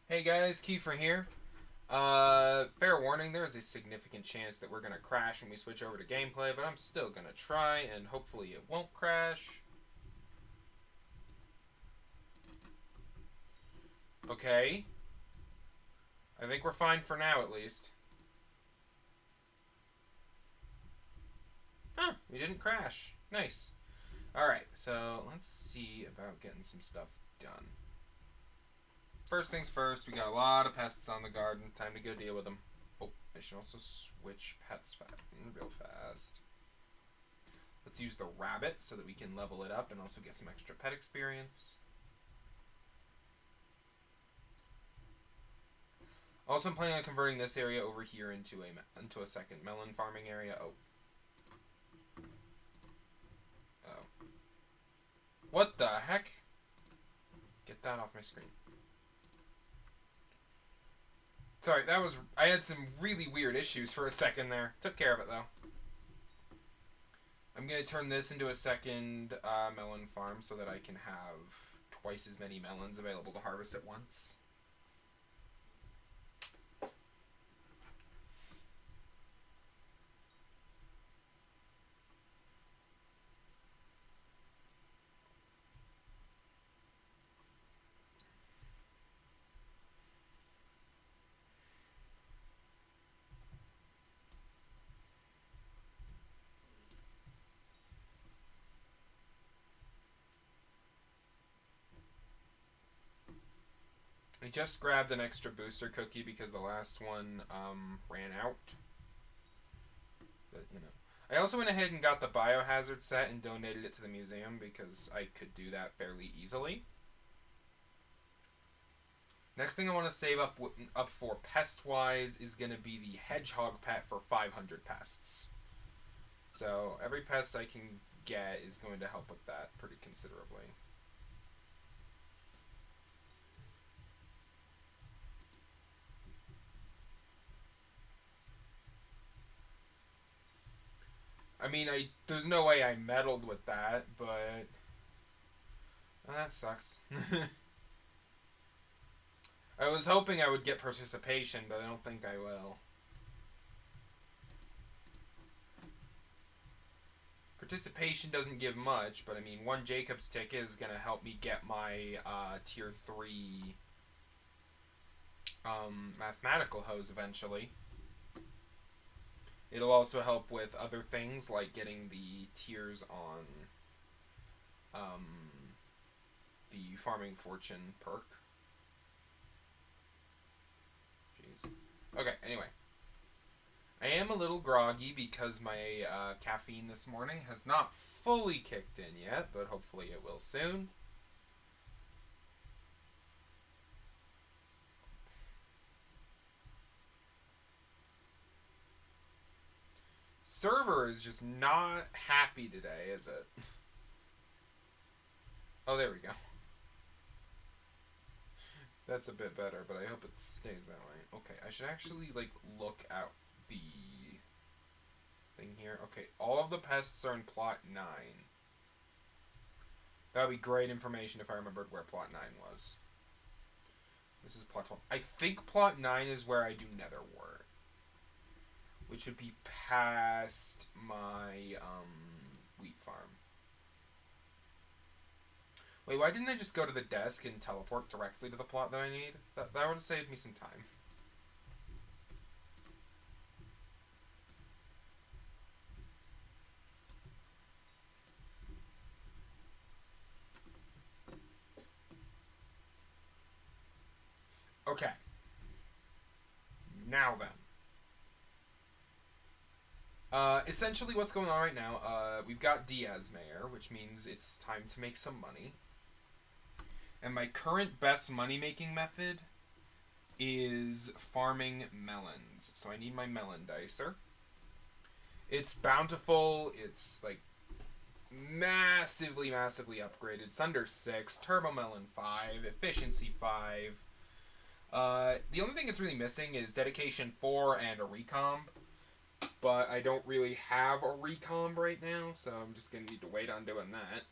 Hey guys, Kiefer here. Fair warning, there is a significant chance that we're gonna crash when we switch over to gameplay, but I'm still gonna try, and hopefully it won't crash. Okay. I think we're fine for now, at least. Huh, we didn't crash. Nice. Alright, so let's see about getting some stuff done. First things first, we got a lot of pests on the garden. Time to go deal with them. Oh, I should also switch pets real fast. Let's use the rabbit so that we can level it up and also get some extra pet experience. Also, I'm planning on converting this area over here into a second melon farming area. Oh. What the heck? Get that off my screen. Sorry, I had some really weird issues for a second there. Took care of it, though. I'm going to turn this into a second melon farm so that I can have twice as many melons available to harvest at once. I just grabbed an extra booster cookie because the last one ran out. But, you know. I also went ahead and got the biohazard set and donated it to the museum because I could do that fairly easily. Next thing I want to save up for pest-wise is going to be the hedgehog pet for 500 pests. So every pest I can get is going to help with that pretty considerably. I mean, there's no way I meddled with that, but that sucks. I was hoping I would get participation, but I don't think I will. Participation doesn't give much, but I mean, one Jacob's ticket is going to help me get my tier 3 mathematical hose eventually. It'll also help with other things like getting the tiers on the farming fortune perk. Jeez. Okay, anyway. I am a little groggy because my caffeine this morning has not fully kicked in yet, but hopefully it will soon. Server is just not happy today, is it? Oh, there we go. That's a bit better, but I hope it stays that way. Okay, I should actually, like, look at the thing here. Okay, all of the pests are in plot 9. That would be great information if I remembered where plot 9 was. This is plot 12. I think plot 9 is where I do nether wart, which would be past my wheat farm. Wait, why didn't I just go to the desk and teleport directly to the plot that I need? That would have saved me some time. Okay. Now then. Essentially what's going on right now, we've got Diaz Mayor, which means it's time to make some money. And my current best money-making method is farming melons. So I need my melon dicer. It's bountiful. It's, like, massively upgraded. It's under 6. Turbo Melon 5. Efficiency 5. The only thing it's really missing is Dedication 4 and a Recomb. But I don't really have a Recomb right now, so I'm just going to need to wait on doing that.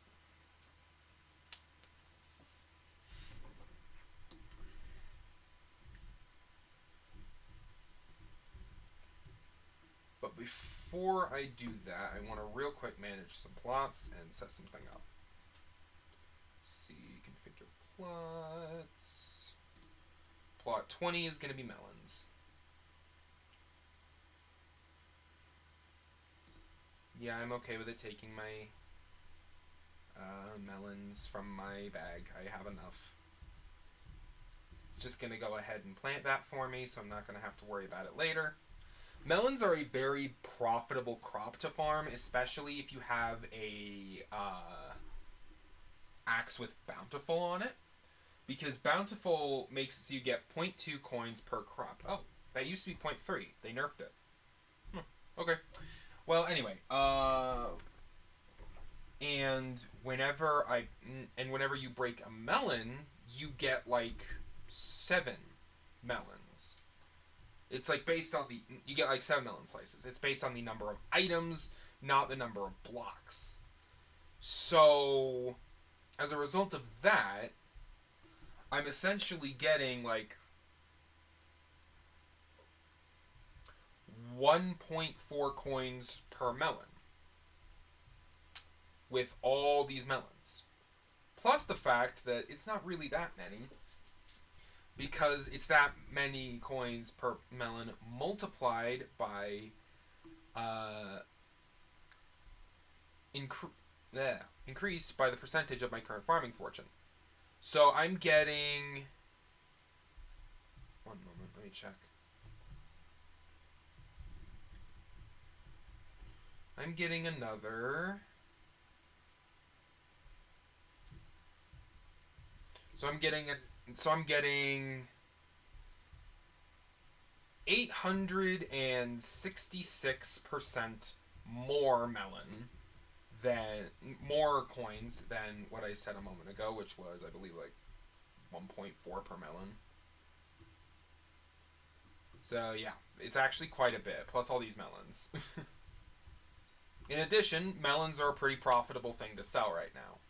before I do that, I want to real quick manage some plots and set something up. Let's see, configure plots. Plot 20 is going to be melons. Yeah, I'm okay with it taking my melons from my bag. I have enough. It's just going to go ahead and plant that for me, so I'm not going to have to worry about it later. Melons are a very profitable crop to farm, especially if you have a axe with Bountiful on it. Because Bountiful makes you get 0.2 coins per crop. Oh, that used to be 0.3. They nerfed it. Okay. Well, anyway, and whenever you break a melon, you get like 7 melons. It's like based on you get like 7 melon slices. It's based on the number of items, not the number of blocks. So, as a result of that, I'm essentially getting like 1.4 coins per melon with all these melons. Plus the fact that it's not really that many, because it's that many coins per melon multiplied by increased by the percentage of my current farming fortune. So I'm getting... One moment, let me check. I'm getting another... So I'm getting 866% more more coins than what I said a moment ago, which was, I believe, like 1.4 per melon. So yeah, it's actually quite a bit, plus all these melons. In addition, melons are a pretty profitable thing to sell right now.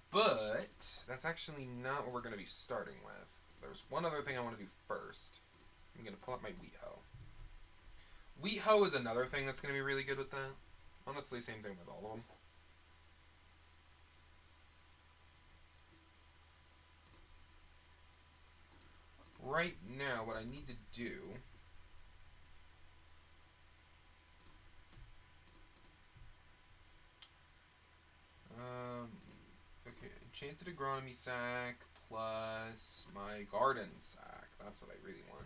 But that's actually not what we're going to be starting with. There's one other thing I want to do first. I'm going to pull up my wheat hoe. Wheat hoe is another thing that's going to be really good with that. Honestly, same thing with all of them. Right now, what I need to do... okay, enchanted agronomy sack plus my garden sack. That's what I really want.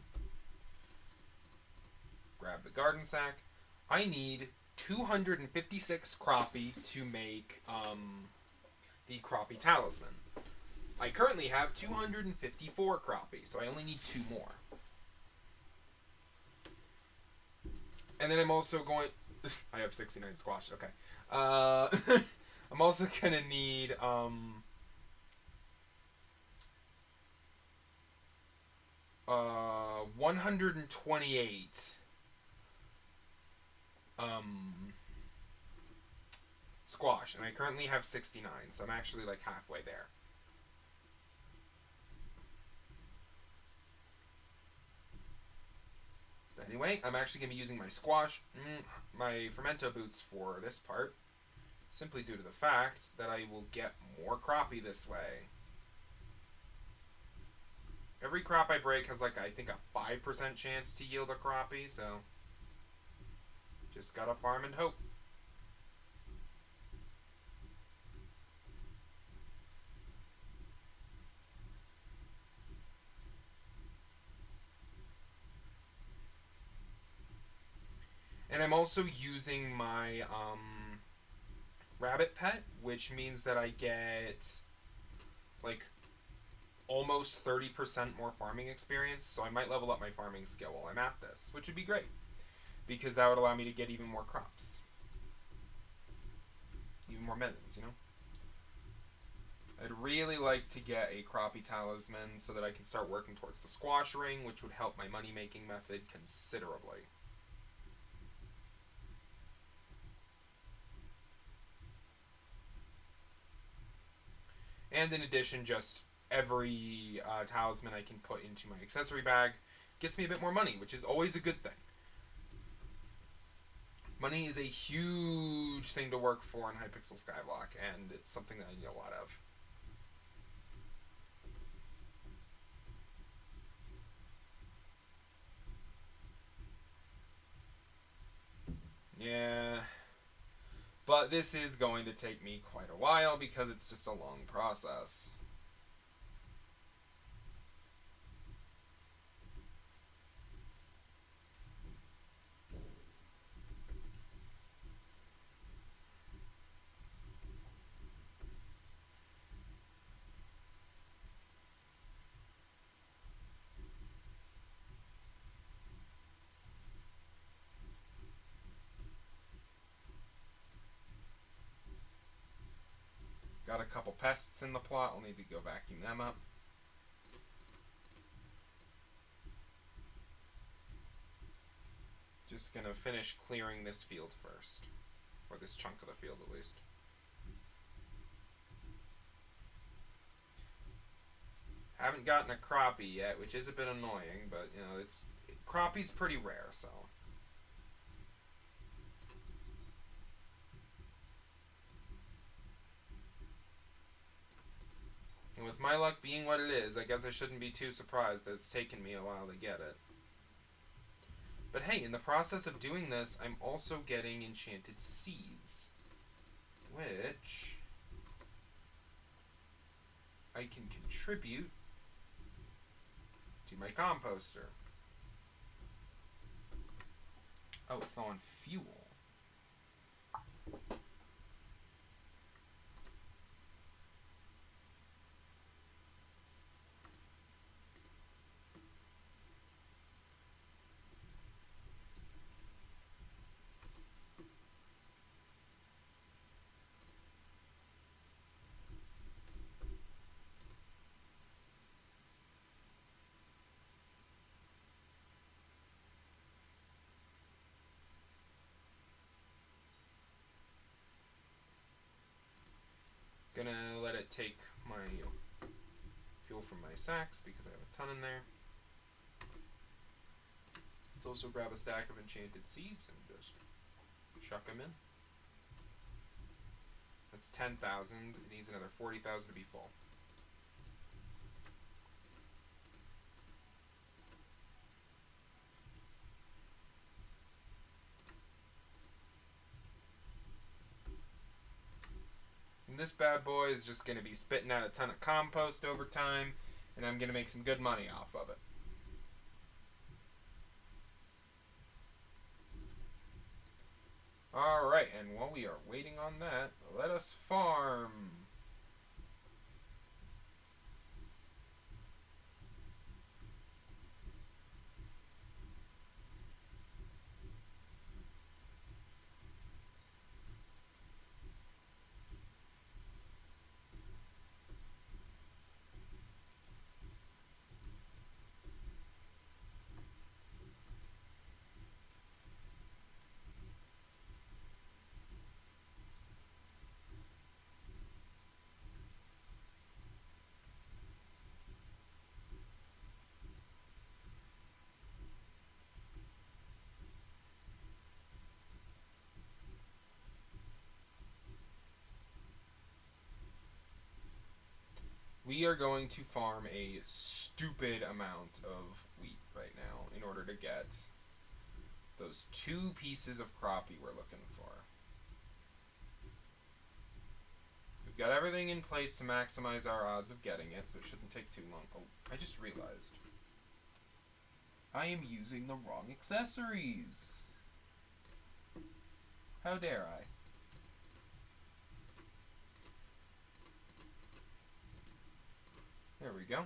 Grab the garden sack. I need 256 crappie to make the crappie talisman. I currently have 254 crappie, so I only need 2 more. And then I'm also going... I have 69 squash, okay. I'm also gonna need 128 squash, and I currently have 69, so I'm actually like halfway there. Anyway, I'm actually going to be using my my fermento boots for this part, simply due to the fact that I will get more crappie this way. Every crop I break has like, I think, a 5% chance to yield a crappie, so just gotta farm and hope. And I'm also using my rabbit pet, which means that I get like almost 30% more farming experience, so I might level up my farming skill while I'm at this, which would be great, because that would allow me to get even more crops. Even more melons, you know? I'd really like to get a crappie talisman so that I can start working towards the squash ring, which would help my money-making method considerably. And in addition, just every talisman I can put into my accessory bag gets me a bit more money, which is always a good thing. Money is a huge thing to work for in hypixel skyblock, and it's something that I need a lot of. Yeah. But this is going to take me quite a while because it's just a long process. Got a couple pests in the plot. I'll need to go vacuum them up. Just gonna finish clearing this field first. Or this chunk of the field, at least. Haven't gotten a crappie yet, which is a bit annoying, but, you know, crappie's pretty rare, so. And with my luck being what it is, I guess I shouldn't be too surprised that it's taken me a while to get it. But hey, in the process of doing this, I'm also getting enchanted seeds, which I can contribute to my composter. Oh, it's low on fuel. Gonna let it take my fuel from my sacks because I have a ton in there. Let's also grab a stack of enchanted seeds and just chuck them in. That's 10,000. It needs another 40,000 to be full. And this bad boy is just going to be spitting out a ton of compost over time, and I'm going to make some good money off of it. Alright, and while we are waiting on that, let us farm. We are going to farm a stupid amount of wheat right now in order to get those 2 pieces of crappie we're looking for. We've got everything in place to maximize our odds of getting it, so it shouldn't take too long. Oh, I just realized I am using the wrong accessories. How dare I? There we go.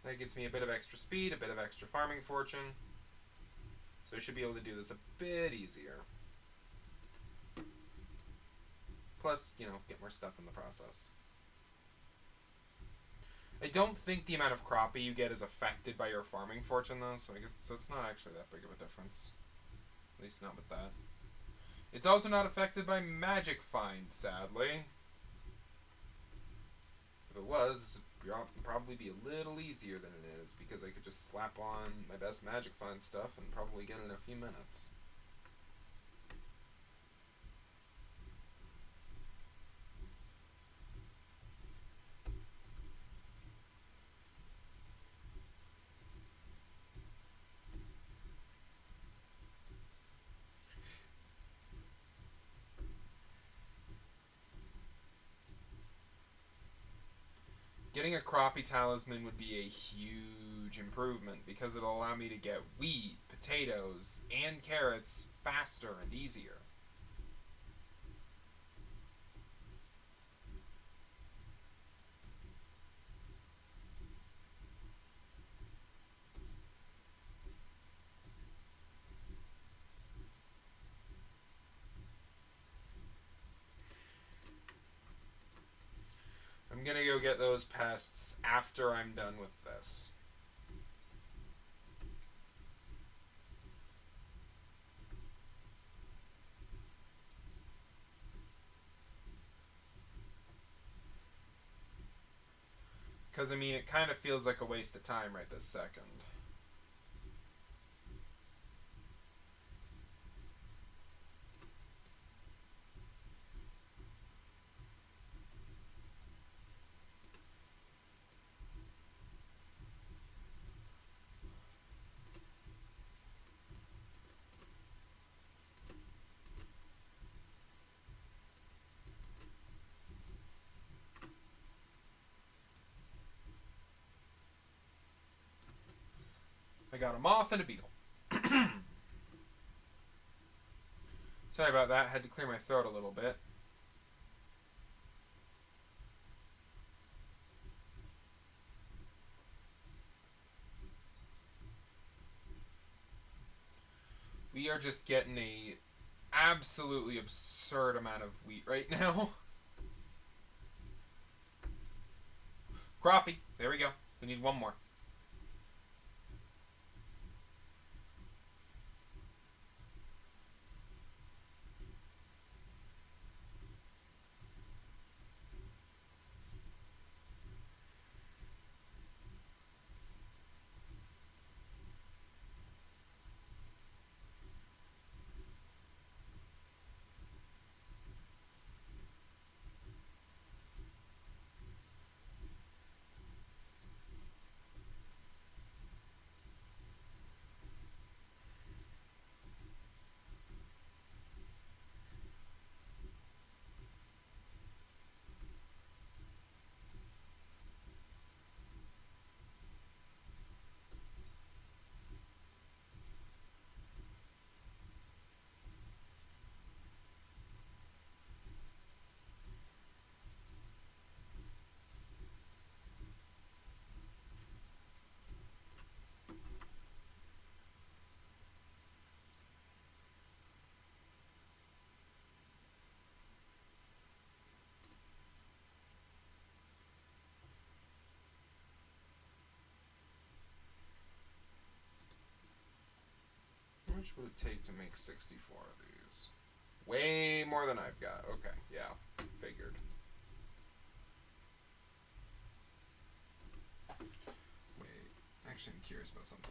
That gets me a bit of extra speed, a bit of extra farming fortune. So I should be able to do this a bit easier. Plus, you know, get more stuff in the process. I don't think the amount of crappie you get is affected by your farming fortune, though, so I guess it's not actually that big of a difference. At least not with that. It's also not affected by magic find, sadly. If it was, it would probably be a little easier than it is, because I could just slap on my best magic find stuff and probably get it in a few minutes. Getting a crappie talisman would be a huge improvement because it'll allow me to get wheat, potatoes, and carrots faster and easier. I'm gonna go get those pests after I'm done with this. Because, I mean, it kind of feels like a waste of time right this second. I got a moth and a beetle. Sorry about that. Had to clear my throat a little bit. We are just getting a absolutely absurd amount of wheat right now. Crappie. There we go. We need one more. How much would it take to make 64 of these? Way more than I've got. Okay, yeah. Figured. Wait. Actually, I'm curious about something.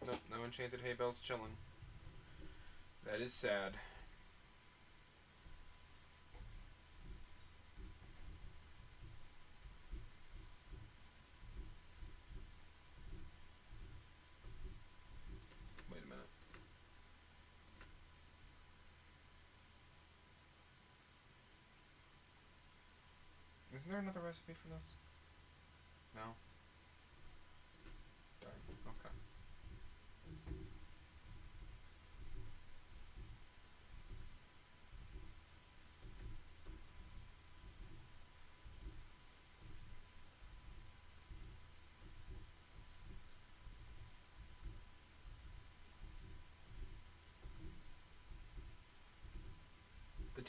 Nope, no enchanted hay bales chilling. That is sad. Wait a minute. Isn't there another recipe for this? No? Darn. Okay.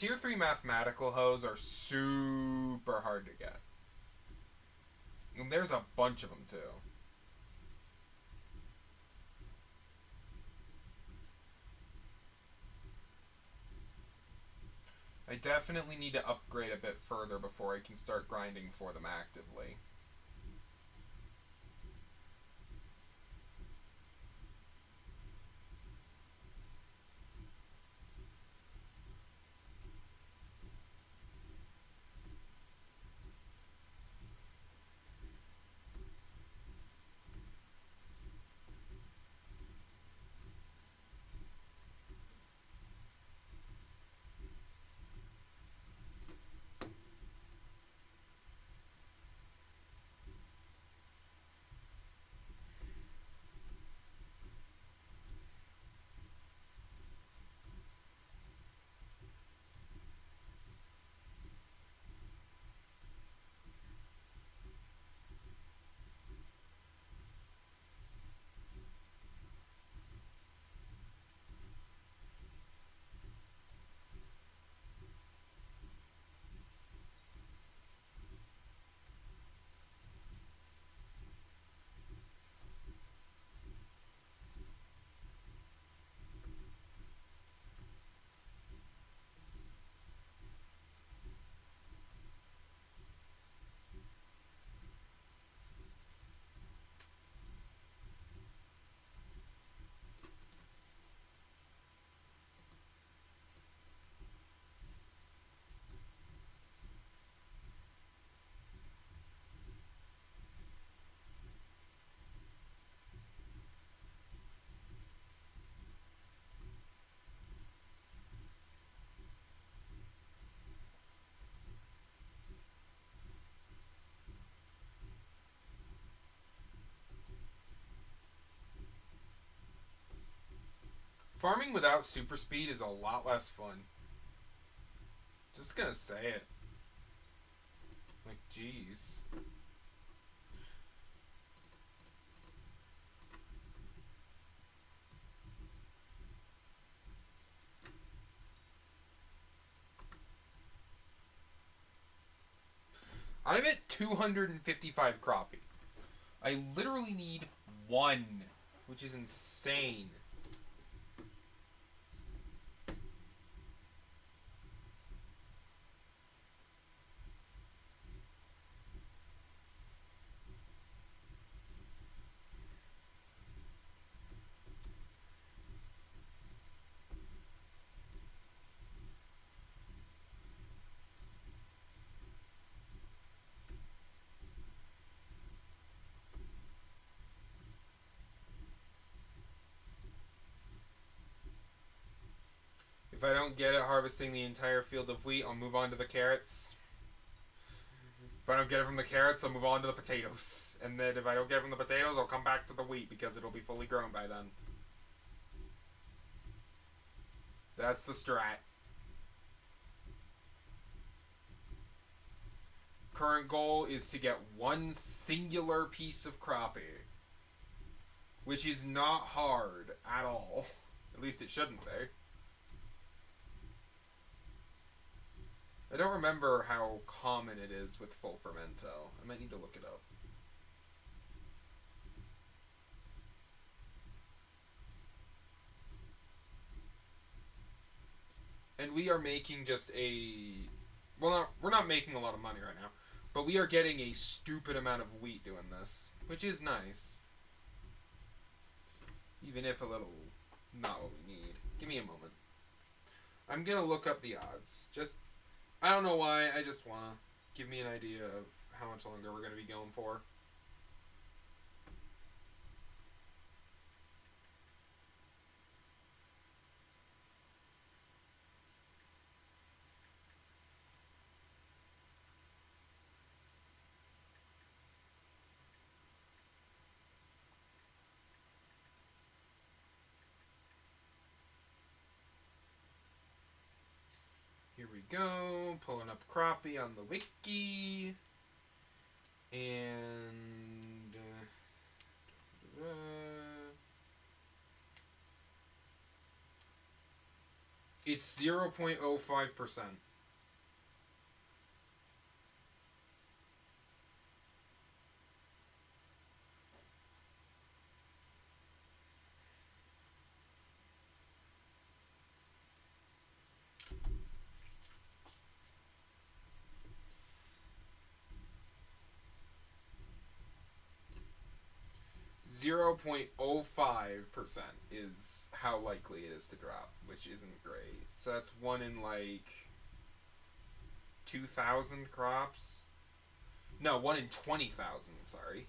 tier 3 mathematical hoes are super hard to get. And there's a bunch of them, too. I definitely need to upgrade a bit further before I can start grinding for them actively. Farming without super speed is a lot less fun. Just gonna say it. Like, jeez. I'm at 255 crappie. I literally need one, which is insane. If I don't get it harvesting the entire field of wheat, I'll move on to the carrots. If I don't get it from the carrots, I'll move on to the potatoes. And then if I don't get it from the potatoes, I'll come back to the wheat because it'll be fully grown by then. That's the strat. Current goal is to get one singular piece of crappie. Which is not hard at all. At least it shouldn't be. I don't remember how common it is with full fermento. I might need to look it up. And we are making just a... Well, we're not making a lot of money right now. But we are getting a stupid amount of wheat doing this. Which is nice. Even if a little not what we need. Give me a moment. I'm gonna look up the odds. I don't know why, I just wanna give me an idea of how much longer we're gonna be going for. Here we go, pulling up crappie on the wiki. And... uh, 11 It's 0.05%. .05% is how likely it is to drop, which isn't great. So that's 1 in like 2,000 crops. No, 1 in 20,000, sorry.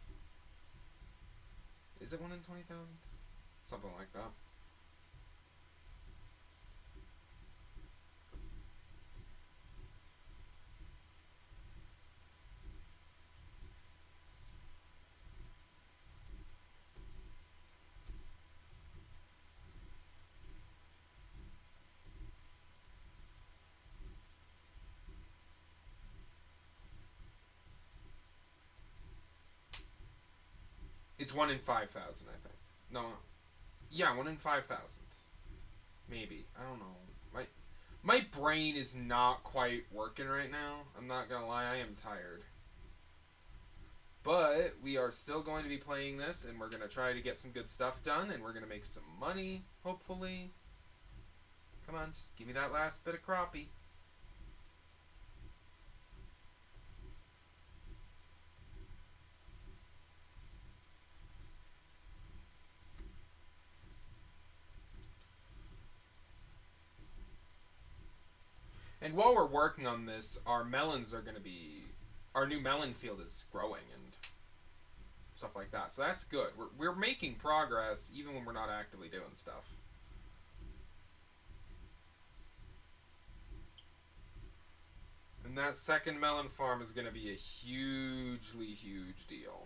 Is it 1 in 20,000? Something like that. It's 1 in 5,000, I think. No, yeah, 1 in 5,000. Maybe. I don't know. My brain is not quite working right now. I'm not gonna lie, I am tired. But we are still going to be playing this, and we're gonna try to get some good stuff done, and we're gonna make some money, hopefully. Come on, just give me that last bit of crappie. And while we're working on this, our melons are going to be... Our new melon field is growing and stuff like that. So that's good. We're making progress even when we're not actively doing stuff. And that second melon farm is going to be a hugely huge deal.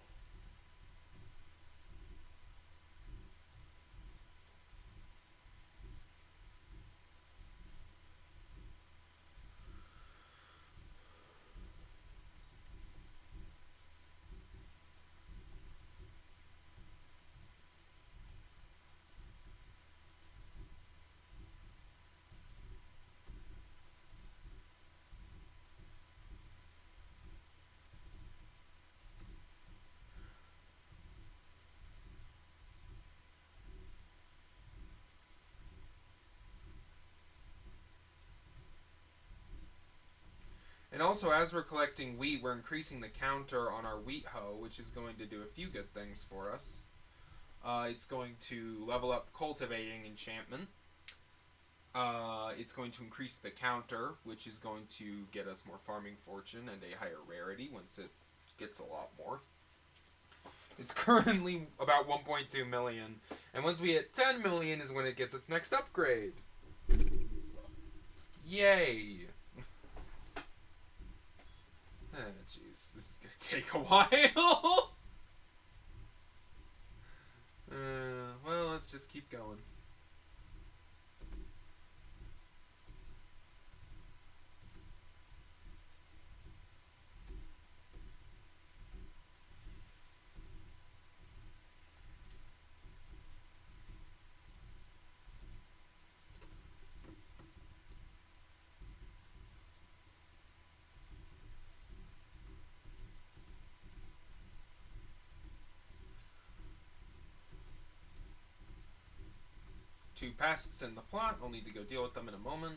And also, as we're collecting wheat, we're increasing the counter on our wheat hoe, which is going to do a few good things for us. It's going to level up cultivating enchantment. It's going to increase the counter, which is going to get us more farming fortune and a higher rarity once it gets a lot more. It's currently about 1.2 million, and once we hit 10 million is when it gets its next upgrade. Yay! Jeez, this is gonna take a while. Well, let's just keep going. Two pests in the plot. I'll need to go deal with them in a moment.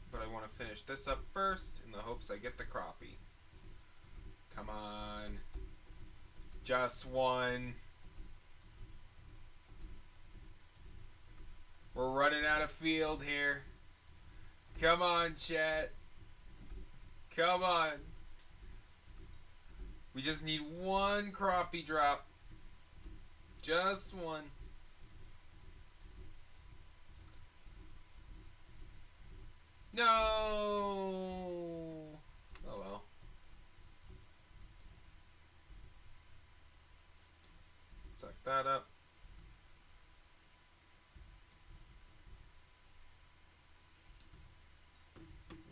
But I want to finish this up first in the hopes I get the crappie. Come on. Just one. We're running out of field here. Come on, chat. Come on. We just need one crappie drop. Just one. No! Oh well. Suck that up.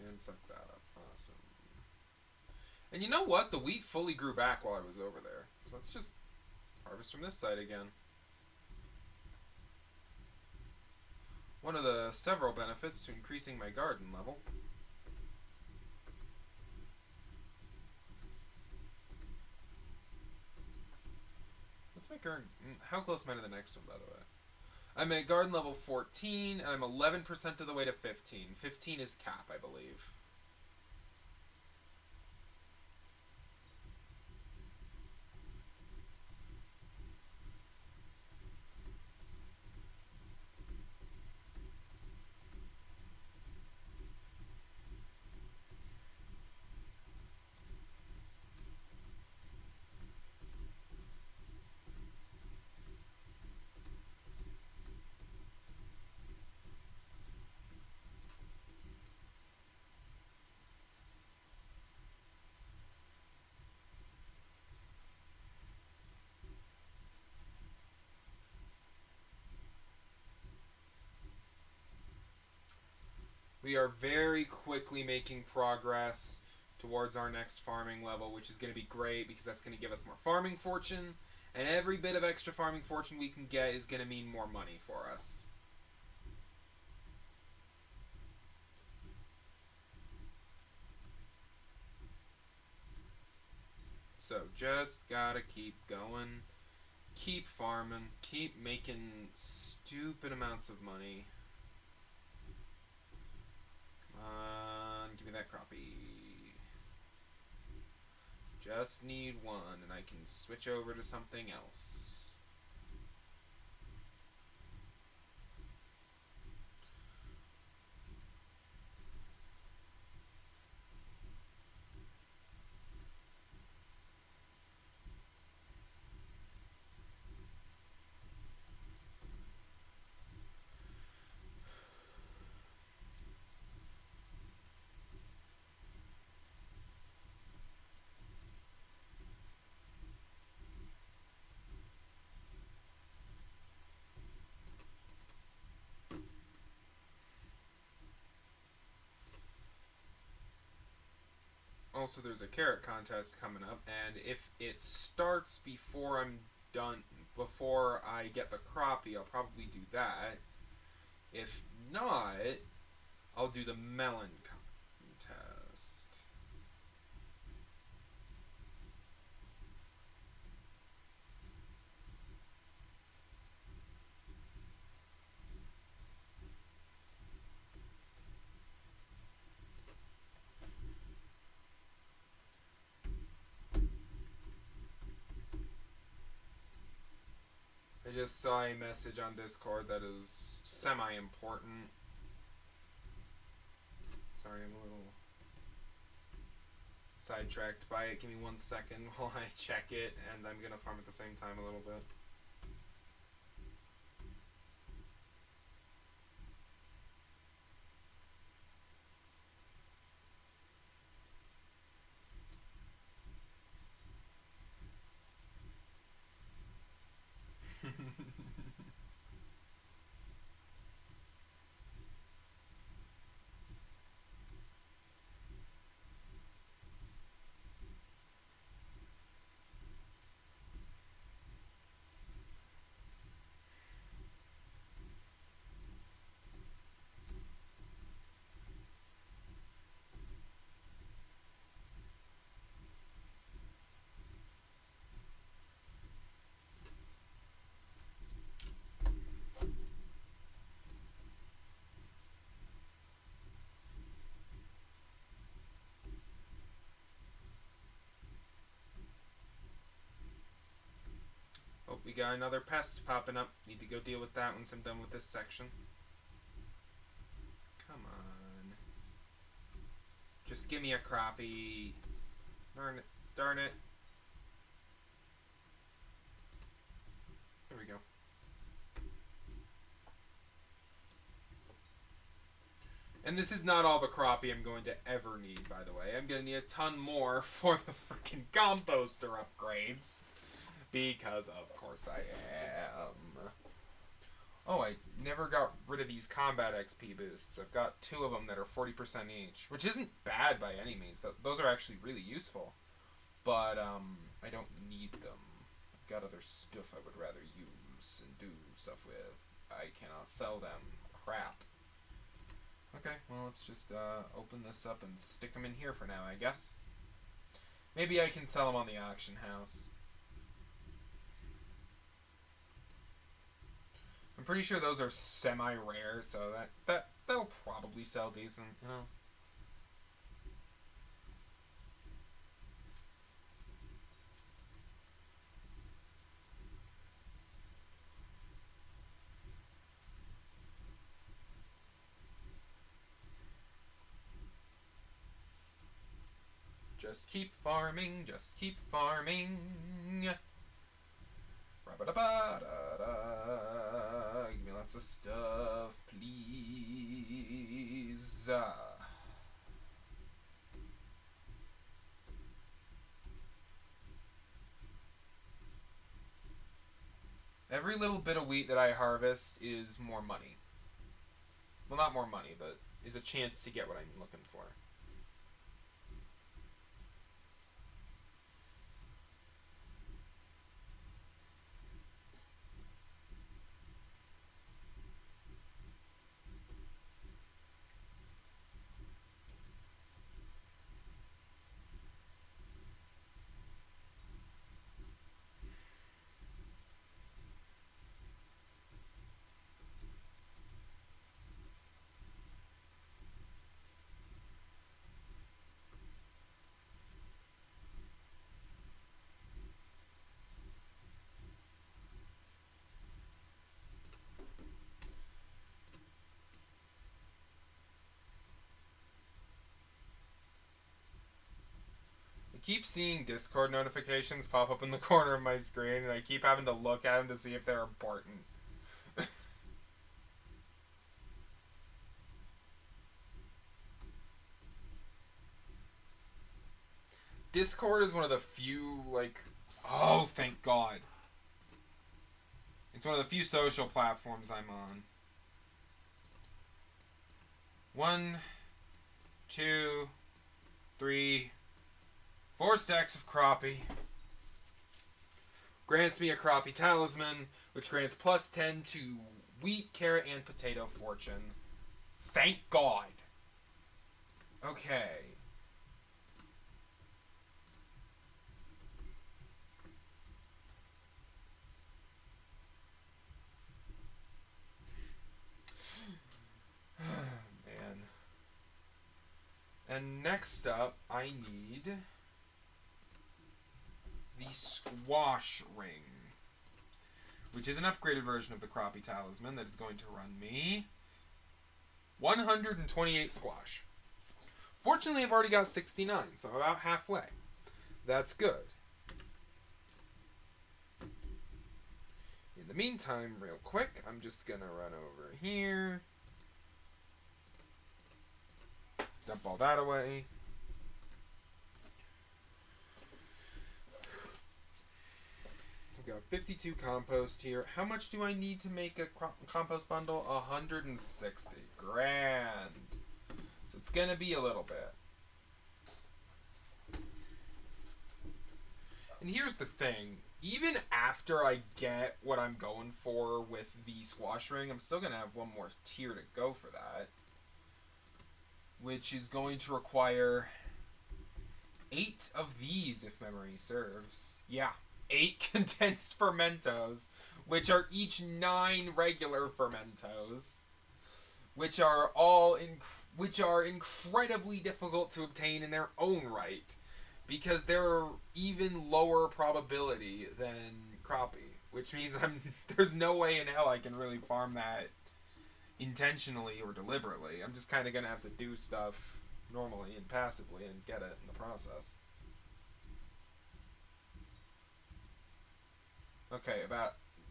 And suck that up. Awesome. And you know what? The wheat fully grew back while I was over there. So let's just harvest from this side again. One of the several benefits to increasing my garden level. What's my current... How close am I to the next one, by the way? I'm at garden level 14, and I'm 11% of the way to 15. 15 is cap, I believe. We are very quickly making progress towards our next farming level, which is going to be great because that's going to give us more farming fortune, and every bit of extra farming fortune we can get is going to mean more money for us. So just gotta keep going, keep farming, keep making stupid amounts of money. Come on, give me that crappie. Just need one, and I can switch over to something else. Also, there's a carrot contest coming up, and if it starts before I'm done, before I get the crappie, I'll probably do that. If not, I'll do the melon contest. I just saw a message on Discord that is semi-important. Sorry, I'm a little sidetracked by it. Give me 1 second while I check it, and I'm gonna farm at the same time a little bit. Oh, we got another pest popping up. Need to go deal with that once I'm done with this section. Come on. Just give me a crappie. Darn it. Darn it. There we go. And this is not all the crappie I'm going to ever need, by the way. I'm going to need a ton more for the freaking composter upgrades. Because, of course, I am. Oh, I never got rid of these combat XP boosts. I've got 2 of them that are 40% each. Which isn't bad by any means. Those are actually really useful. But, I don't need them. I've got other stuff I would rather use and do stuff with. I cannot sell them. crap. Okay, well, let's just open this up and stick them in here for now, I guess. Maybe I can sell them on the auction house. I'm pretty sure those are semi-rare, so that'll probably sell decent, you know. Just keep farming, just keep farming. Ra-ba-da-ba-da-da. Give me lots of stuff, please. Every little bit of wheat that I harvest is more money. Well, not more money, but is a chance to get what I'm looking for. I keep seeing Discord notifications pop up in the corner of my screen, and I keep having to look at them to see if they're important. Discord is one of the few, like... Oh, thank God. It's one of the few social platforms I'm on. 1, 2, 3, 4 stacks of crappie. Grants me a crappie talisman, which grants plus 10 to wheat, carrot, and potato fortune. Thank God. Okay. Man. And next up, I need the squash ring, which is an upgraded version of the crappie talisman that is going to run me 128 squash. Fortunately, I've already got 69, so I'm about halfway. That's good. In the meantime, real quick, I'm just gonna run over here. Dump all that away. I've got 52 compost here. How much do I need to make a compost bundle? 160. Grand. So it's gonna be a little bit. And here's the thing. Even after I get what I'm going for with the squash ring, I'm still gonna have one more tier to go for that, which is going to require 8 of these, if memory serves. Yeah, 8 condensed fermentos, which are each 9 regular fermentos, which are incredibly difficult to obtain in their own right, because they're even lower probability than crappie, which means there's no way in hell I can really farm that intentionally or deliberately. I'm just kind of gonna have to do stuff normally and passively and get it in the process. Okay,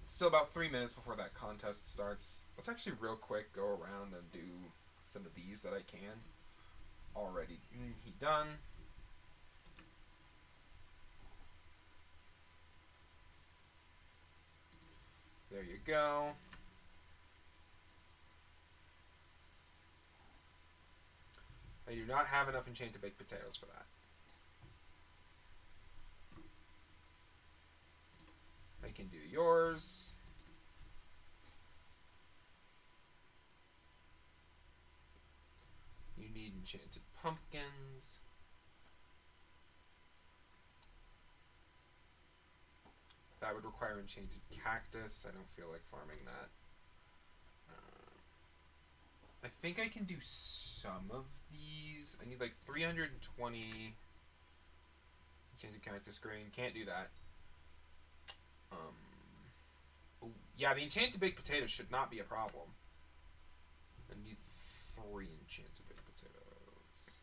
still about 3 minutes before that contest starts. Let's actually real quick go around and do some of these that I can. Already done. There you go. I do not have enough enchanted baked potatoes for that. I can do yours. enchanted pumpkins. That would require enchanted cactus. I don't feel like farming that. I think I can do some of these. I need like 320 enchanted cactus grain. Can't do that. Yeah, the enchanted baked potatoes should not be a problem. I need 3 enchanted baked potatoes.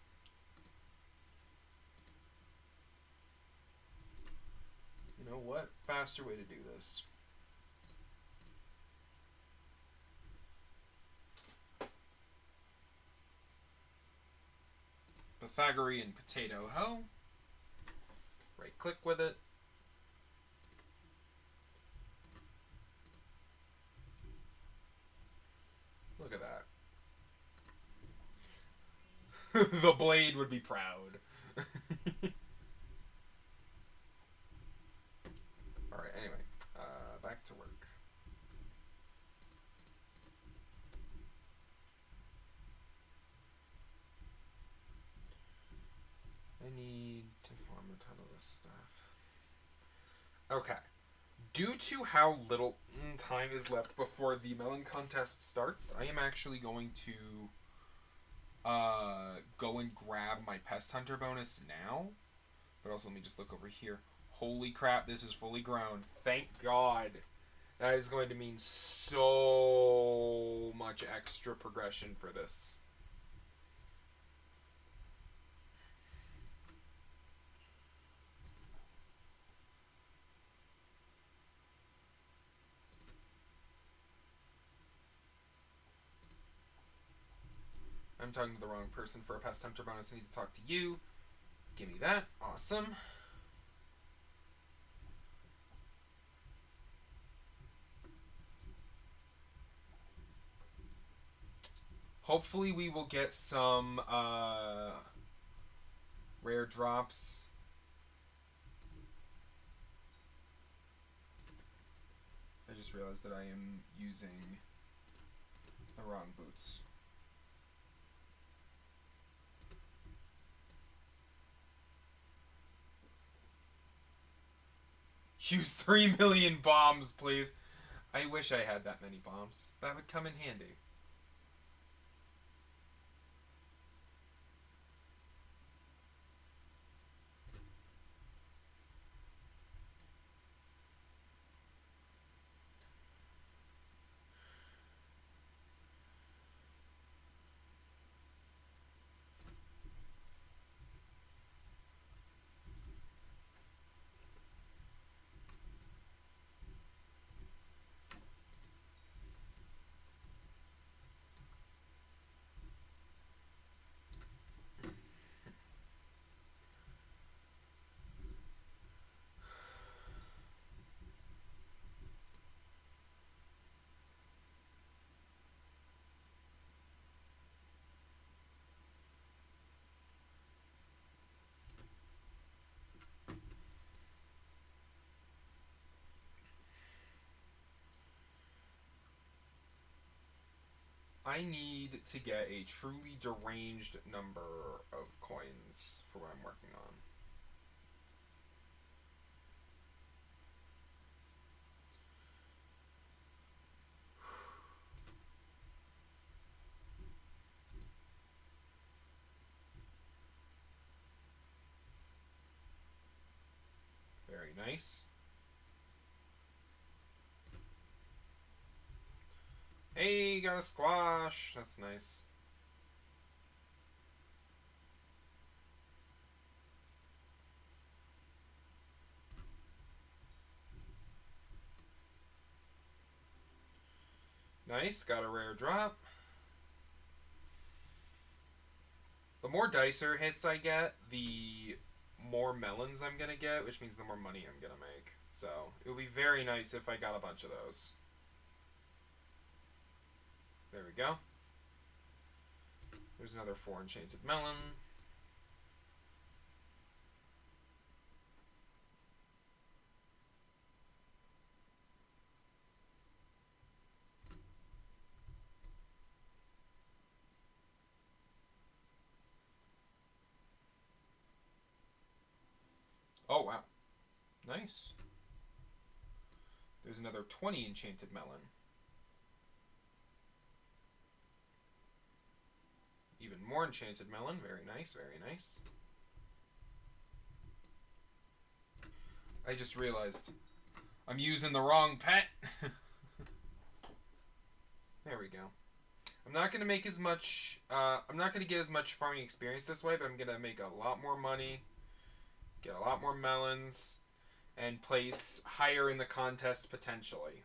You know what? Faster way to do this. Pythagorean potato hoe. Right click with it. Look at that. The blade would be proud. Alright, anyway. Back to work. I need to farm a ton of this stuff. Okay. Due to how little time is left before the melon contest starts, I am actually going to go and grab my pest hunter bonus now. But also, let me just look over here. Holy crap, this is fully grown. Thank God. That is going to mean so much extra progression for this. I'm talking to the wrong person for a pest hunter bonus. I need to talk to you. Give me that. Awesome. Hopefully we will get some rare drops. I just realized that I am using the wrong boots. Use 3 million bombs, please. I wish I had that many bombs. That would come in handy. I need to get a truly deranged number of coins for what I'm working on. Very nice. Hey, got a squash. That's nice. Nice, got a rare drop. The more dicer hits I get, the more melons I'm gonna get, which means the more money I'm gonna make. So, it would be very nice if I got a bunch of those. There we go. There's another 4 enchanted melon. Oh, wow. Nice. There's another 20 enchanted melon. Even more enchanted melon. Very nice, very nice. I just realized I'm using the wrong pet. There we go. I'm not going to make as much... I'm not going to get as much farming experience this way, but I'm going to make a lot more money, get a lot more melons, and place higher in the contest potentially.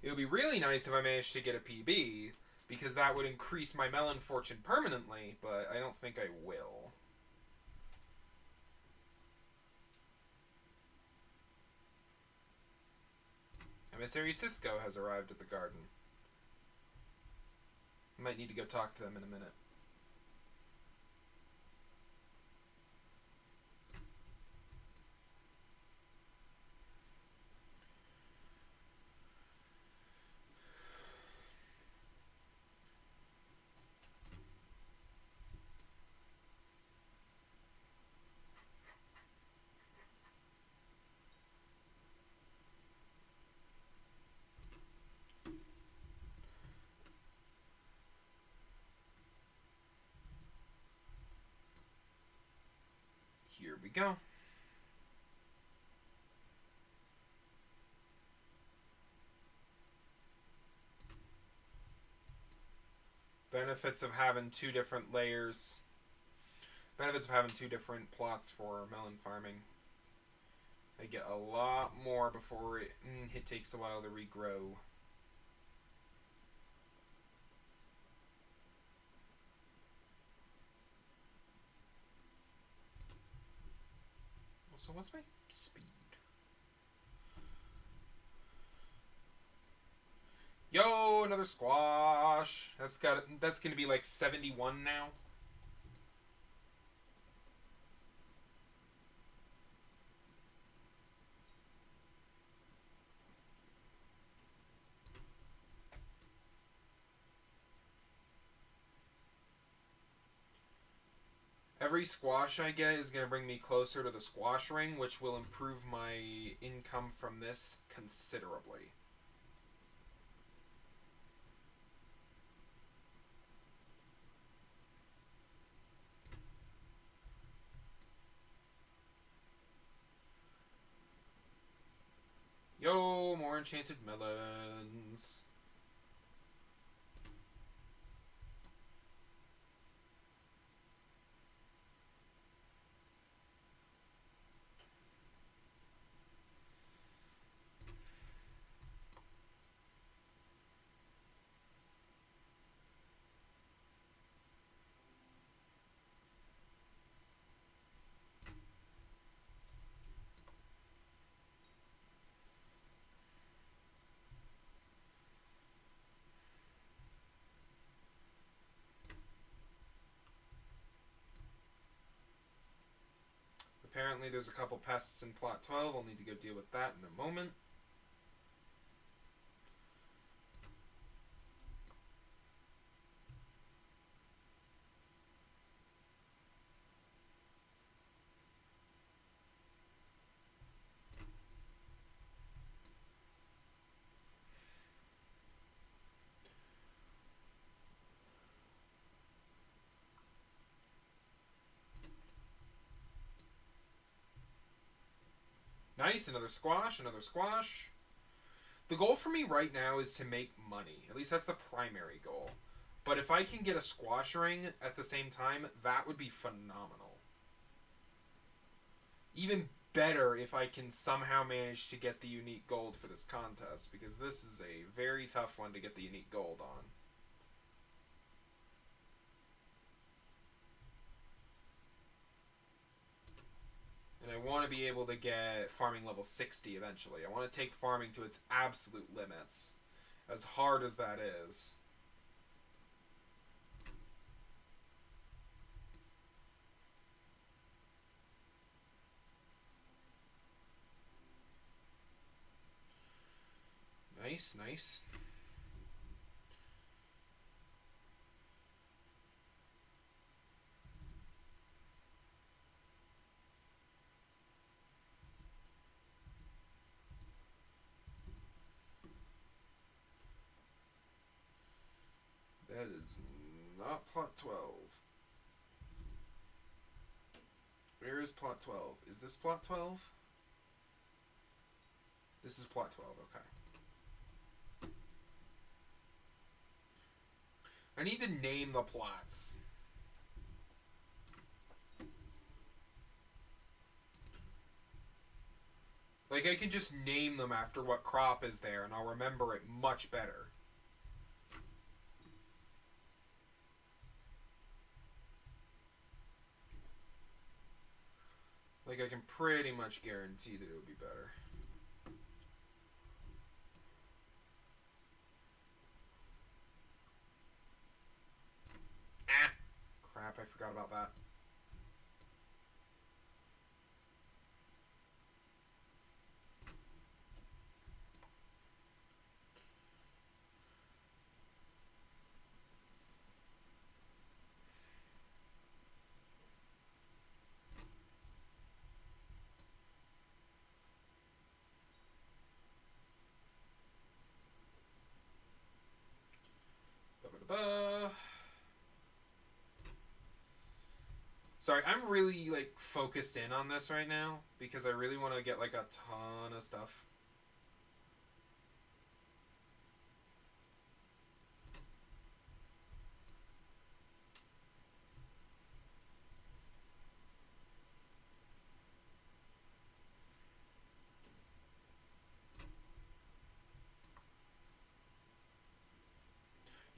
It would be really nice if I managed to get a PB, because that would increase my melon fortune permanently, but I don't think I will. Emissary Cisco has arrived at the garden. I might need to go talk to them in a minute. Here we go. Benefits of having two different layers. Benefits of having two different plots for melon farming. I get a lot more before it takes a while to regrow. So what's my speed? Yo, another squash. That's gonna be like 71 now. Every squash I get is going to bring me closer to the squash ring, which will improve my income from this considerably. Yo, more enchanted melons. Apparently there's a couple pests in plot 12. I'll need to go deal with that in a moment. Nice, another squash, another squash. The goal for me right now is to make money. At least that's the primary goal. But if I can get a squash ring at the same time, that would be phenomenal. Even better if I can somehow manage to get the unique gold for this contest, because this is a very tough one to get the unique gold on. And I want to be able to get farming level 60 eventually. I want to take farming to its absolute limits, as hard as that is. Nice, nice. That is not plot 12. Where is plot 12? Is this plot 12? This is plot 12, okay. I need to name the plots. Like, I can just name them after what crop is there, and I'll remember it much better. Like, I can pretty much guarantee that it would be better. Ah! Crap, I forgot about that. Sorry, I'm really, like, focused in on this right now because I really want to get, like, a ton of stuff.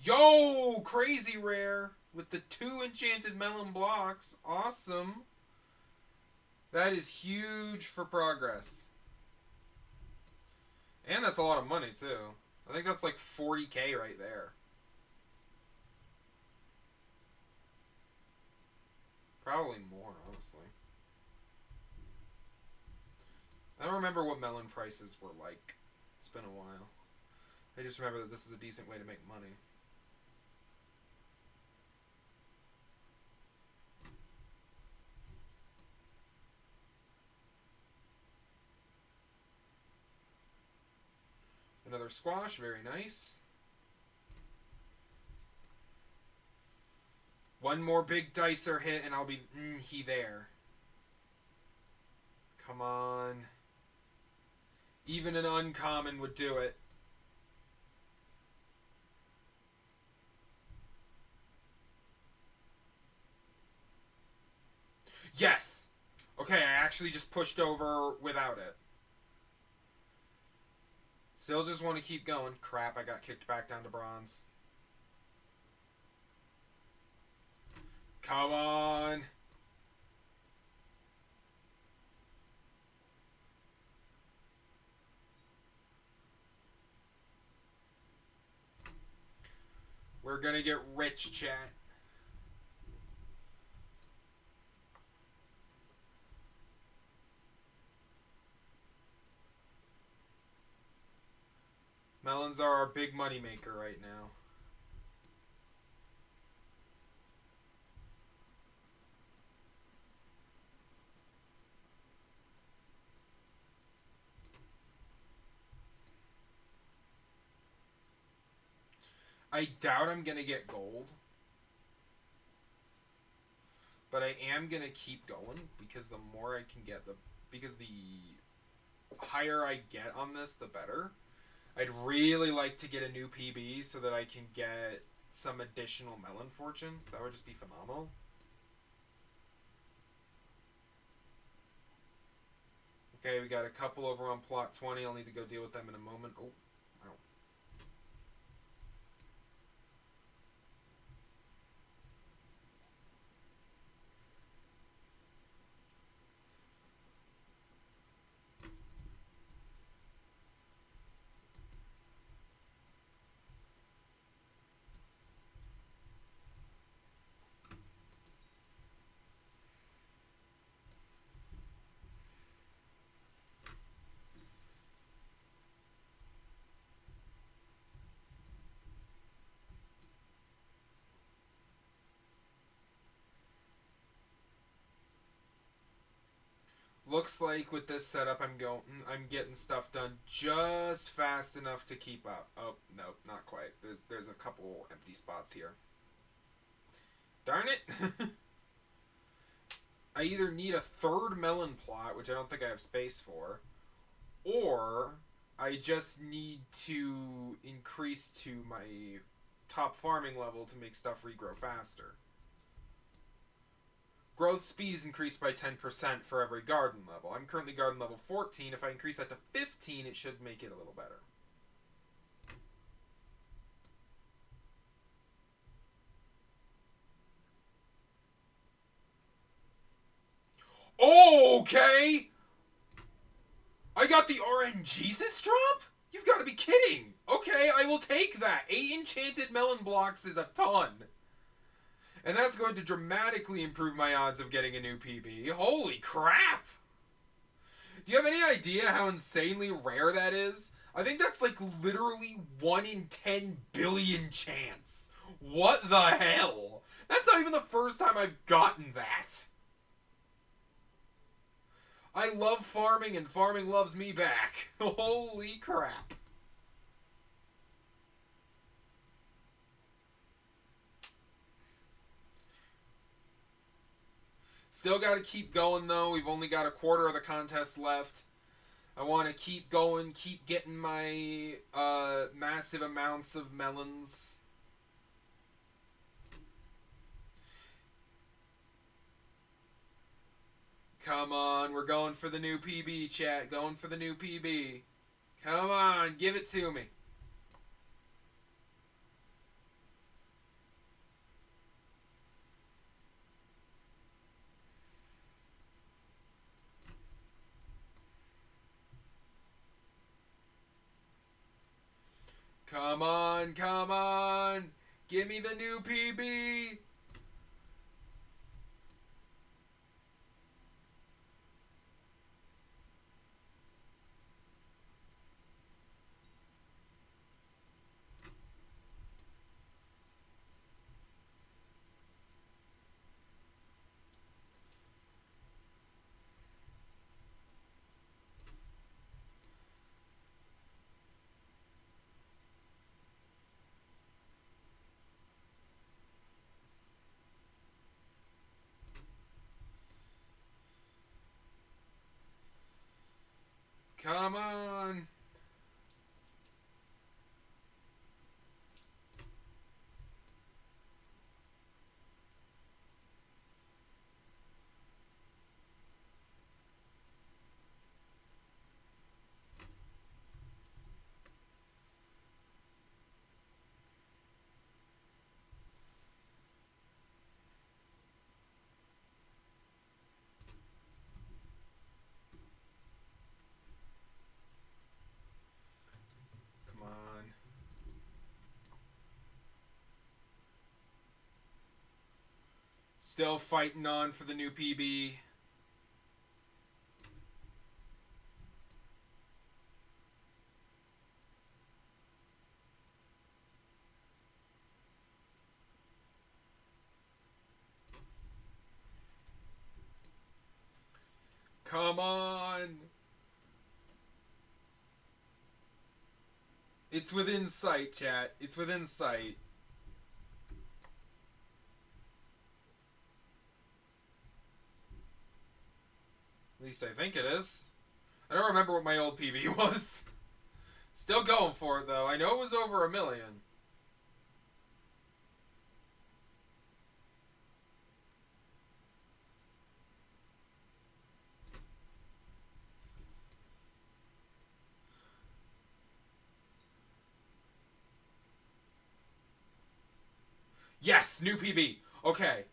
Yo! Crazy rare! With the 2 enchanted melon blocks. Awesome. That is huge for progress. And that's a lot of money, too. I think that's like 40k right there. Probably more, honestly. I don't remember what melon prices were like. It's been a while. I just remember that this is a decent way to make money. Another squash, very nice. One more big dicer hit and I'll be he there. Come on. Even an uncommon would do it. Yes! Okay, I actually just pushed over without it. Still just want to keep going. Crap, I got kicked back down to bronze. Come on. We're gonna get rich, chat. Melons are our big money maker right now. I doubt I'm gonna get gold. But I am gonna keep going because the more I can get because the higher I get on this, the better. I'd really like to get a new PB so that I can get some additional melon fortune. That would just be phenomenal. Okay, we got a couple over on plot 20. I'll need to go deal with them in a moment. Oh, wow. Looks like with this setup, I'm getting stuff done just fast enough to keep up. Oh no, not quite. There's a couple empty spots here. Darn it! I either need a third melon plot, which I don't think I have space for, or I just need to increase to my top farming level to make stuff regrow faster. Growth speed is increased by 10% for every garden level. I'm currently garden level 14. If I increase that to 15, it should make it a little better. Okay! I got the RNGesus drop? You've got to be kidding! Okay, I will take that. 8 enchanted melon blocks is a ton. And that's going to dramatically improve my odds of getting a new PB. Holy crap! Do you have any idea how insanely rare that is? I think that's like literally 1 in 10 billion chance. What the hell? That's not even the first time I've gotten that. I love farming and farming loves me back. Holy crap. Still got to keep going though. We've only got a quarter of the contest left. I want to keep going, keep getting my massive amounts of melons. Come on, we're going for the new PB, chat. Going for the new PB. Come on, give it to me. Come on, come on. Give me the new PB. Come on. Come on. Still fighting on for the new PB. Come on. It's within sight, chat. It's within sight. At least I think it is. I don't remember what my old PB was. Still going for it, though. I know it was over 1 million. Yes, new PB. Okay.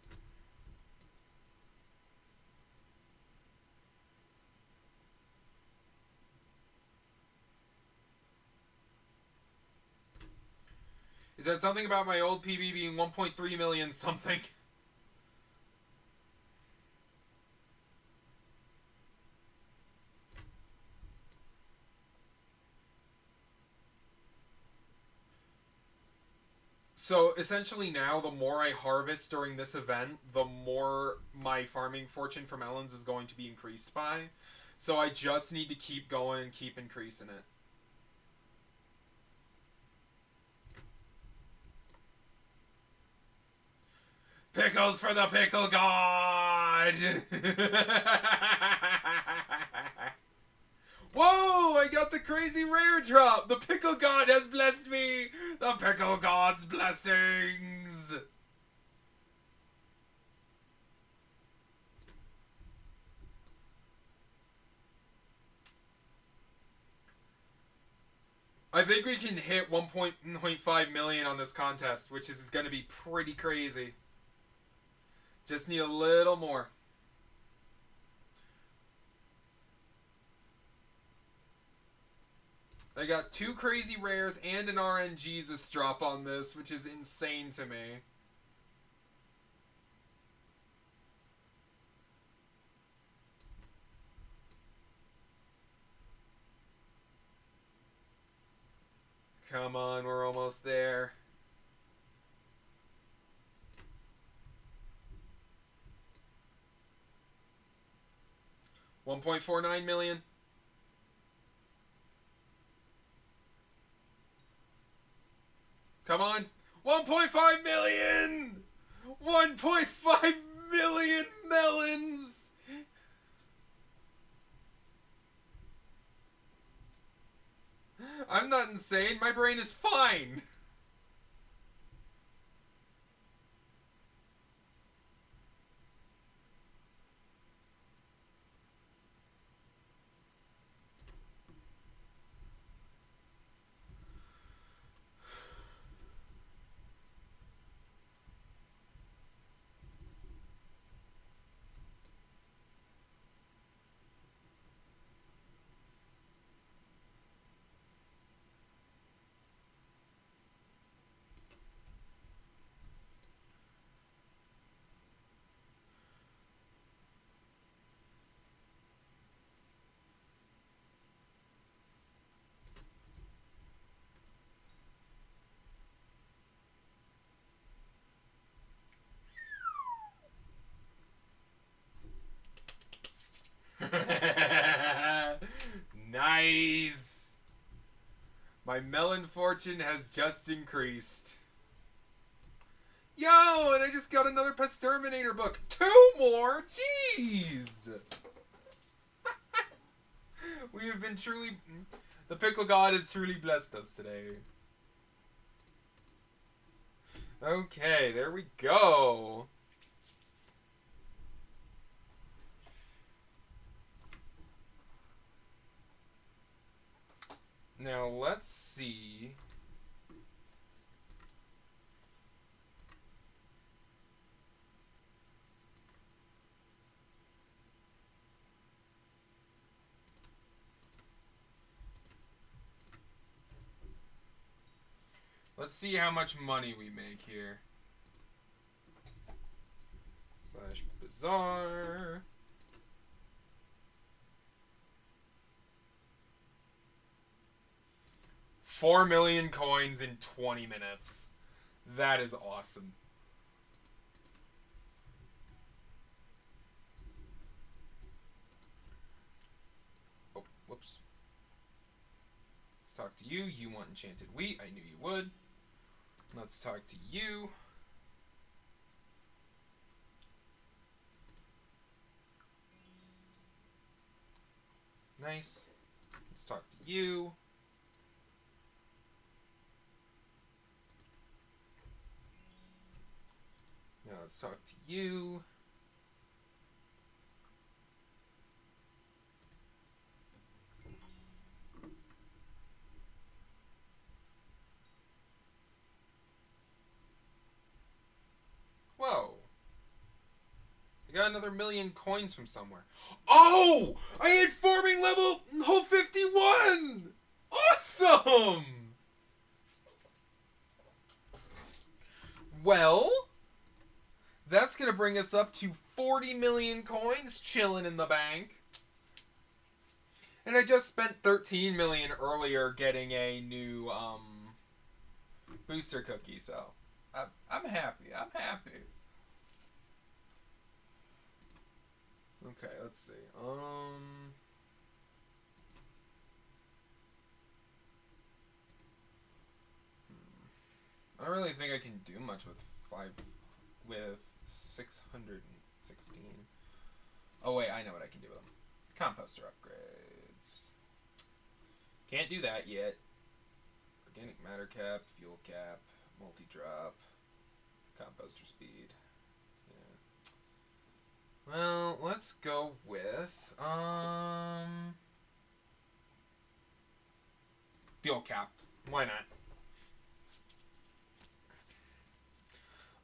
Is that something about my old PB being 1.3 million something? So essentially now, the more I harvest during this event, the more my farming fortune for melons is going to be increased by. So I just need to keep going and keep increasing it. Pickles for the pickle god! Whoa! I got the crazy rare drop! The pickle god has blessed me! The pickle god's blessings! I think we can hit 1.5 million on this contest, which is going to be pretty crazy. Just need a little more. I got 2 crazy rares and an RNGesus drop on this, which is insane to me. Come on, we're almost there. $1.49 million. Come on. 1.5 million! 1.5 million melons! I'm not insane. My brain is fine. Nice. My melon fortune has just increased. Yo, and I just got another Pest-Terminator book. 2 more? Jeez. We have been truly... The Pickle God has truly blessed us today. Okay, there we go. Now, let's see... Let's see how much money we make here. / bazaar. $4 million coins in 20 minutes. That is awesome. Oh, whoops. Let's talk to you. You want enchanted wheat. I knew you would. Let's talk to you. Nice. Let's talk to you. Now let's talk to you. Whoa. I got another 1 million coins from somewhere. Oh! I hit farming level whole 51! Awesome! Well, that's going to bring us up to 40 million coins chilling in the bank. And I just spent 13 million earlier getting a new booster cookie, so I'm happy. I'm happy. Okay, let's see. I don't really think I can do much with 616. Oh wait, I know what I can do with them. Composter upgrades. Can't do that yet. Organic matter cap, fuel cap, multi-drop, composter speed. Yeah. Well, let's go with fuel cap. Why not?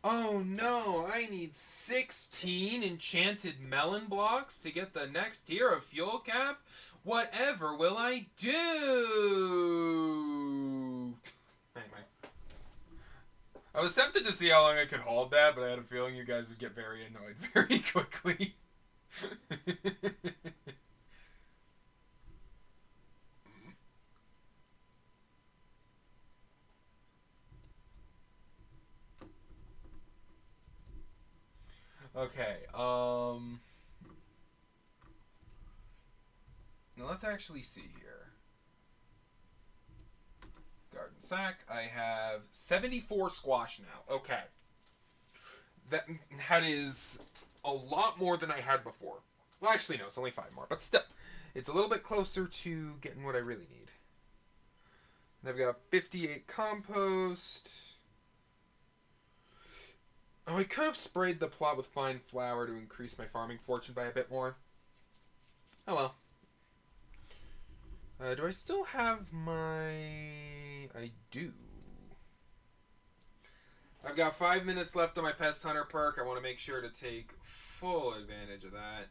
Oh no, I need 16 enchanted melon blocks to get the next tier of fuel cap? Whatever will I do? Anyway. I was tempted to see how long I could hold that, but I had a feeling you guys would get very annoyed very quickly. Okay, now let's actually see here. Garden sack. I have 74 squash now. Okay. That is a lot more than I had before. Well, actually, no, it's only 5 more, but still. It's a little bit closer to getting what I really need. And I've got 58 compost. Oh, I could have sprayed the plot with fine flour to increase my farming fortune by a bit more. Oh well. Do I still have my... I do. I've got 5 minutes left on my Pest Hunter perk. I want to make sure to take full advantage of that.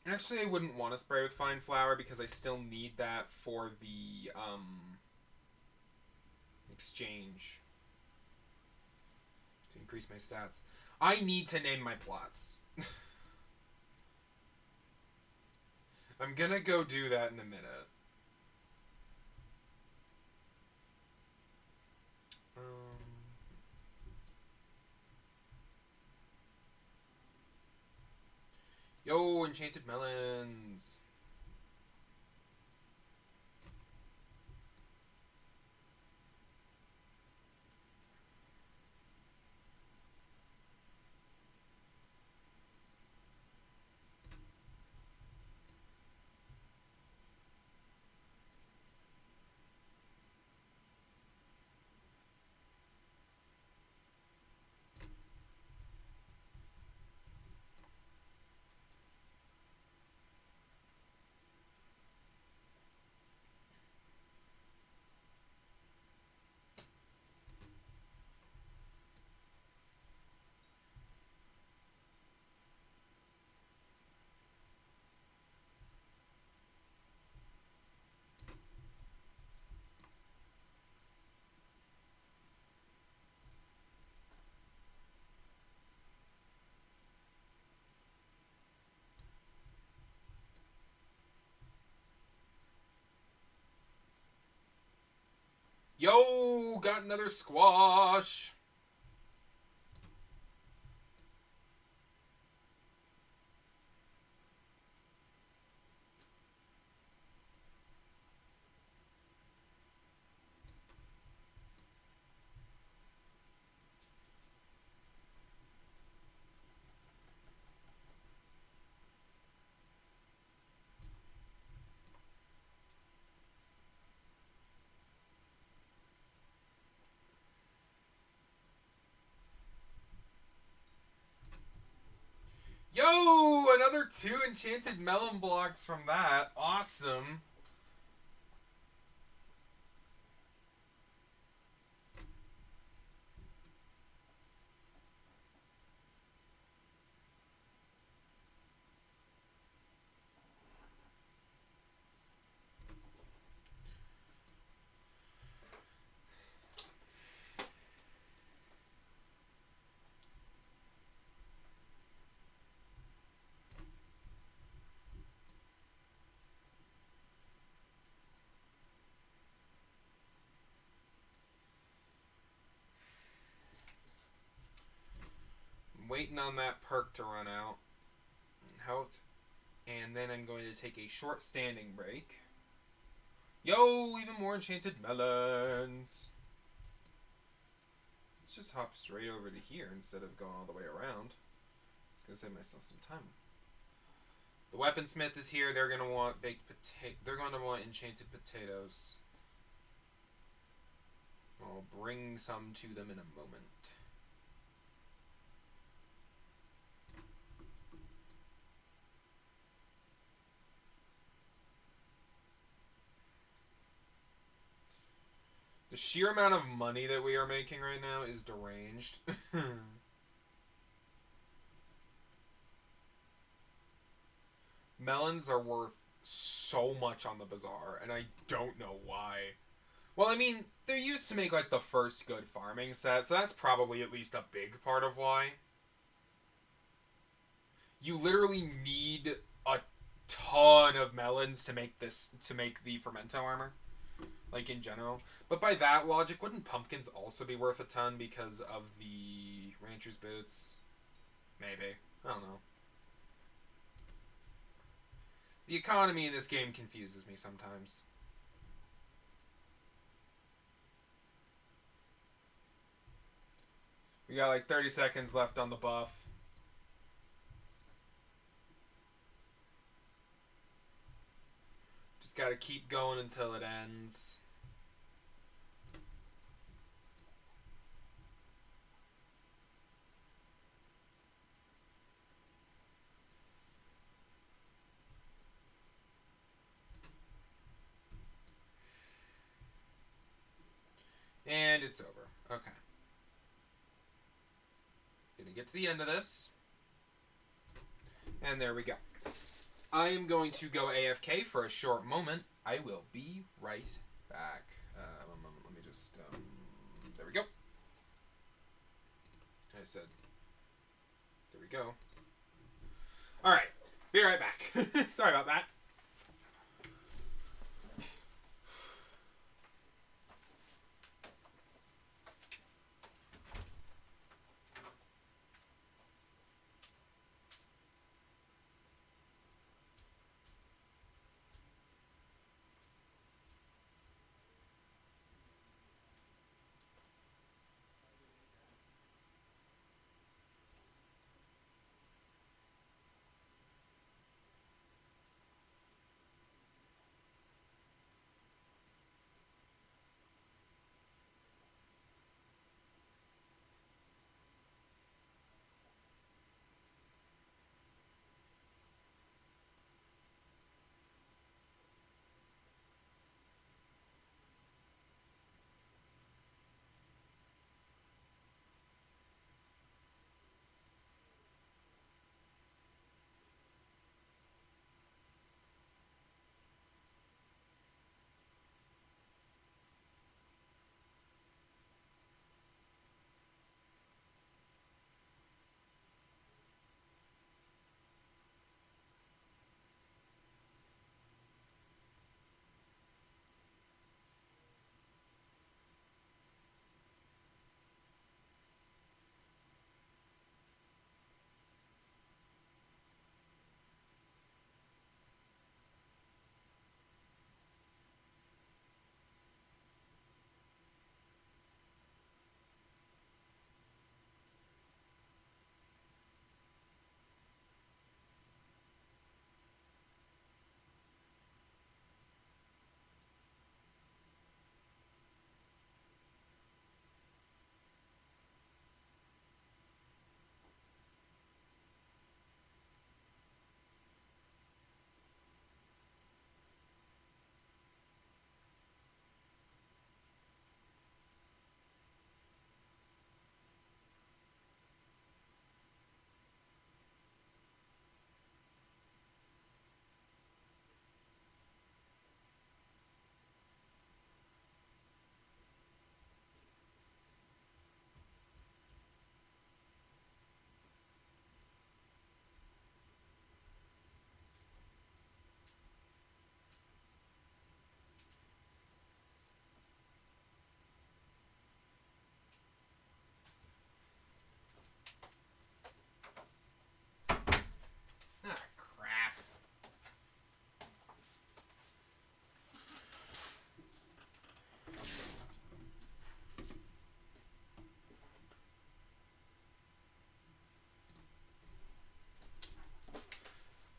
Actually, I wouldn't want to spray with fine flour because I still need that for the exchange to increase my stats. I need to name my plots. I'm gonna go do that in a minute. Yo, enchanted melons. Yo, got another squash. Yo, another 2 enchanted melon blocks from that. Awesome. I'm waiting on that perk to run out. And then I'm going to take a short standing break. Yo, even more enchanted melons. Let's just hop straight over to here instead of going all the way around. Just gonna save myself some time. The weaponsmith is here. They're gonna want baked potato. They're gonna want enchanted potatoes. I'll bring some to them in a moment. The sheer amount of money that we are making right now is deranged. Melons are worth so much on the bazaar, and I don't know why. Well, I mean, they're used to make, like, the first good farming set, so that's probably at least a big part of why. You literally need a ton of melons to make the Fermento armor. Like, in general. But by that logic, wouldn't pumpkins also be worth a ton because of the rancher's boots? Maybe. I don't know. The economy in this game confuses me sometimes. We got like 30 seconds left on the buff. Just gotta keep going until it ends. And it's over. Okay. Gonna get to the end of this. And there we go. I am going to go AFK for a short moment. I will be right back. Let me just... there we go. I said... There we go. Alright. Be right back. Sorry about that.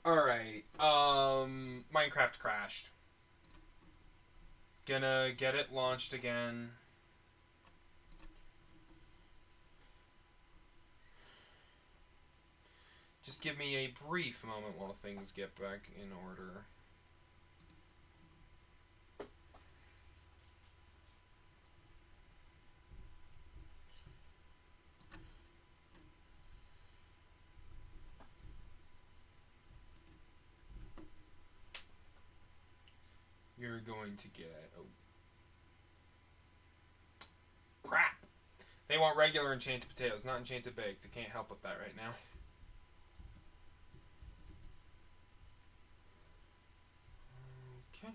Alright, Minecraft crashed. Gonna get it launched again. Just give me a brief moment while things get back in order. You're going to get... Oh. Crap! They want regular enchanted potatoes, not enchanted baked. I can't help with that right now. Okay.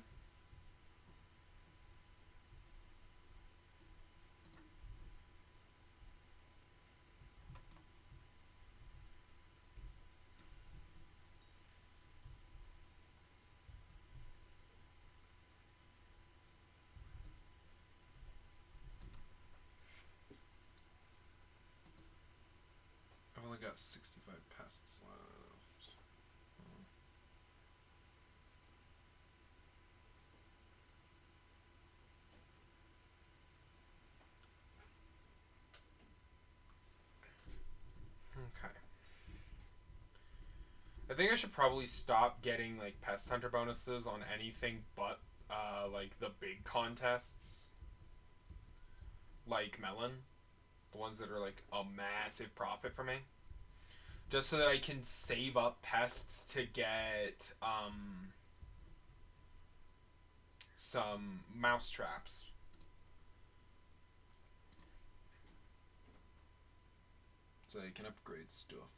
I've only got 65 pests left. Okay. I think I should probably stop getting like pest hunter bonuses on anything but like the big contests, like melon, the ones that are like a massive profit for me, just so that I can save up pests to get some mouse traps. So I can upgrade stuff.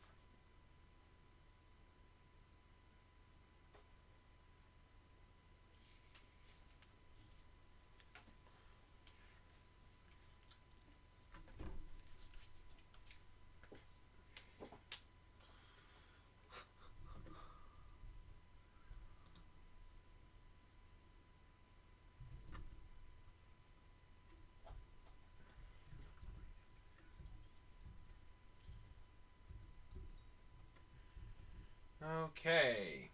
Okay.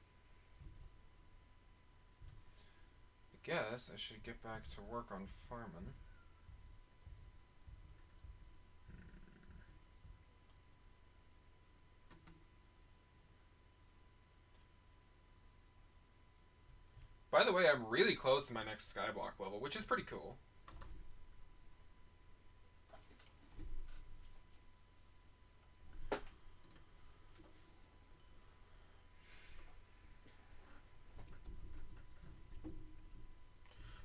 I guess I should get back to work on farming. By the way, I'm really close to my next skyblock level, which is pretty cool.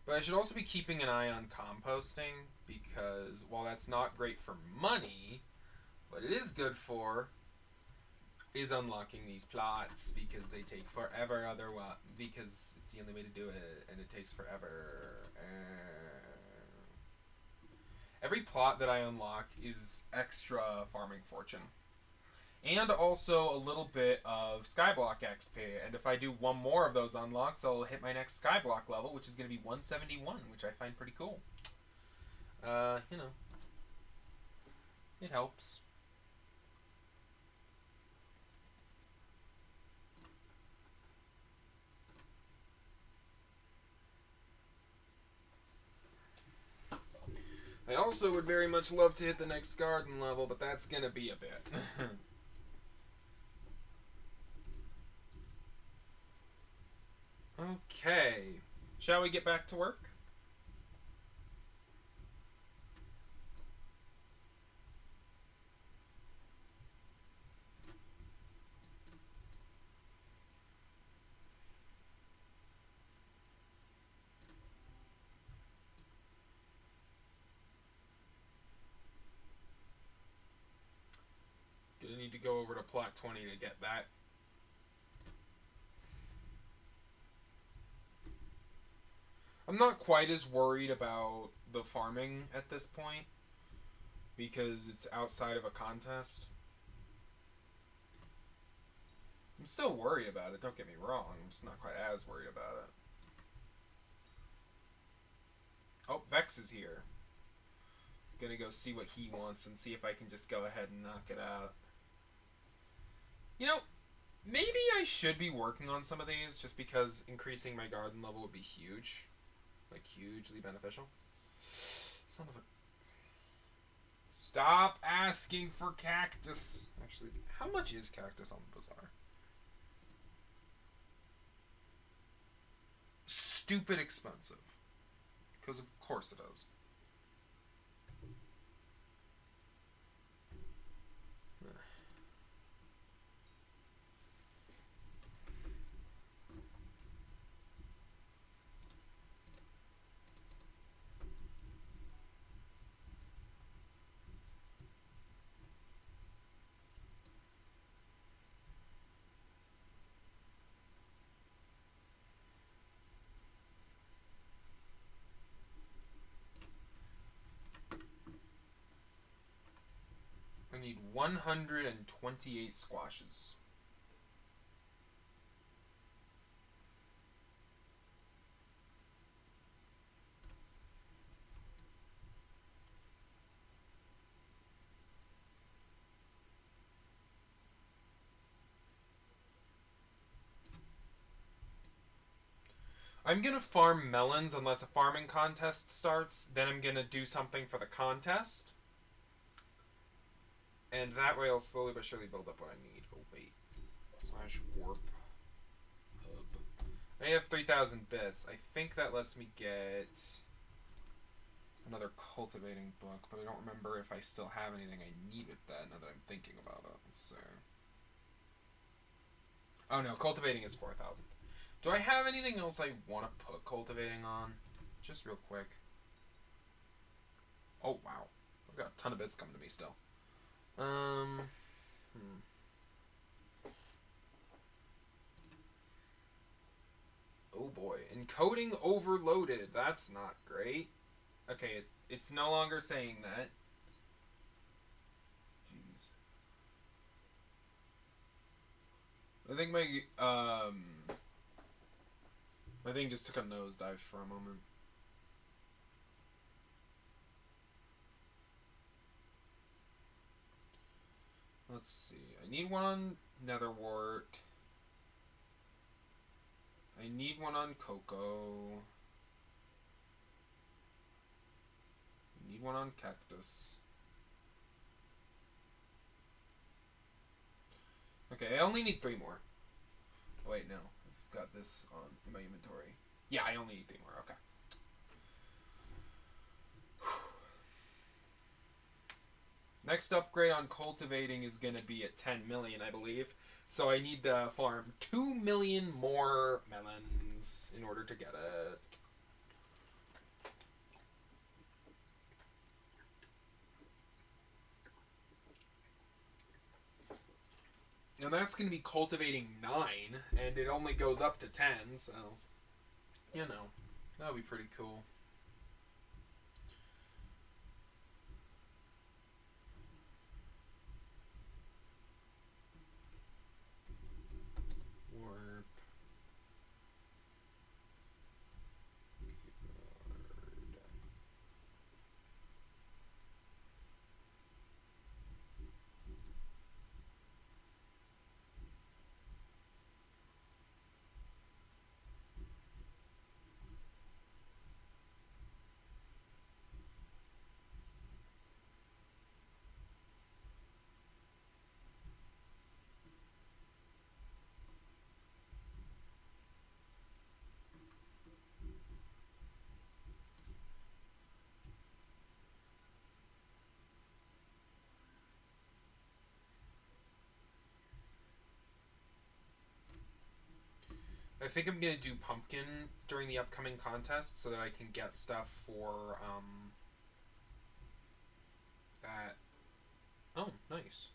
But I should also be keeping an eye on composting, because while that's not great for money, what it is good for is unlocking these plots, because they take forever otherwise, because it's the only way to do it, and it takes forever. Every plot that I unlock is extra farming fortune. And also a little bit of skyblock XP. And if I do one more of those unlocks, I'll hit my next skyblock level, which is going to be 171, which I find pretty cool. You know, it helps. I also would very much love to hit the next garden level, but that's going to be a bit. Okay. Shall we get back to work? Gonna need to go over to plot 20 to get that. I'm not quite as worried about the farming at this point, because it's outside of a contest. I'm still worried about it, don't get me wrong. I'm just not quite as worried about it. Oh, Vex is here. Gonna go see what he wants and see if I can just go ahead and knock it out. You know, Maybe I should be working on some of these just because increasing my garden level would be huge. Like, hugely beneficial. Son of a... Stop asking for cactus. Actually, how much is cactus on the bazaar? Stupid expensive. Because of course it is. I need 128 squashes. I'm gonna farm melons unless a farming contest starts. Then I'm gonna do something for the contest. And that way I'll slowly but surely build up what I need. Oh, wait. / warp hub. I have 3,000 bits. I think that lets me get another cultivating book, but I don't remember if I still have anything I need with that now that I'm thinking about it. Let's see. Oh no, cultivating is 4,000. Do I have anything else I want to put cultivating on? Just real quick. Oh, wow. I've got a ton of bits coming to me still. Oh boy. Encoding overloaded. That's not great. Okay, it's no longer saying that. Jeez. I think my thing just took a nosedive for a moment. Let's see. I need one on netherwort. I need one on cocoa. I need one on cactus. Okay, I only need 3 more. Oh, wait, no. I've got this on in my inventory. Yeah, I only need 3 more. Okay. Next upgrade on cultivating is going to be at 10 million, I believe. So I need to farm 2 million more melons in order to get it. And that's going to be cultivating 9, and it only goes up to 10, so, you know, that would be pretty cool. Warp. I think I'm going to do pumpkin during the upcoming contest so that I can get stuff for, that... Oh, nice.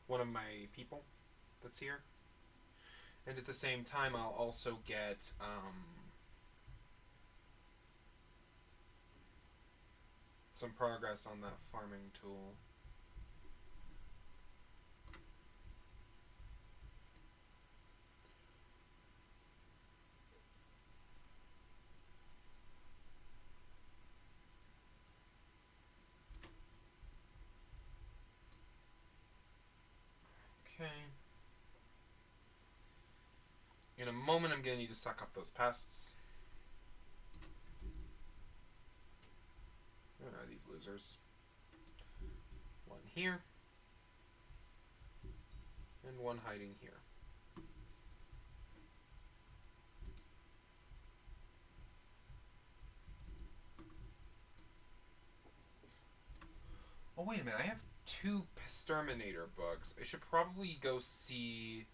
One of my people that's here. And at the same time, I'll also get, some progress on that farming tool. Okay. In a moment, I'm going to need to suck up those pests. Where are these losers? One here. And one hiding here. Oh, wait a minute. I have 2 Pesterminator bugs. I should probably go see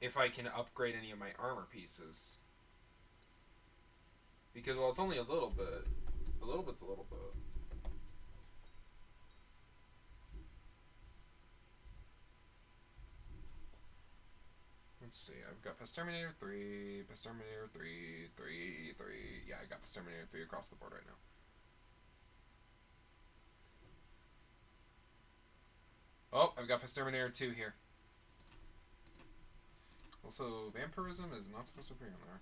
if I can upgrade any of my armor pieces. Because, well, it's only a little bit. A little bit's a little bit. Let's see. I've got Pesterminator 3, Pesterminator 3, 3, 3. Yeah, I got Pesterminator 3 across the board right now. Oh, I've got Pesterminator 2 here. Also, Vampirism is not supposed to be on there.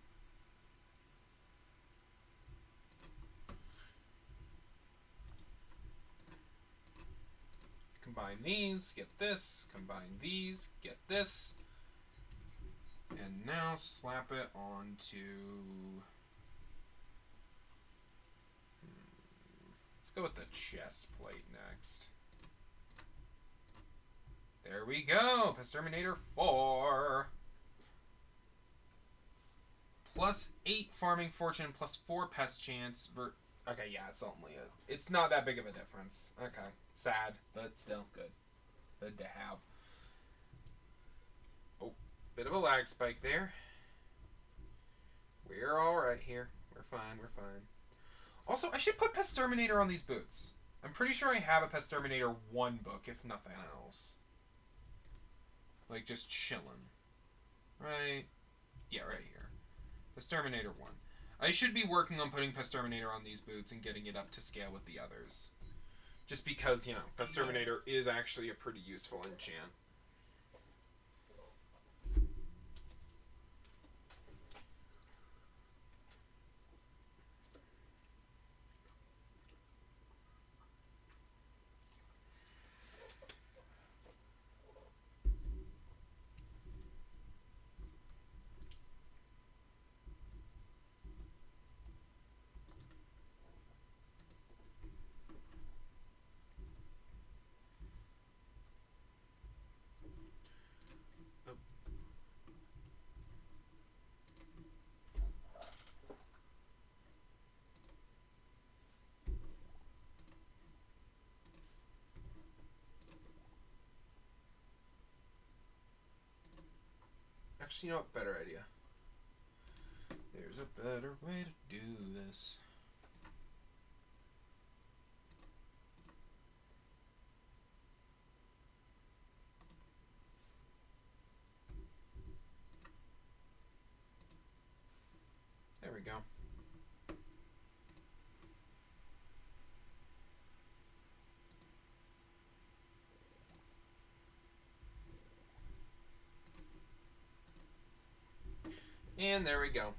Combine these, get this. Combine these, get this. And now slap it onto... Let's go with the chest plate next. There we go! Pesterminator 4. Plus 8 farming fortune, plus 4 pest chance. Okay, yeah, it's only it's not that big of a difference. Okay. Sad, but still good. Good to have. Oh, bit of a lag spike there. We're alright here. We're fine, we're fine. Also, I should put Pesterminator on these boots. I'm pretty sure I have a Pesterminator 1 book, if nothing else. Like, just chillin'. Right? Yeah, right here. Pesterminator 1. I should be working on putting Pesterminator on these boots and getting it up to scale with the others. Just because, you know, Pesterminator is actually a pretty useful enchant. Actually, you know what? Better idea. There's a better way to do this. There we go. And there we go.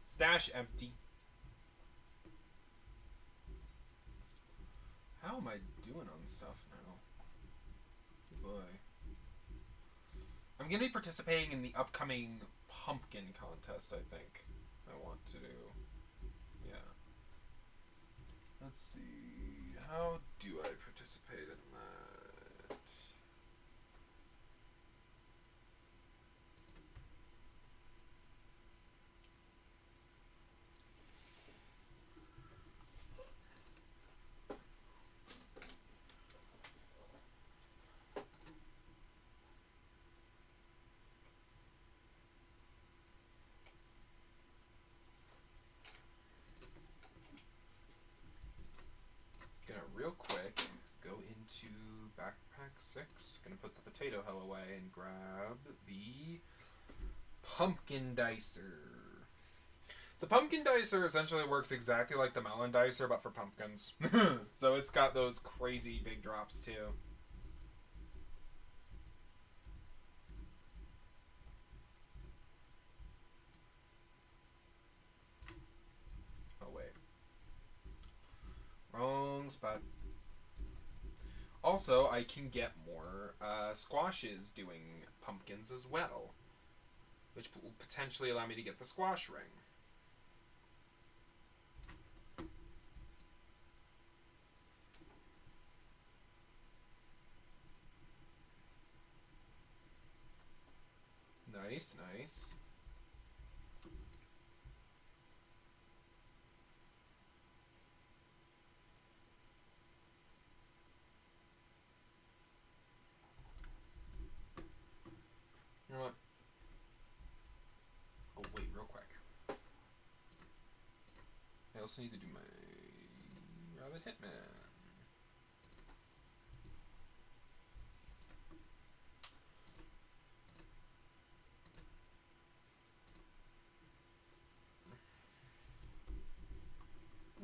Stash empty. How am I doing on stuff now? Boy. I'm going to be participating in the upcoming pumpkin contest, I think. I want to do. Yeah. Let's see. How do I participate in that? Gonna real quick go into backpack 6. Gonna put the potato hoe away and grab the pumpkin dicer. The pumpkin dicer essentially works exactly like the melon dicer, but for pumpkins. So it's got those crazy big drops too. Oh wait. Wrong spot. Also, I can get more squashes doing pumpkins as well, which will potentially allow me to get the squash ring. Nice, nice. You know what? Oh, wait, real quick. I also need to do my Rabbit Hitman.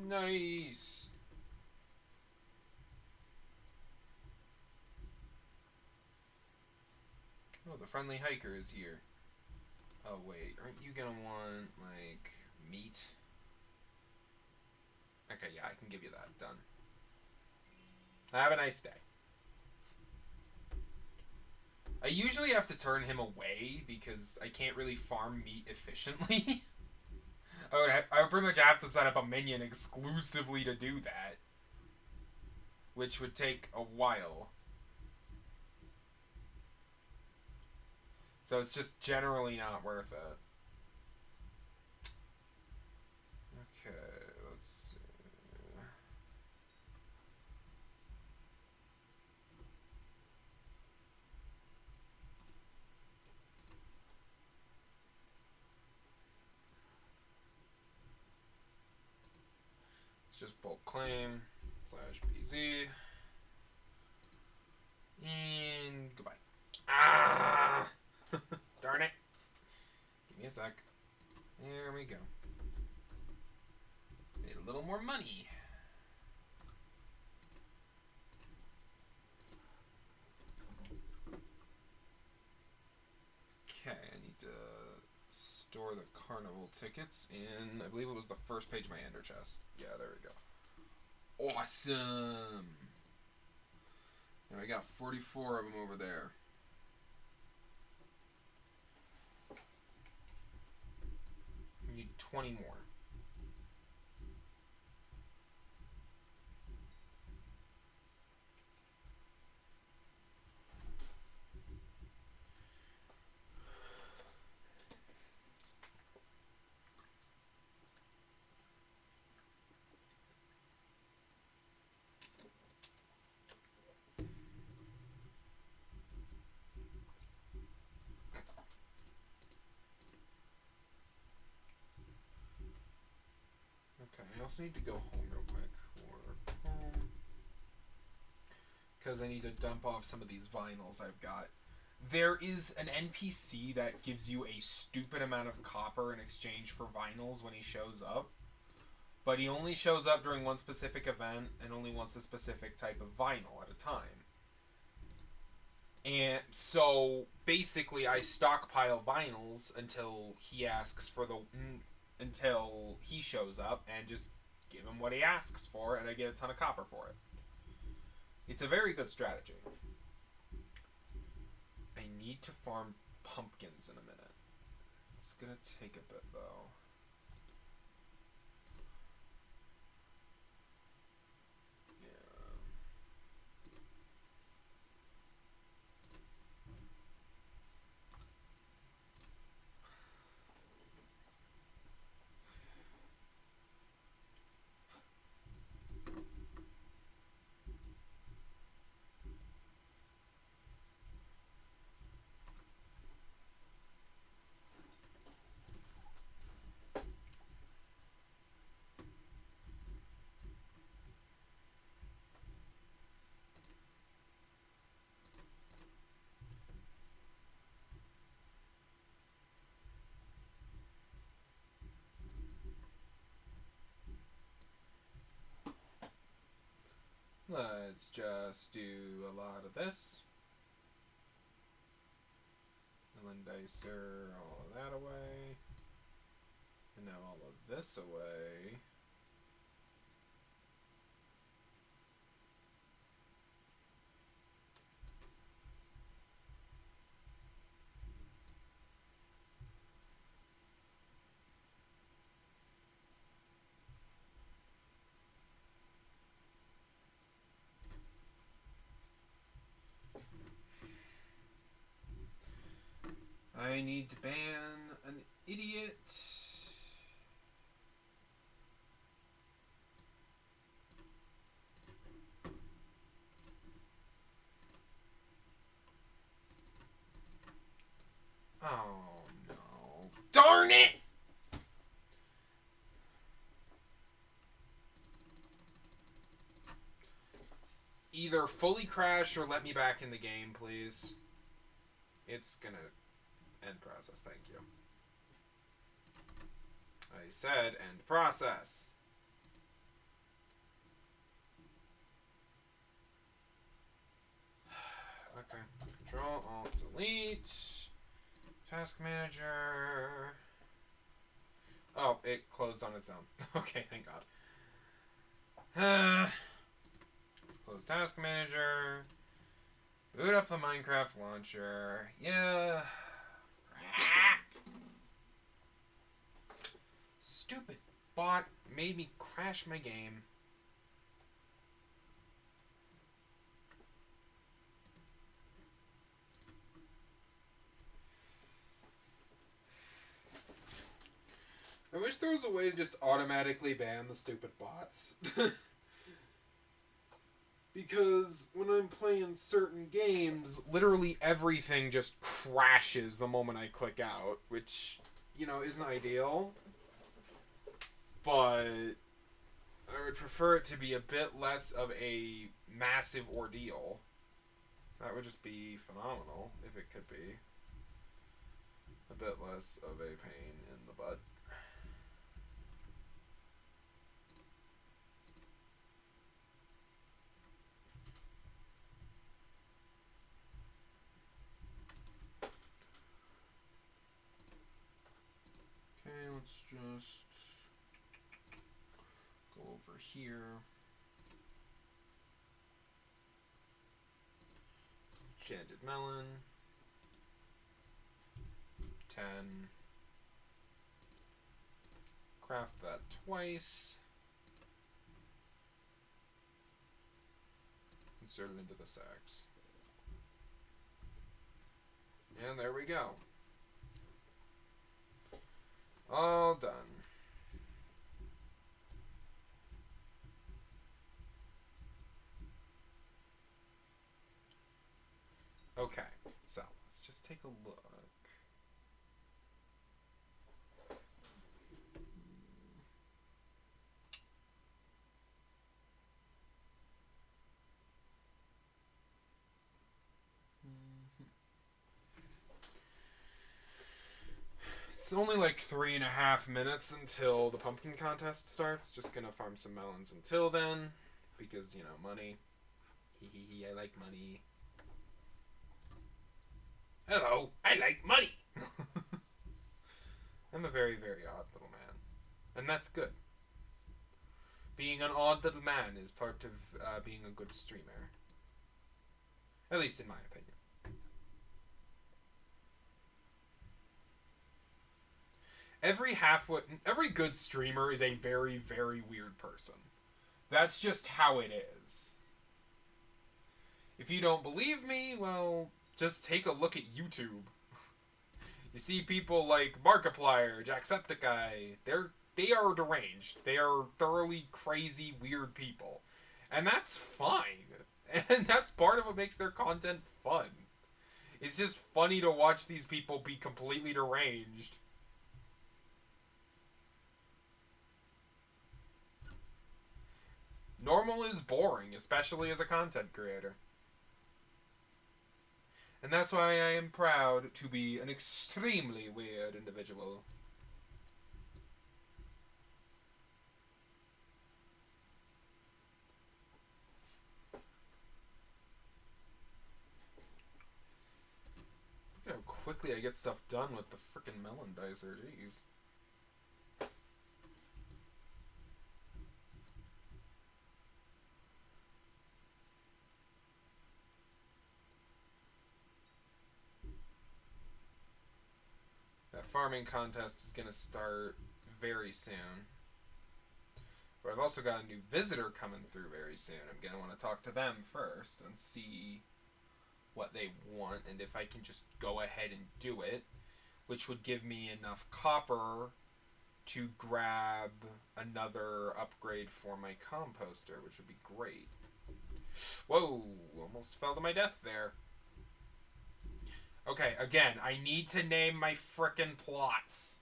Nice. Oh, the friendly hiker is here. Oh, wait. Aren't you gonna want, like, meat? Okay, yeah, I can give you that. Done. Have a nice day. I usually have to turn him away because I can't really farm meat efficiently. I would pretty much have to set up a minion exclusively to do that, which would take a while. So it's just generally not worth it. Okay, let's see. Let's just bulk claim /BZ. And goodbye. Ah! Darn it. Give me a sec. There we go. Need a little more money. Okay, I need to store the carnival tickets in, I believe it was the first page of my ender chest. Yeah, there we go. Awesome! Now I got 44 of them over there. I need 20 more. Okay, I also need to go home real quick. Or home. Because I need to dump off some of these vinyls I've got. There is an NPC that gives you a stupid amount of copper in exchange for vinyls when he shows up. But he only shows up during one specific event and only wants a specific type of vinyl at a time. And so basically I stockpile vinyls until he asks for until he shows up and just give him what he asks for and I get a ton of copper for it. It's a very good strategy. I need to farm pumpkins in a minute. It's gonna take a bit though. Let's just do a lot of this. Ellen Dicer, all of that away. And now all of this away. need to ban an idiot. Oh no. Darn it! Either fully crash or let me back in the game, please. It's gonna end process, thank you. I said end process. Okay. Control, Alt, Delete. Task Manager. Oh, it closed on its own. Okay, thank God. Let's close Task Manager. Boot up the Minecraft launcher. Yeah. Stupid bot made me crash my game. I wish there was a way to just automatically ban the stupid bots. Because when I'm playing certain games, literally everything just crashes the moment I click out, which, you know, isn't ideal. But I would prefer it to be a bit less of a massive ordeal. That would just be phenomenal if it could be. A bit less of a pain in the butt. Okay, let's just go over here. Enchanted melon. 10. Craft that twice. Insert it into the sacks. And there we go. All done. Okay, so let's just take a look. It's only like 3.5 minutes until the pumpkin contest starts. Just gonna farm some melons until then. Because, you know, money. Hee hee hee, I like money. Hello, I like money! I'm a very, very odd little man. And that's good. Being an odd little man is part of being a good streamer. At least in my opinion. Every good streamer is a very, very weird person. That's just how it is. If you don't believe me, well, just take a look at YouTube. You see people like Markiplier, Jacksepticeye, they are deranged. They are thoroughly crazy, weird people. And that's fine. And that's part of what makes their content fun. It's just funny to watch these people be completely deranged. Normal is boring, especially as a content creator. And that's why I am proud to be an extremely weird individual. Look at how quickly I get stuff done with the frickin' melon dicer, jeez. That farming contest is going to start very soon. But I've also got a new visitor coming through very soon. I'm going to want to talk to them first and see what they want and if I can just go ahead and do it. which would give me enough copper to grab another upgrade for my composter, which would be great. Whoa, almost fell to my death there. Okay, again, I need to name my frickin' plots.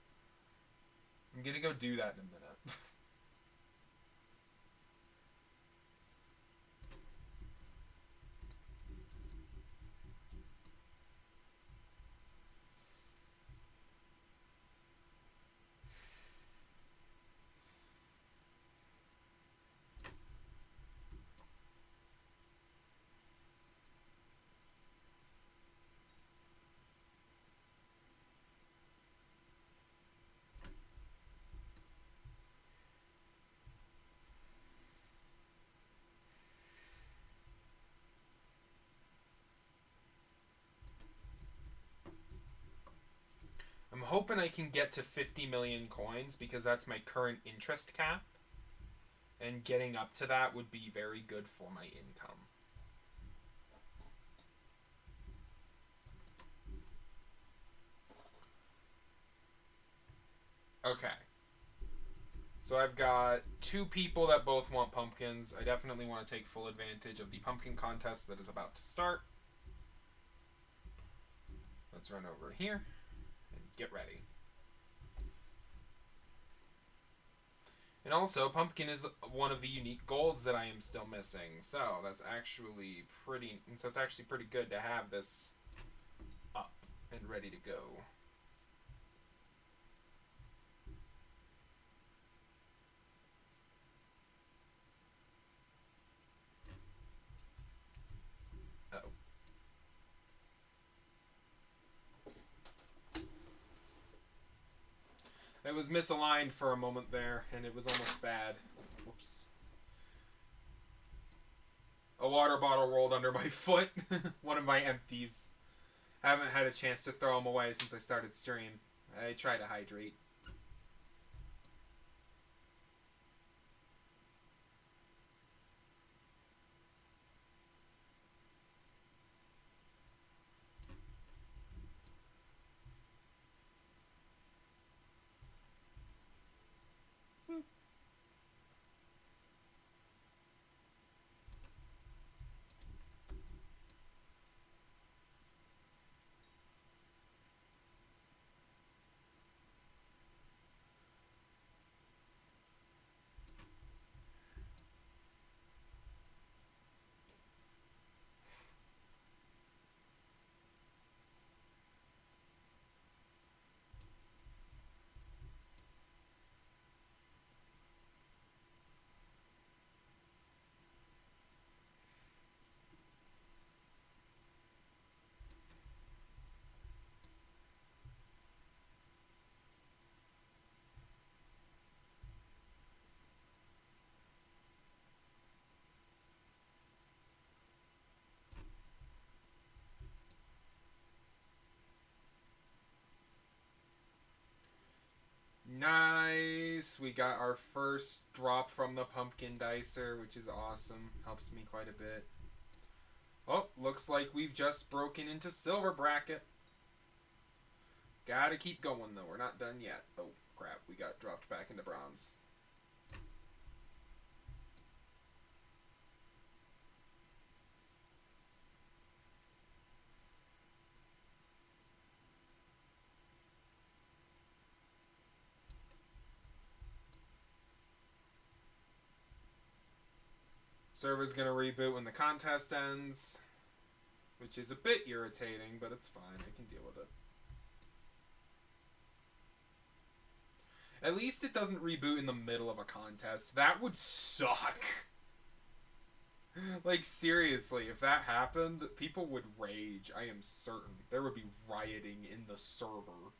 I'm gonna go do that in a minute. I'm hoping I can get to 50 million coins because that's my current interest cap. And getting up to that would be very good for my income. Okay. So I've got 2 people that both want pumpkins. I definitely want to take full advantage of the pumpkin contest that is about to start. Let's run over here and get ready. And also, pumpkin is one of the unique golds that I am still missing. So that's actually pretty. So it's actually pretty good to have this up and ready to go. Uh-oh. It was misaligned for a moment there, and it was almost bad. Whoops. A water bottle rolled under my foot. One of my empties. I haven't had a chance to throw them away since I started stream. I try to hydrate. Nice. We got our first drop from the pumpkin dicer, which is awesome. Helps me quite a bit. Oh, looks like we've just broken into silver bracket. Gotta keep going though. We're not done yet. Oh, crap. We got dropped back into bronze. Server's gonna reboot when the contest ends, which is a bit irritating, but it's fine. I can deal with it. At least it doesn't reboot in the middle of a contest. That would suck. Like, seriously, if that happened, people would rage. I am certain. There would be rioting in the server.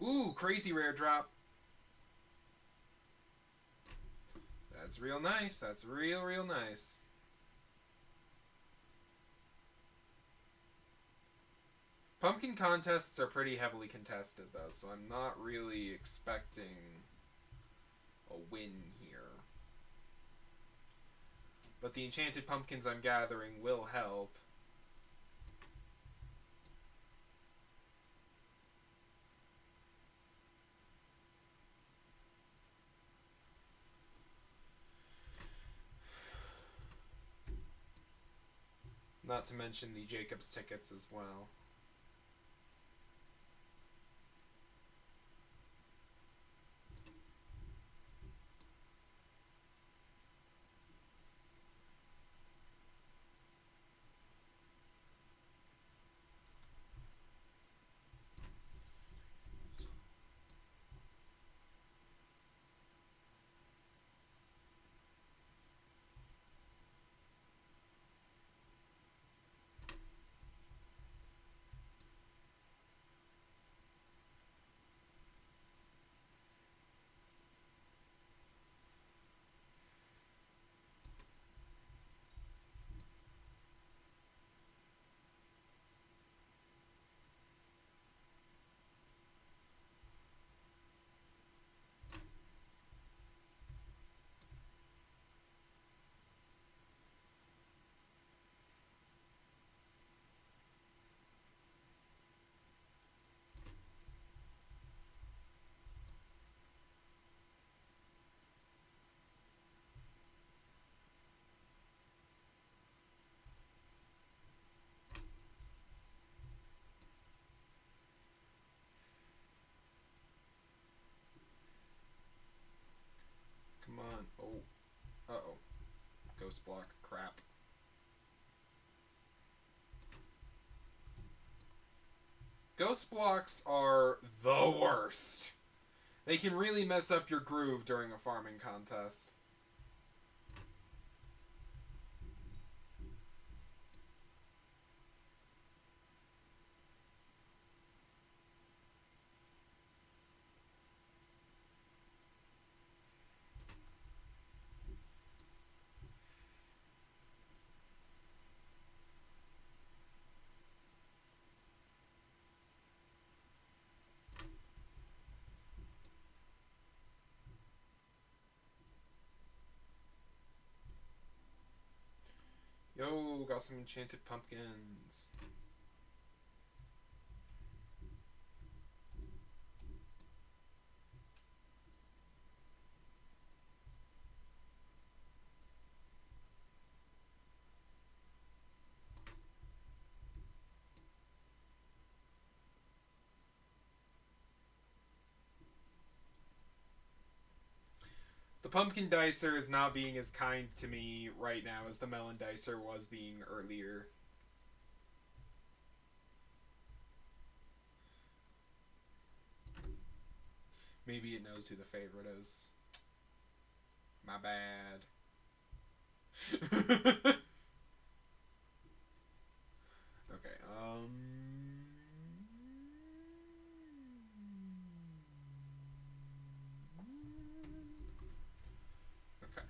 Ooh, crazy rare drop. That's real nice. That's real nice. Pumpkin contests are pretty heavily contested, though, so I'm not really expecting a win here. But the enchanted pumpkins I'm gathering will help. Not to mention the Jacob's tickets as well. Come on. Oh. Uh-oh. Ghost block. Crap. Ghost blocks are the worst. They can really mess up your groove during a farming contest. Yo, got some enchanted pumpkins. The pumpkin dicer is not being as kind to me right now as the melon dicer was being earlier. Maybe it knows who the favorite is. My bad. Okay, okay.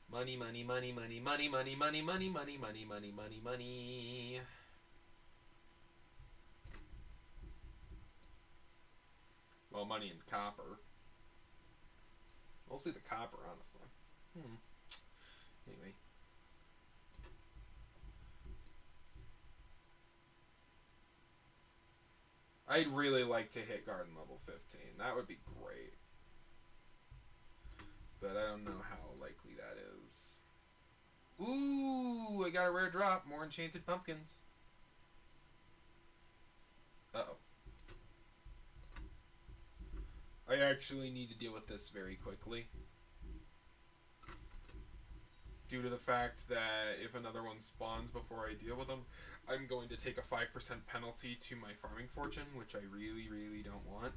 Money, money, money, money, money, money, money, money, money, money, money, money, money. Well, money and copper. Mostly the copper, honestly. Anyway. I'd really like to hit garden level 15. That would be great. But I don't know how likely that is. Ooh, I got a rare drop. More enchanted pumpkins. Uh-oh. I actually need to deal with this very quickly. Due to the fact that if another one spawns before I deal with them, I'm going to take a 5% penalty to my farming fortune, which I really, really don't want.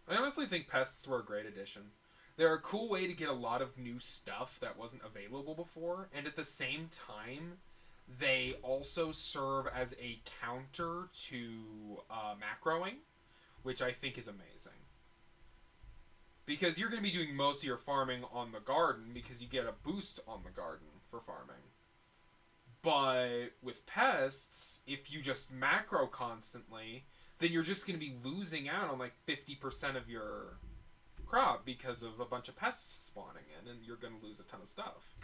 I honestly think pests were a great addition. They're a cool way to get a lot of new stuff that wasn't available before, and at the same time, they also serve as a counter to macroing, which I think is amazing. Because you're going to be doing most of your farming on the garden because you get a boost on the garden for farming. But with pests, if you just macro constantly, then you're just going to be losing out on like 50% of your crop because of a bunch of pests spawning in, and you're going to lose a ton of stuff.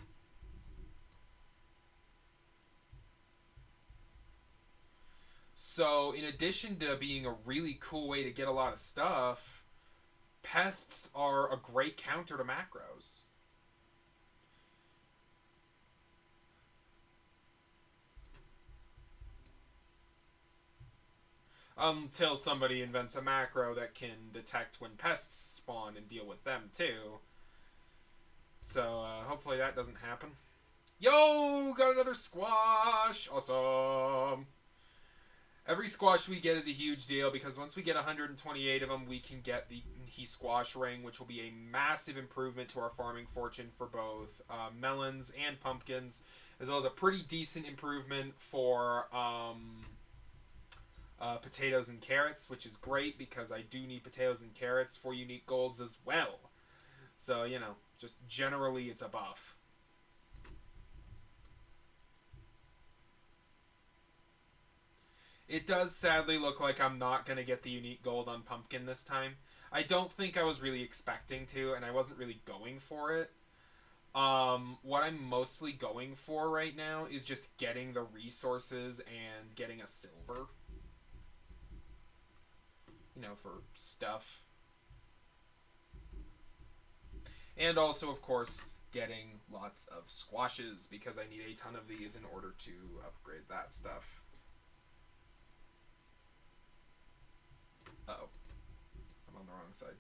So, in addition to being a really cool way to get a lot of stuff, pests are a great counter to macros. Until somebody invents a macro that can detect when pests spawn and deal with them too. So hopefully that doesn't happen. Yo, got another squash. Awesome. Every squash we get is a huge deal because once we get 128 of them, we can get the squash ring, which will be a massive improvement to our farming fortune for both melons and pumpkins, as well as a pretty decent improvement for potatoes and carrots, which is great because I do need potatoes and carrots for unique golds as well. So, you know, just generally it's a buff. It does sadly look like I'm not going to get the unique gold on pumpkin this time. I don't think I was really expecting to, and I wasn't really going for it. What I'm mostly going for right now is just getting the resources and getting a silver. You know, for stuff. And also, of course, getting lots of squashes because I need a ton of these in order to upgrade that stuff. Uh-oh. I'm on the wrong side.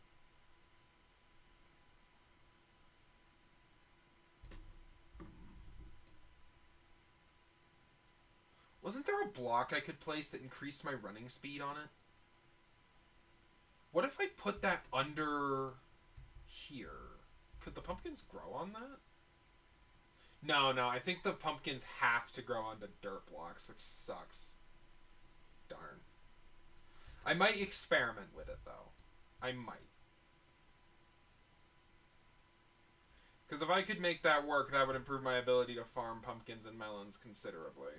Wasn't there a block I could place that increased my running speed on it? What if I put that under here? Could the pumpkins grow on that? No, I think the pumpkins have to grow onto dirt blocks, which sucks. Darn. I might experiment with it, though. I might. Because if I could make that work, that would improve my ability to farm pumpkins and melons considerably.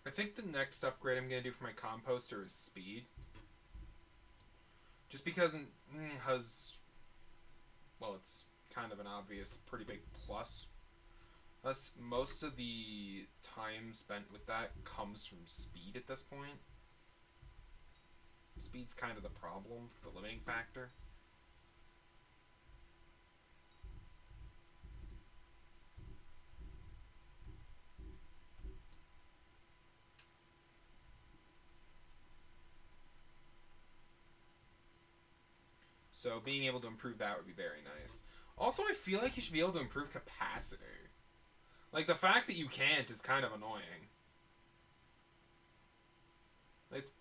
I think the next upgrade I'm going to do for my composter is speed. Just because it has... Well, it's kind of an obvious, pretty big plus. Plus, most of the time spent with that comes from speed at this point. Speed's kind of the problem, the limiting factor. So being able to improve that would be very nice. Also, I feel like you should be able to improve capacity. Like, the fact that you can't is kind of annoying.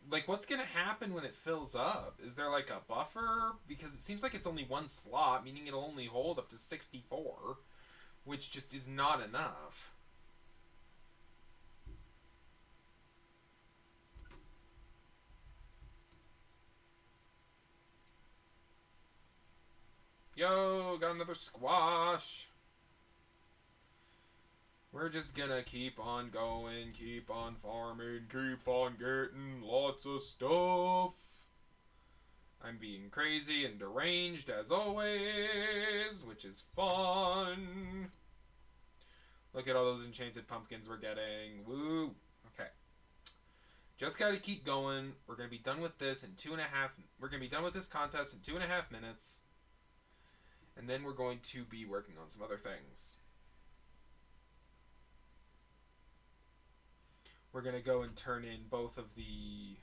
Like what's going to happen when it fills up? Is there, like, a buffer? Because it seems like it's only one slot, meaning it'll only hold up to 64, which just is not enough. Yo, got another squash. We're just gonna keep on going, keep on farming, keep on getting lots of stuff. I'm being crazy and deranged as always, which is fun. Look at all those enchanted pumpkins we're getting. Woo. Okay. Just gotta keep going. We're gonna be done with this in 2.5... We're gonna be done with this contest in 2.5 minutes. And then we're going to be working on some other things. We're going to go and turn in both of the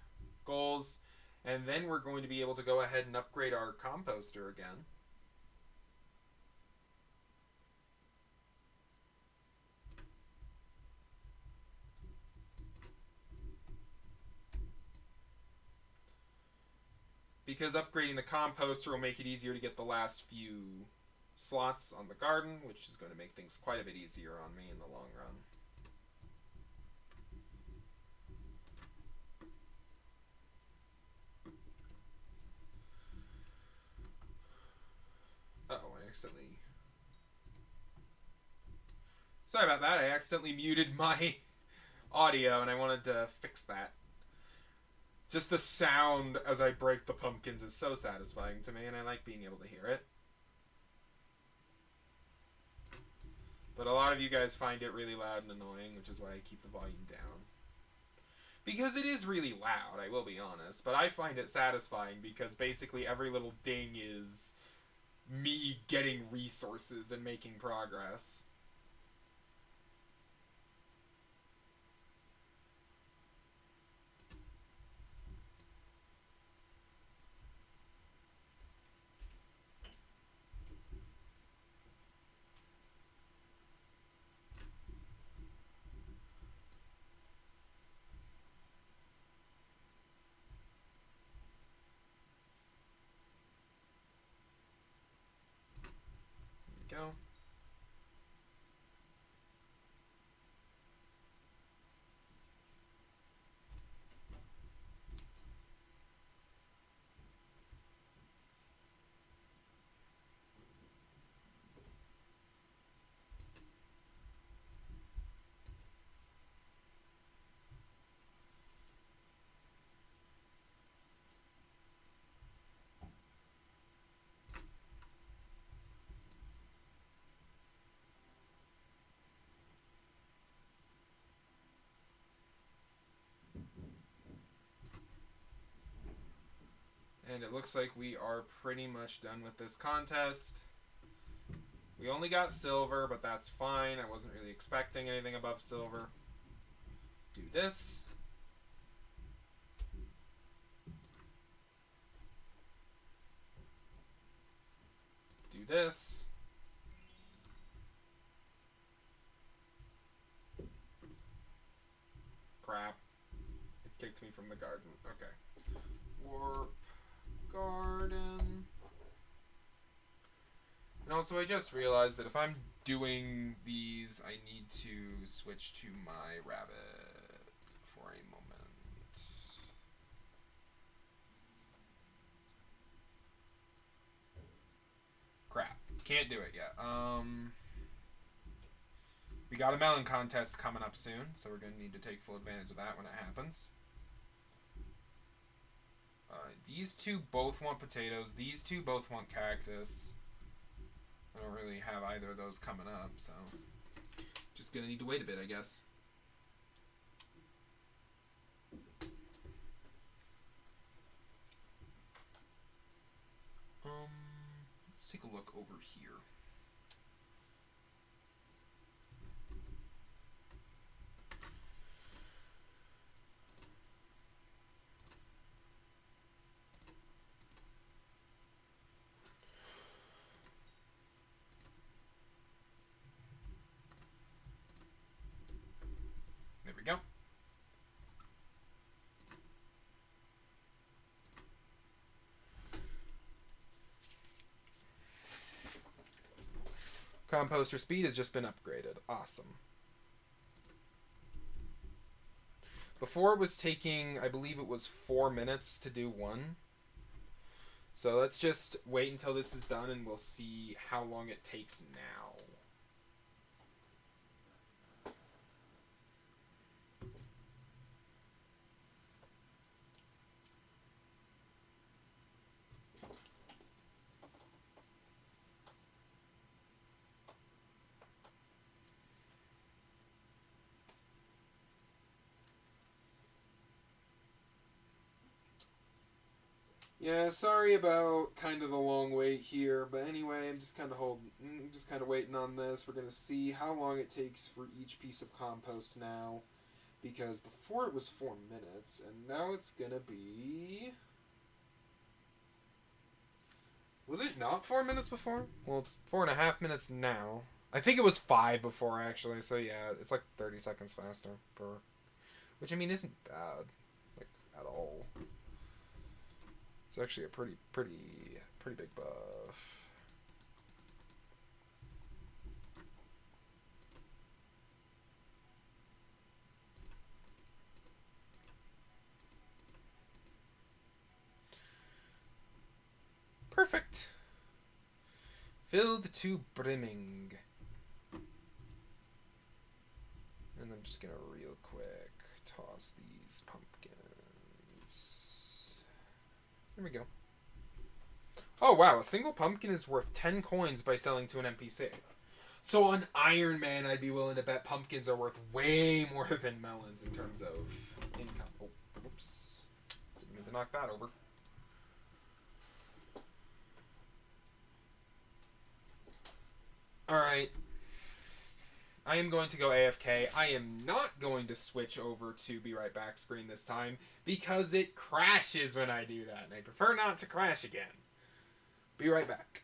goals. And then we're going to be able to go ahead and upgrade our composter again. Because upgrading the composter will make it easier to get the last few slots on the garden, which is going to make things quite a bit easier on me in the long run. Uh-oh, I accidentally... Sorry about that, I accidentally muted my audio and I wanted to fix that. Just the sound as I break the pumpkins is so satisfying to me, and I like being able to hear it. But a lot of you guys find it really loud and annoying, which is why I keep the volume down. Because it is really loud, I will be honest, but I find it satisfying because basically every little ding is me getting resources and making progress. Go. And it looks like we are pretty much done with this contest. We only got silver, but that's fine. I wasn't really expecting anything above silver. Do this. Do this. Crap. It kicked me from the garden. Okay. Warp garden. And also, I just realized that if I'm doing these, I need to switch to my rabbit for a moment. Crap. Can't do it yet. We got a melon contest coming up soon, so we're going to need to take full advantage of that when it happens. These two both want potatoes. These two both want cactus. I don't really have either of those coming up, so just going to need to wait a bit, I guess. Let's take a look over here. There we go. Composter speed has just been upgraded. Awesome. Before it was taking, I believe it was 4 minutes to do one. So let's just wait until this is done and we'll see how long it takes now. Yeah, sorry about kind of the long wait here, but anyway, I'm just kind of waiting on this. We're gonna see how long it takes for each piece of compost now, because before it was 4 minutes, and now it's gonna be. Was it not 4 minutes before? Well, it's 4.5 minutes now. I think it was 5 before actually. So yeah, it's like 30 seconds faster per, which I mean isn't bad, like at all. It's actually a pretty big buff. Perfect. Filled to brimming. And I'm just gonna real quick toss these pumpkins. There we go. Oh wow, a single pumpkin is worth 10 coins by selling to an NPC. So on Iron Man, I'd be willing to bet pumpkins are worth way more than melons in terms of income. Oh, oops. Didn't mean to knock that over. Alright. I am going to go AFK. I am not going to switch over to Be Right Back screen this time because it crashes when I do that, and I prefer not to crash again. Be right back.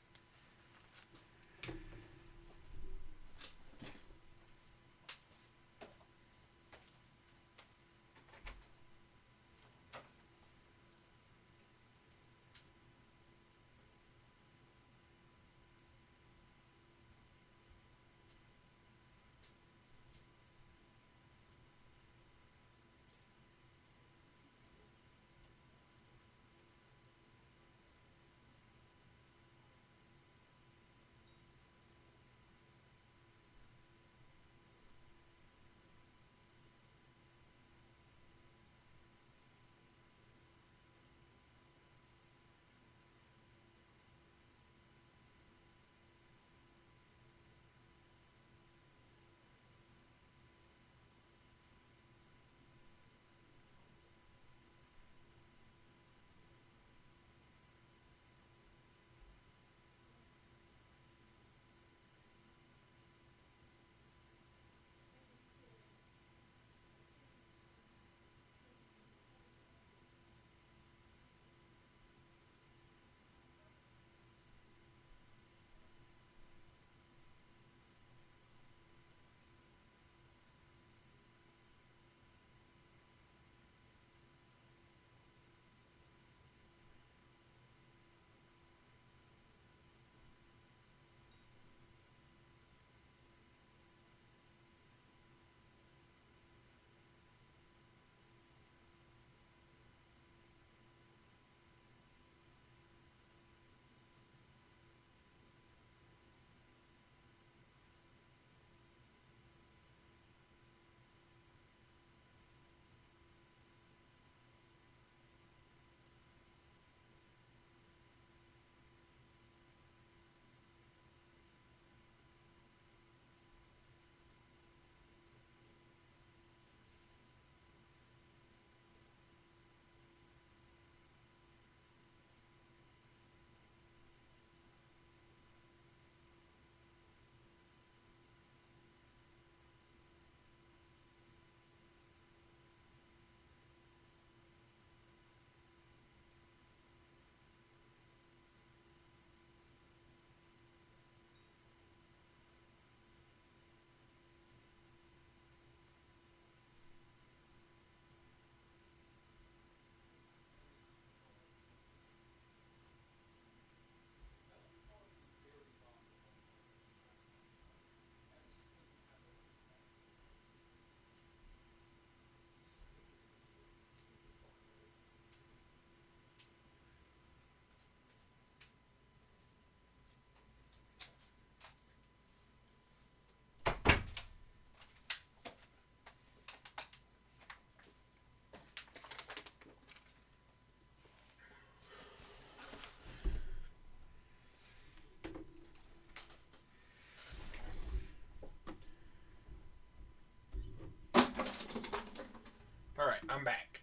I'm back.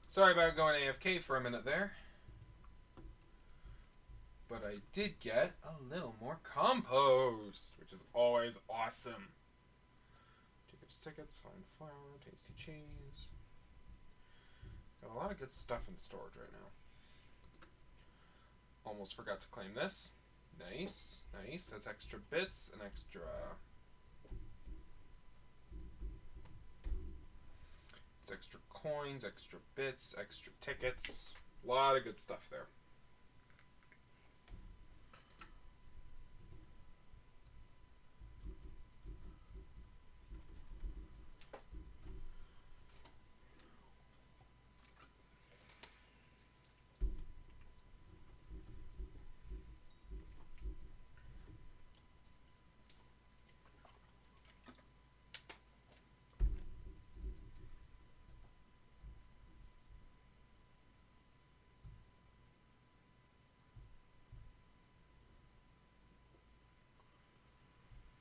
Sorry about going AFK for a minute there. But I did get a little more compost, which is always awesome. Jacob's tickets, fine flour, tasty cheese. Got a lot of good stuff in storage right now. Almost forgot to claim this. Nice, nice. That's extra bits and extra. It's extra coins, extra bits, extra tickets. A lot of good stuff there.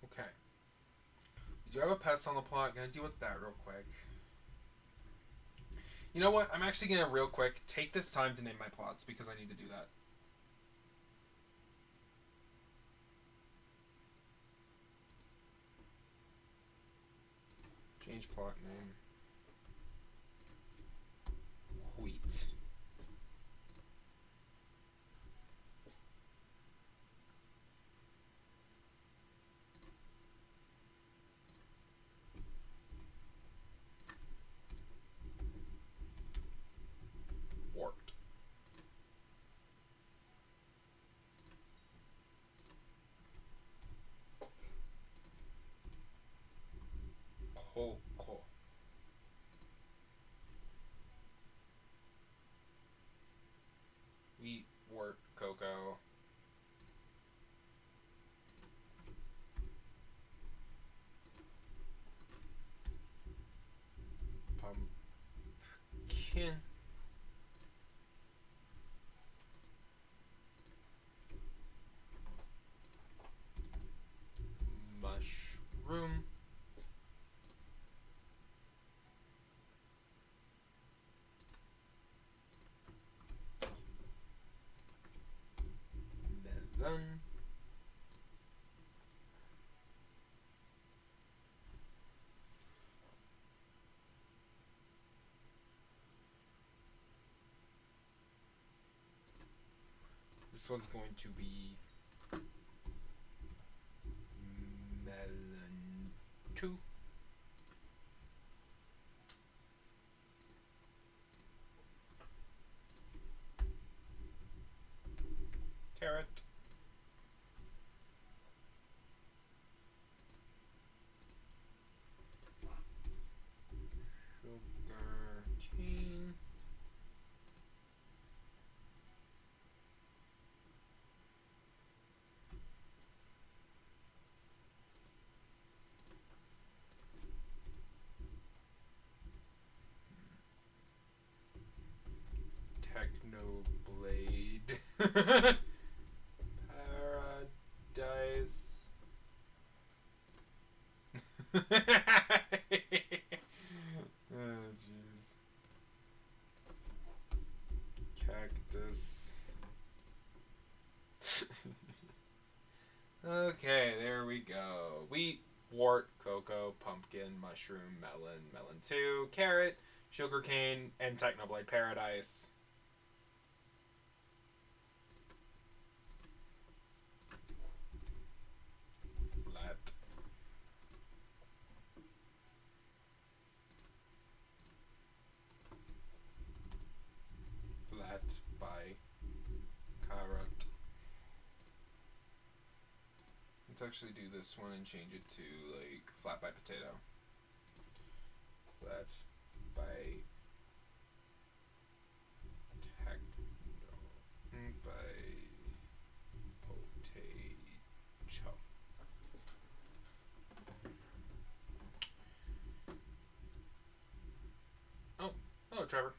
Okay. Did you have a pest on the plot? Gonna deal with that real quick. You know what? I'm actually gonna real quick take this time to name my plots because I need to do that. Change plot name. Wheat. Warped. Cocoa. Wheat, wort, cocoa. Pumpkin. Mushroom. Melon. This one's going to be melon 2. Carrot. Sugar cane. Technoblade. Paradise. Oh, jeez. Cactus. Okay, there we go. Wheat, wart, cocoa, pumpkin, mushroom, melon, melon 2, carrot, sugarcane, and Technoblade Paradise. Flat. Flat by carrot. Let's actually do this one and change it to like flat by potato. Flat by potato. Trevor.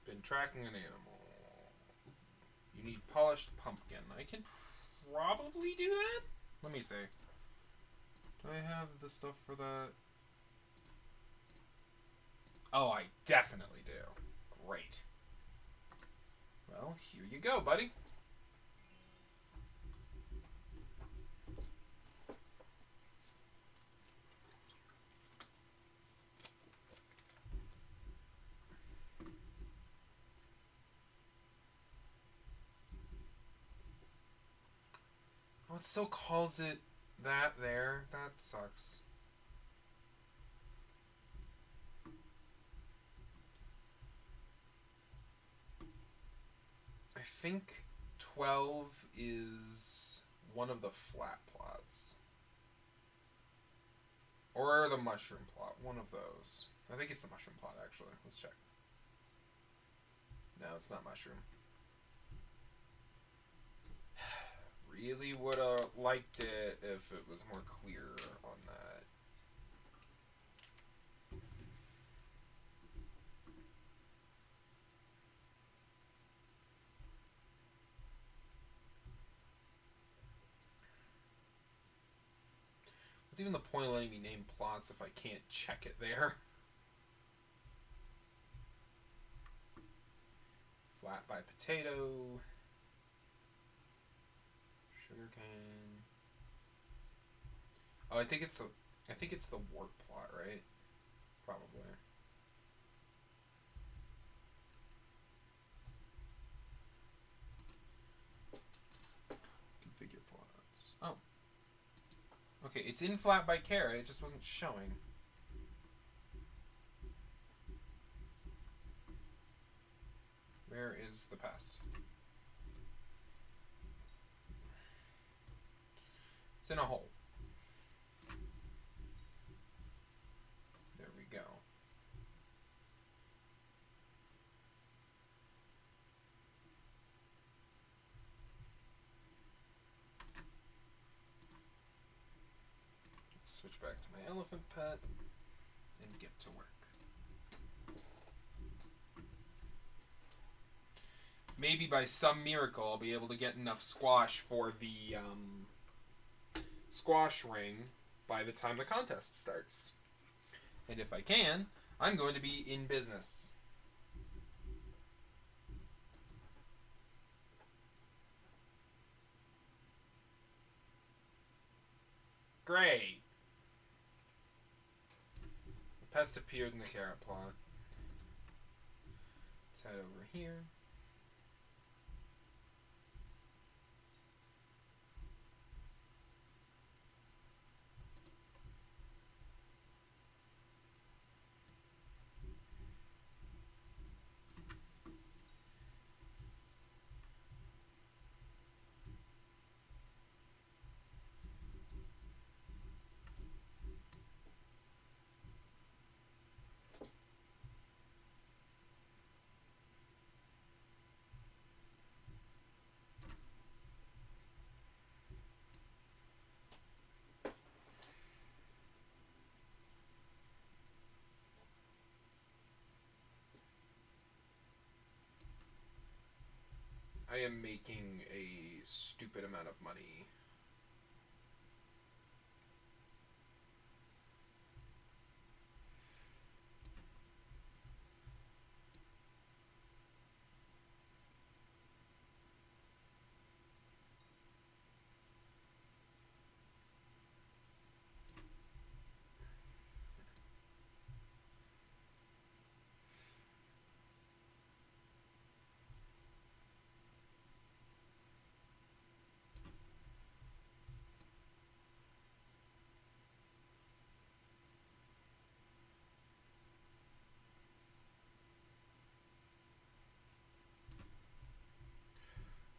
Been tracking an animal. You need polished pumpkin. I can probably do that? Let me see. Do I have the stuff for that? Oh, I definitely do. Great. Well, here you go, buddy. Oh, it still calls it that there. That sucks. I think 12 is one of the flat plots. Or the mushroom plot. One of those. I think it's the mushroom plot, actually. Let's check. No, it's not mushroom. Really would have liked it if it was more clear on that. What's even the point of letting me name plots if I can't check it there? Flat by potato. Sugarcane. Oh, I think it's the wart plot, right? Probably. Configure plots. Oh. Okay, it's in flat by carrot, it just wasn't showing. Where is the pest? It's in a hole. There we go. Let's switch back to my elephant pet and get to work. Maybe by some miracle I'll be able to get enough squash for the squash ring by the time the contest starts. And if I can, I'm going to be in business. Great. The pest appeared in the carrot plot. Let's head over here. I am making a stupid amount of money.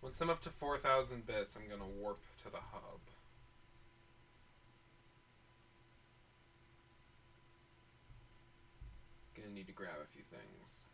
Once I'm up to 4,000 bits, I'm going to warp to the hub. Gonna need to grab a few things.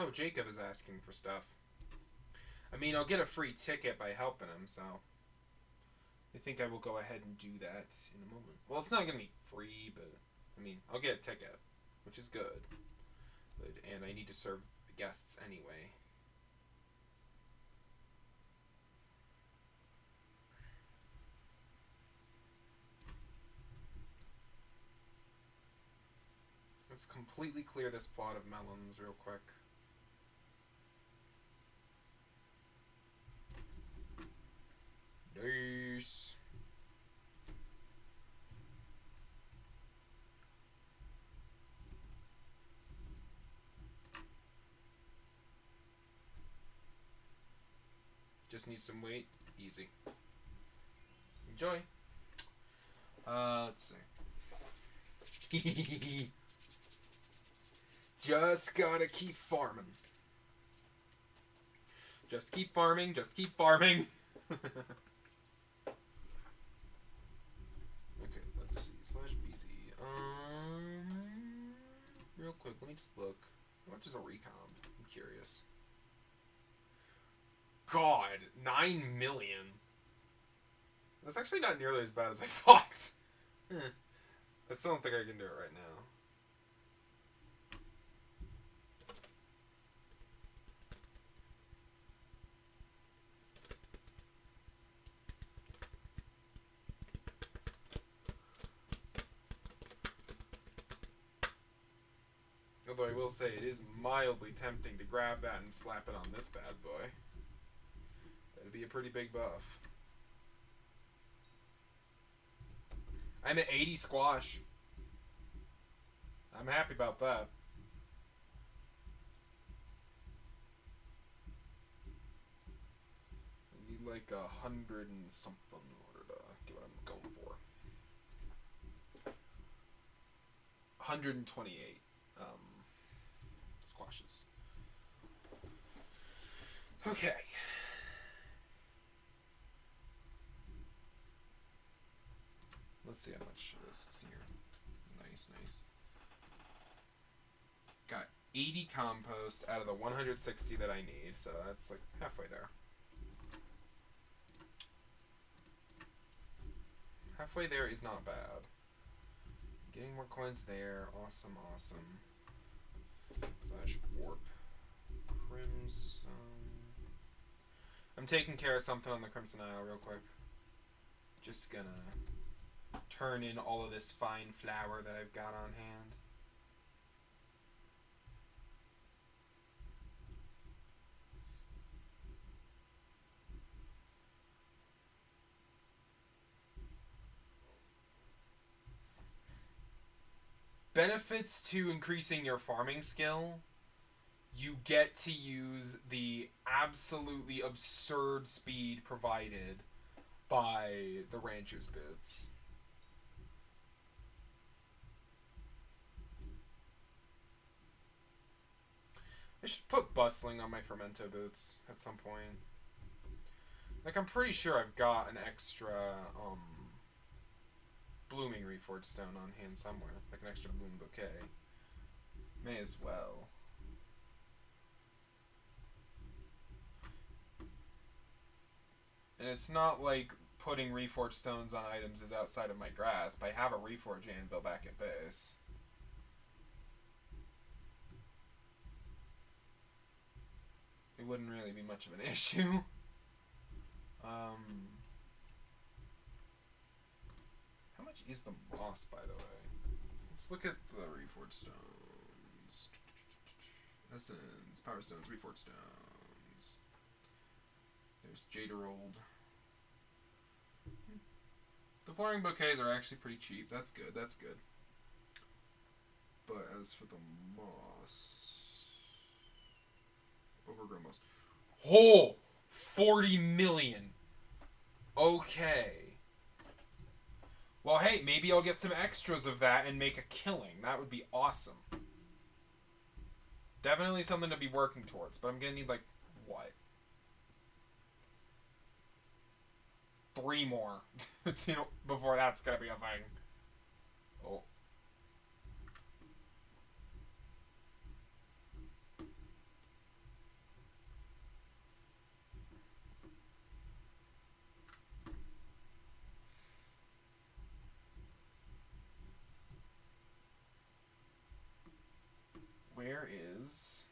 Oh, Jacob is asking for stuff. I mean, I'll get a free ticket by helping him, so I think I will go ahead and do that in a moment. Well, it's not going to be free, but I mean, I'll get a ticket, which is good. And I need to serve guests anyway. Let's completely clear this plot of melons real quick. Nice. Just need some weight. Easy. Enjoy. Let's see. Just gotta keep farming. Just keep farming. Just keep farming. Okay, let's see. /BZ. Real quick, let me just look. How much is a recomp? I'm curious. God, 9 million. That's actually not nearly as bad as I thought. I still don't think I can do it right now. Although I will say it is mildly tempting to grab that and slap it on this bad boy. That'd be a pretty big buff. I'm at 80 squash. I'm happy about that. I need like 100 and something in order to get what I'm going for. 128 squashes. Okay. Let's see how much this is here. Nice, nice. Got 80 compost out of the 160 that I need, so that's like halfway there. Halfway there is not bad. Getting more coins there. Awesome, awesome. /warp. Crimson. I'm taking care of something on the Crimson Isle real quick. Just gonna turn in all of this fine flour that I've got on hand. Benefits to increasing your farming skill. You get to use the absolutely absurd speed provided by the Rancher's boots. I should put bustling on my fermento boots at some point. Like, I'm pretty sure I've got an extra blooming reforged stone on hand somewhere, like an extra bloom bouquet. May as well. And it's not like putting reforged stones on items is outside of my grasp. I have a reforge anvil back at base. It wouldn't really be much of an issue. How much is the moss, by the way? Let's look at the reforged stones. Essence, power stones, reforged stones. There's Jaderold. The flowering bouquets are actually pretty cheap. That's good. That's good. But as for the moss, overgrown moss. Oh, 40 million. Okay. Well, hey, maybe I'll get some extras of that and make a killing. That would be awesome. Definitely something to be working towards, but I'm gonna need, like, what? 3 more before that's gonna be a thing. Oh. where is...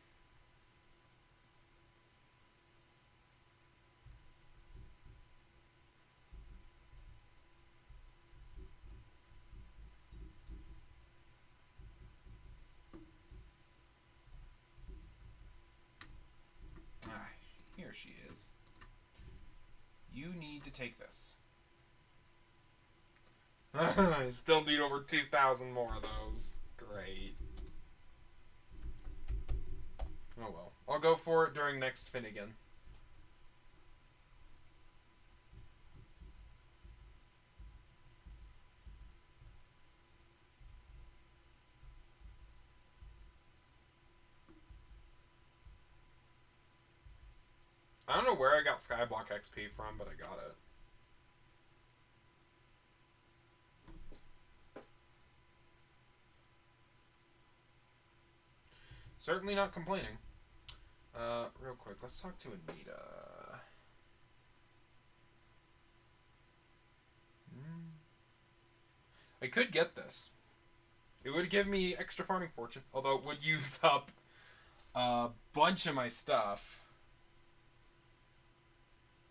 Here she is. You need to take this. I still need over 2,000 more of those. Great. Oh well. I'll go for it during next Finnegan. I don't know where I got skyblock XP from, but I got it. Certainly not complaining. Real quick, let's talk to Anita. I could get this. It would give me extra farming fortune, although it would use up a bunch of my stuff.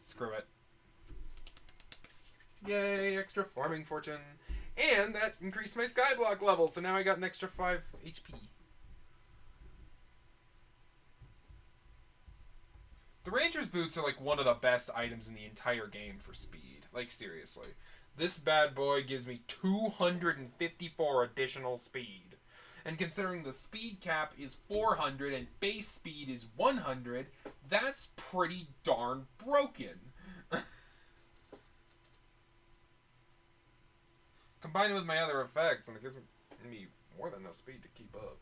Screw it. Yay, extra farming fortune. And that increased my skyblock level, so now I got an extra 5 HP. The Ranger's Boots are like one of the best items in the entire game for speed. Like, seriously. This bad boy gives me 254 additional speed. And considering the speed cap is 400 and base speed is 100, that's pretty darn broken. Combine it with my other effects, and it gives me more than enough speed to keep up.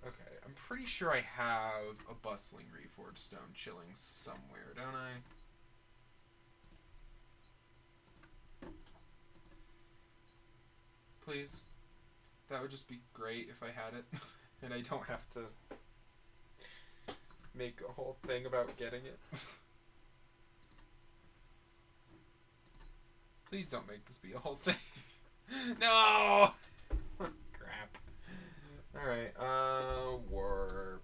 Okay, I'm pretty sure I have a bustling reforged stone chilling somewhere, don't I? Please. That would just be great if I had it. And I don't have to make a whole thing about getting it. Please don't make this be a whole thing. No! Crap. Alright, warp.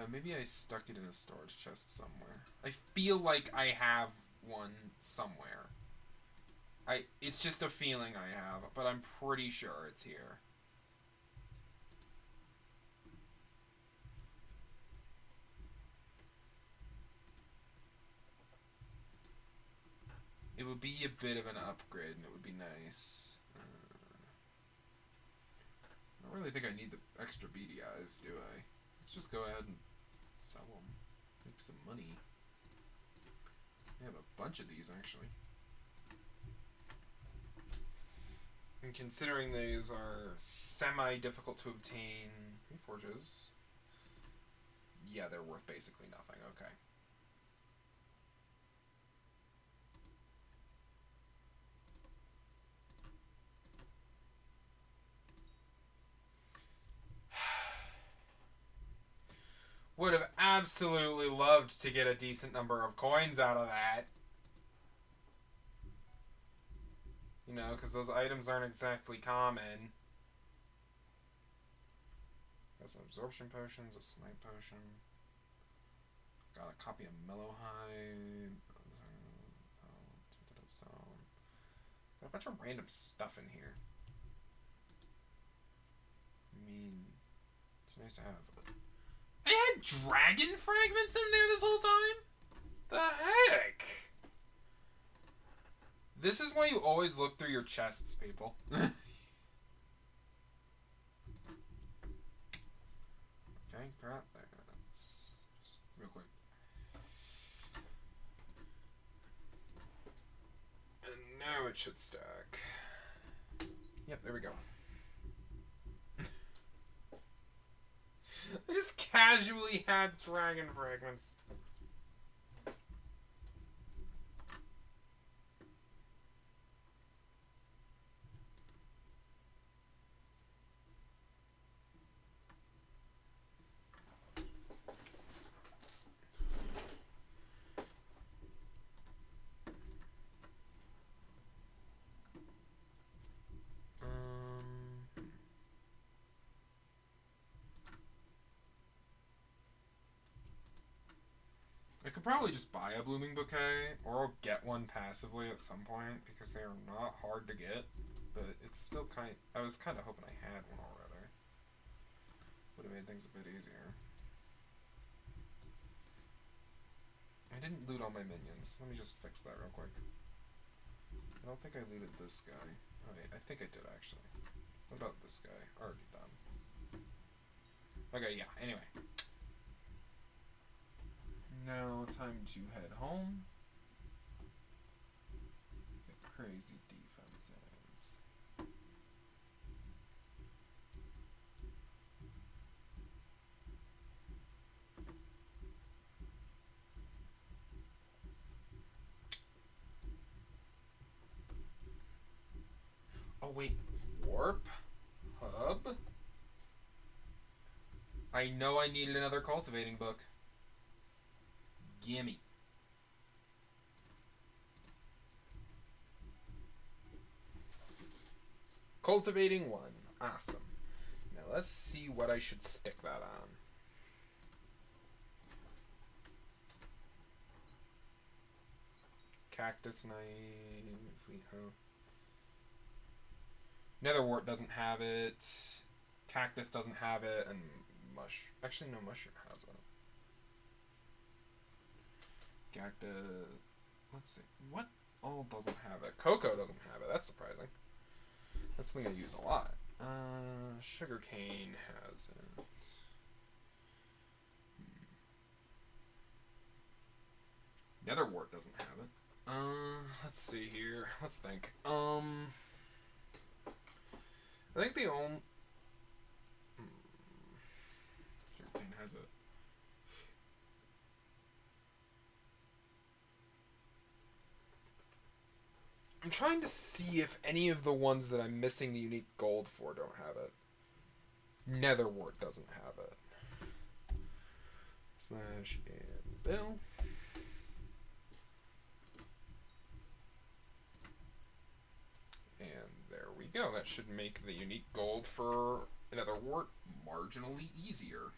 Maybe I stuck it in a storage chest somewhere. I feel like I have one somewhere. It's just a feeling I have, but I'm pretty sure it's here. It would be a bit of an upgrade, and it would be nice. I don't really think I need the extra beady eyes, do I? Let's just go ahead and sell them. Make some money. I have a bunch of these, actually. And considering these are semi-difficult to obtain reforges, yeah, they're worth basically nothing. Okay. Would have absolutely loved to get a decent number of coins out of that. You know, because those items aren't exactly common. Got some absorption potions, a smite potion. Got a copy of Mellowhide. Got a bunch of random stuff in here. I mean, it's nice to have. I had dragon fragments in there this whole time? The heck? This is why you always look through your chests, people. Okay, crap. That's just real quick. And now it should stack. Yep, there we go. I just casually had dragon fragments. probably just buy a blooming bouquet, or I'll get one passively at some point, because they are not hard to get, but it's still I was kind of hoping I had one already. Would have made things a bit easier. I didn't loot all my minions. Let me just fix that real quick. I don't think I looted this guy. Oh, wait, I think I did, actually. What about this guy? Already done. Okay, yeah, anyway. Now, time to head home. Get crazy defenses. Oh, wait. Warp? Hub? I know I needed another cultivating book. Gimme. Cultivating 1. Awesome. Now let's see what I should stick that on. Cactus knife. Netherwort doesn't have it. Cactus doesn't have it, and actually no, mushroom has it. Cactus. Let's see. What all doesn't have it? Cocoa doesn't have it. That's surprising. That's something I use a lot. Sugarcane has it. Netherwort doesn't have it. Let's see here. Let's think. I think the only... Sugarcane has it. I'm trying to see if any of the ones that I'm missing the unique gold for don't have it. Netherwort doesn't have it. Slash anvil. And there we go. That should make the unique gold for Netherwort marginally easier.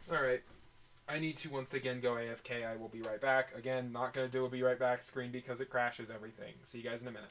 Alright. I need to once again go AFK. I will be right back. Again, not going to do a be right back screen because it crashes everything. See you guys in a minute.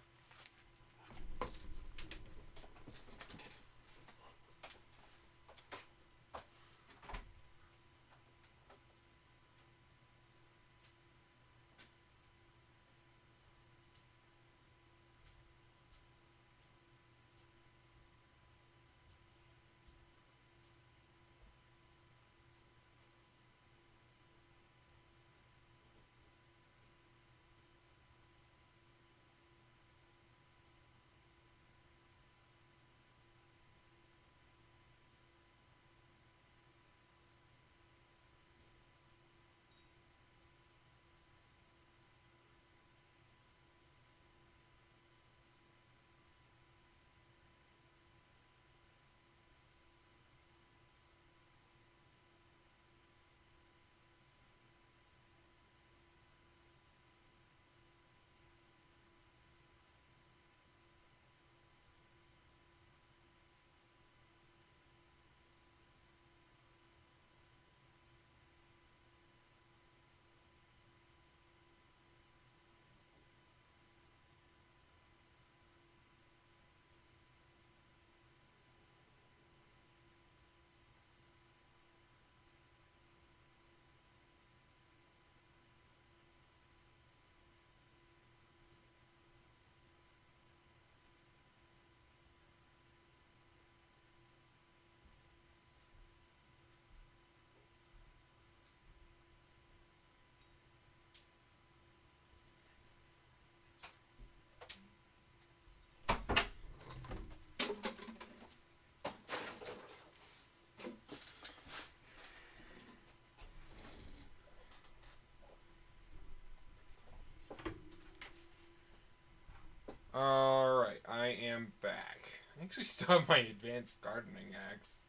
Alright, I am back. I actually still have my advanced gardening axe.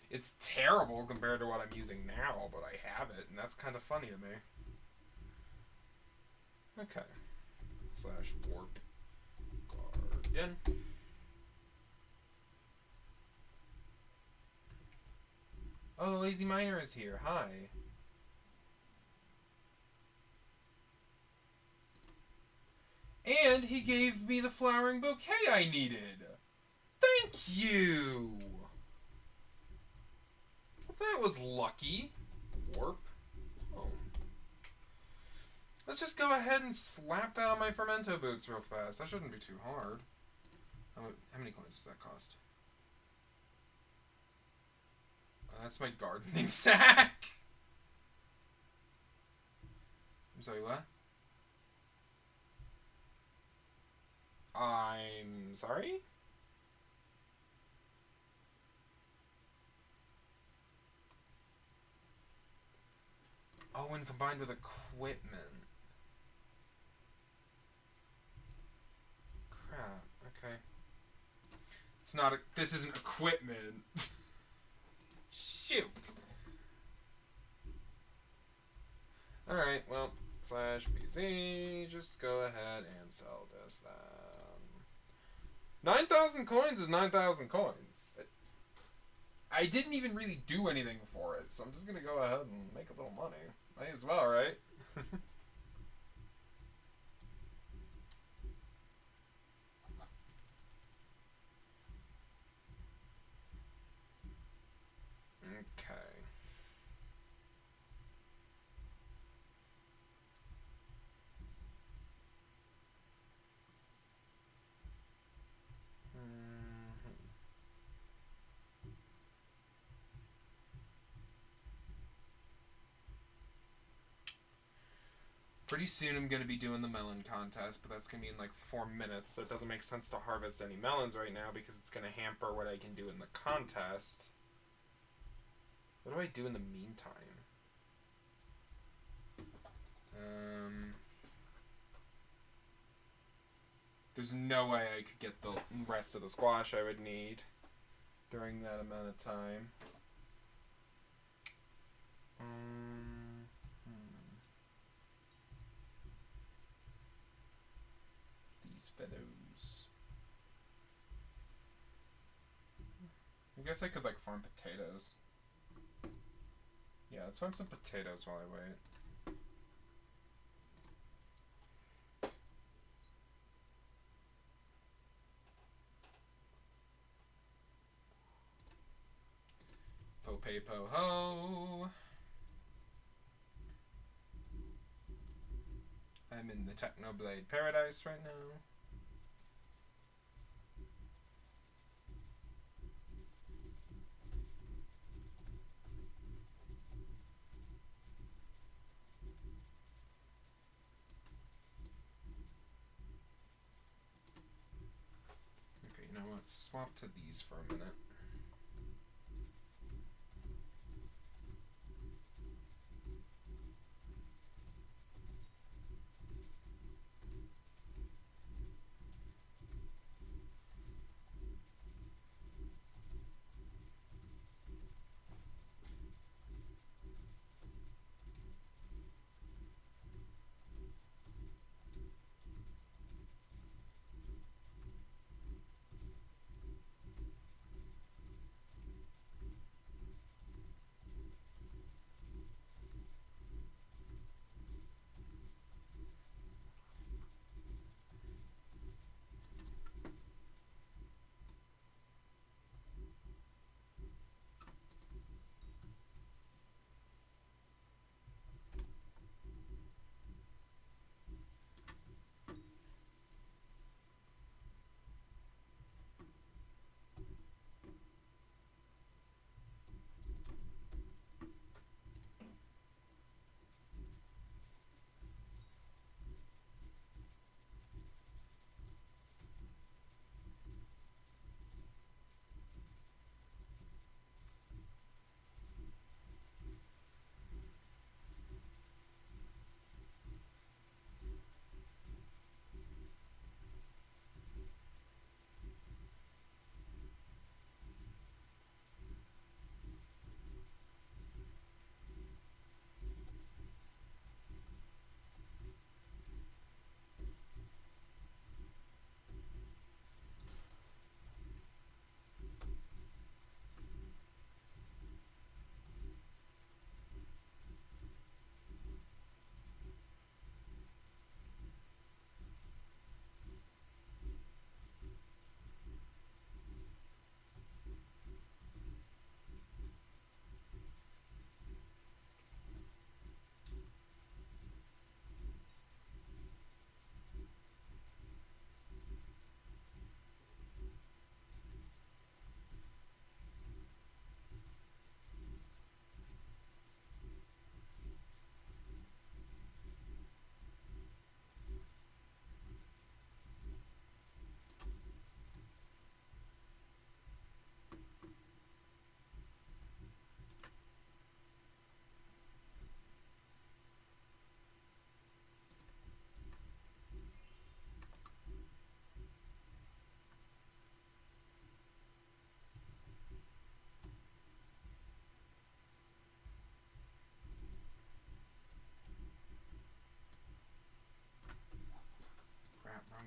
It's terrible compared to what I'm using now, but I have it, and that's kind of funny to me. Okay. Slash warp garden. Oh, the lazy miner is here. Hi. And he gave me the flowering bouquet I needed. Thank you. That was lucky. Warp. Oh. Let's just go ahead and slap that on my fermento boots real fast. That shouldn't be too hard. How many coins does that cost? That's my gardening sack. I'm sorry, what? I'm sorry? Oh, when combined with equipment. Crap, okay. It's not this isn't equipment. Shoot. Alright, well, /BZ, just go ahead and sell this then. 9,000 coins is 9,000 coins. I didn't even really do anything for it, so I'm just gonna go ahead and make a little money. Might as well, right? Okay. Pretty soon I'm going to be doing the melon contest, but that's going to be in like 4 minutes, so it doesn't make sense to harvest any melons right now because it's going to hamper what I can do in the contest. What do I do in the meantime? There's no way I could get the rest of the squash I would need during that amount of time. These feathers. I guess I could like farm potatoes. Yeah, let's farm some potatoes while I wait. Po-ho. I'm in the Technoblade Paradise right now. Okay, you know what? Swap to these for a minute.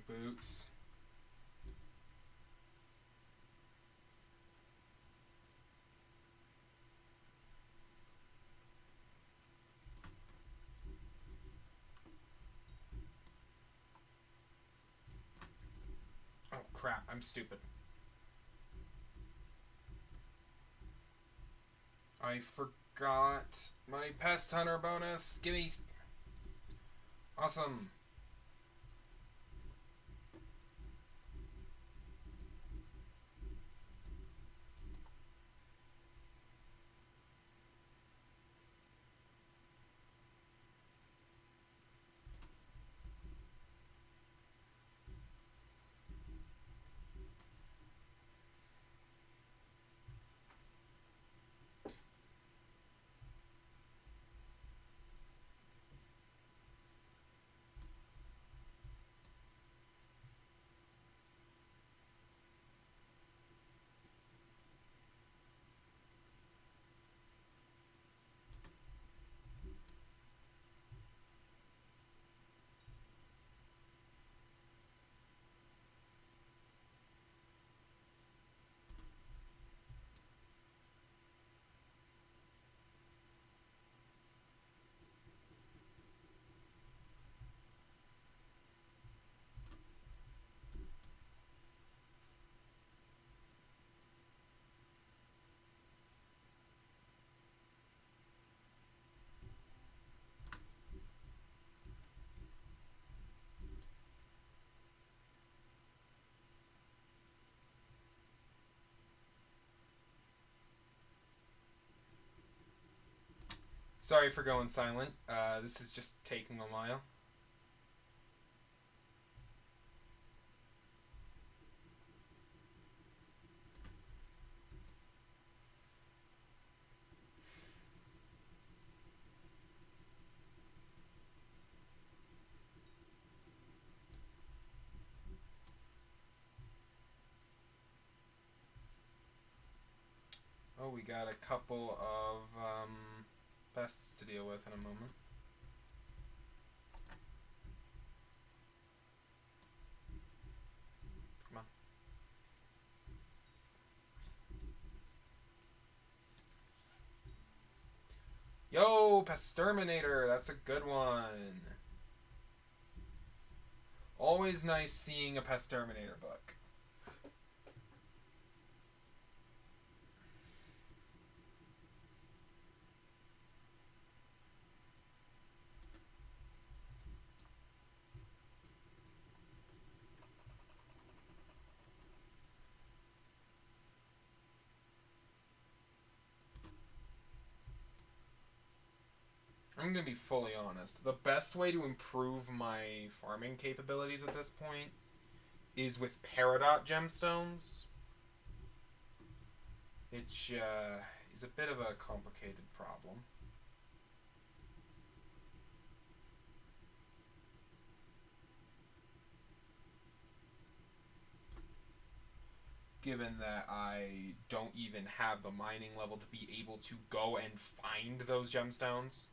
Boots. Oh crap, I'm stupid. I forgot my pest hunter bonus. Gimme. Awesome. Sorry for going silent. This is just taking a while. Oh, we got a couple of pests to deal with in a moment. Come on. Yo, Pesterminator, that's a good one. Always nice seeing a Pesterminator book. I'm going to be fully honest. The best way to improve my farming capabilities at this point is with Peridot gemstones. Which is a bit of a complicated problem. Given that I don't even have the mining level to be able to go and find those gemstones.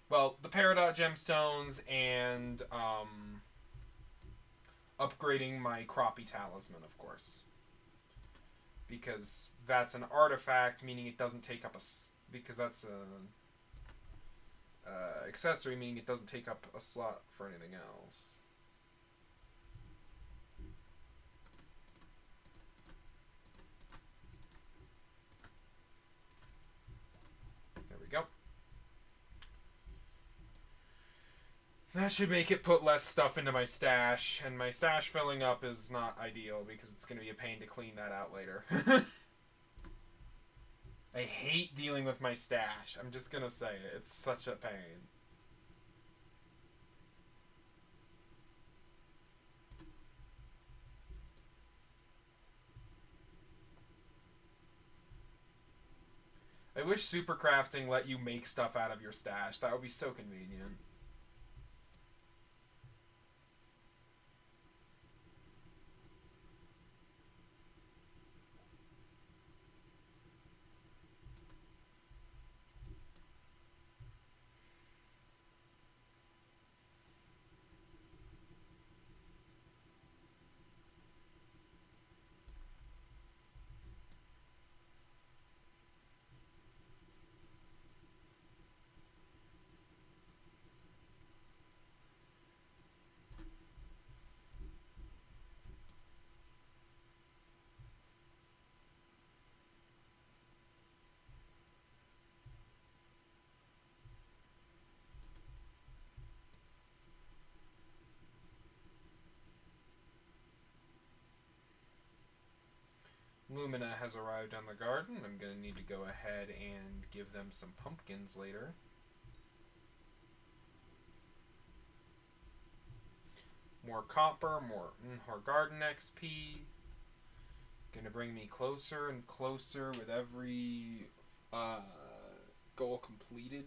Well, the Peridot gemstones and upgrading my Crappie talisman, of course. Because that's an artifact, meaning it doesn't take up a... Because that's a... accessory, meaning it doesn't take up a slot for anything else. There we go. That should make it put less stuff into my stash, and my stash filling up is not ideal because it's going to be a pain to clean that out later. I hate dealing with my stash. I'm just going to say it. It's such a pain. I wish super crafting let you make stuff out of your stash. That would be so convenient. Lumina has arrived on the garden. I'm going to need to go ahead and give them some pumpkins later. More copper, more garden XP. Going to bring me closer and closer with every goal completed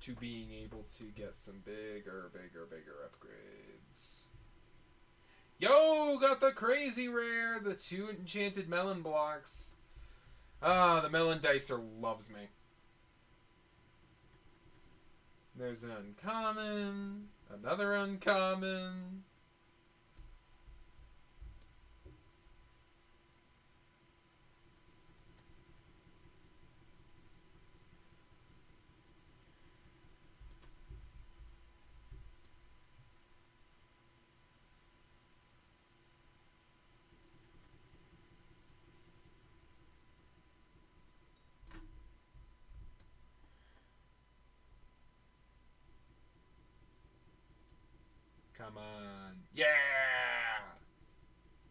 to being able to get some bigger upgrades. Yo, got the crazy rare, the 2 enchanted melon blocks. The melon dicer loves me. There's an uncommon, another uncommon. Come on. Yeah!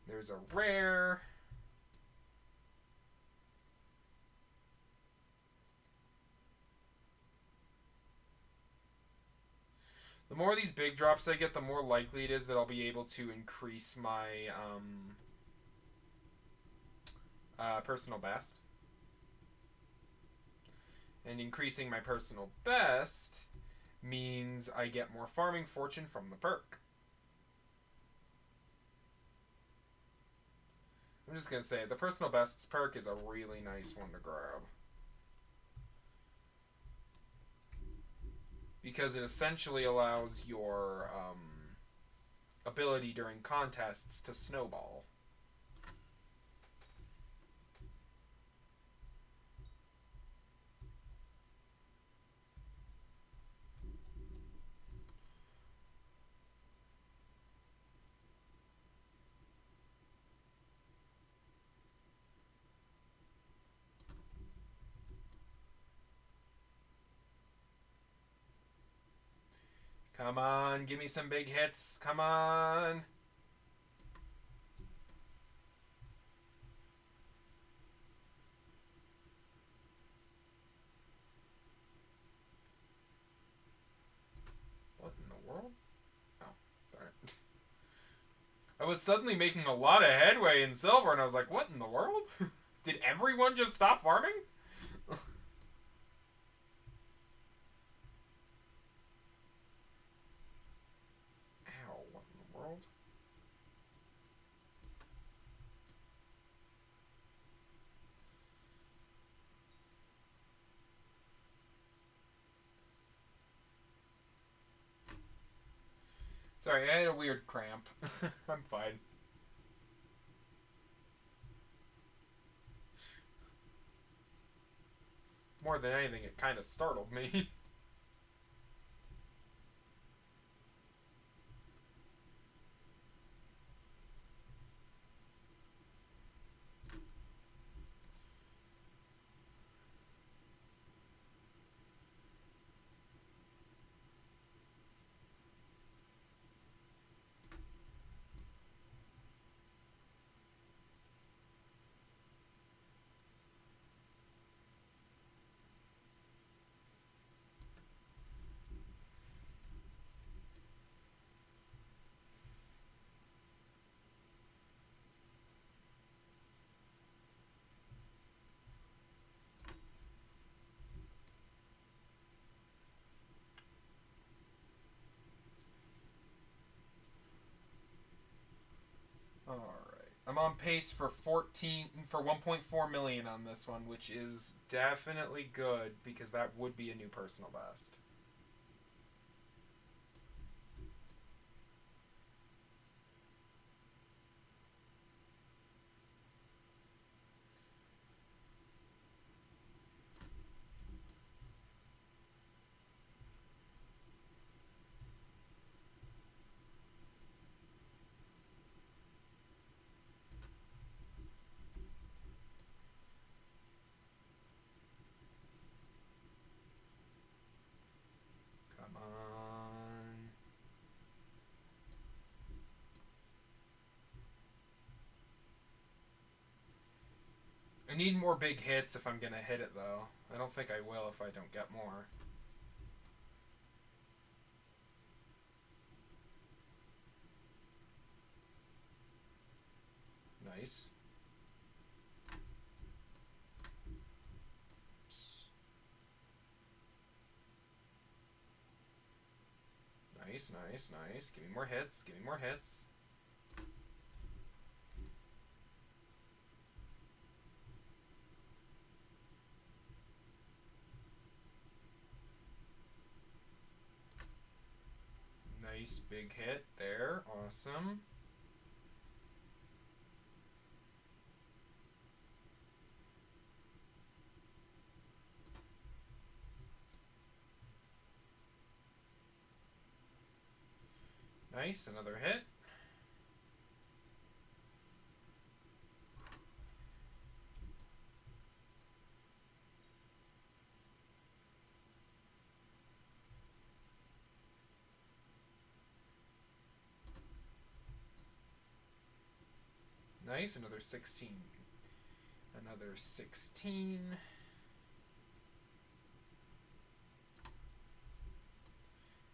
There's a rare. The more of these big drops I get, the more likely it is that I'll be able to increase my personal best. And increasing my personal best means I get more farming fortune from the perk. I'm just going to say, the personal bests perk is a really nice one to grab. Because it essentially allows your ability during contests to snowball. Come on, give me some big hits. Come on. What in the world? Oh, darn it. I was suddenly making a lot of headway in silver, and I was like, what in the world? Did everyone just stop farming? Sorry, I had a weird cramp. I'm fine. More than anything, it kind of startled me. I'm on pace for 1.4 million on this one, which is definitely good because that would be a new personal best. Come on. I need more big hits if I'm going to hit it, though. I don't think I will if I don't get more. Nice. Nice, nice, nice. Give me more hits. Give me more hits. Nice big hit there. Awesome. Nice, another hit. Nice, another 16. Another 16.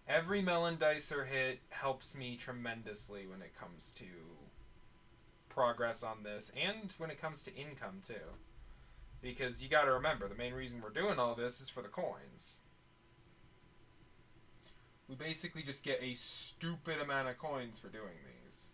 Every melon dicer hit helps me tremendously when it comes to progress on this and when it comes to income too. Because you gotta remember, the main reason we're doing all this is for the coins. We basically just get a stupid amount of coins for doing these.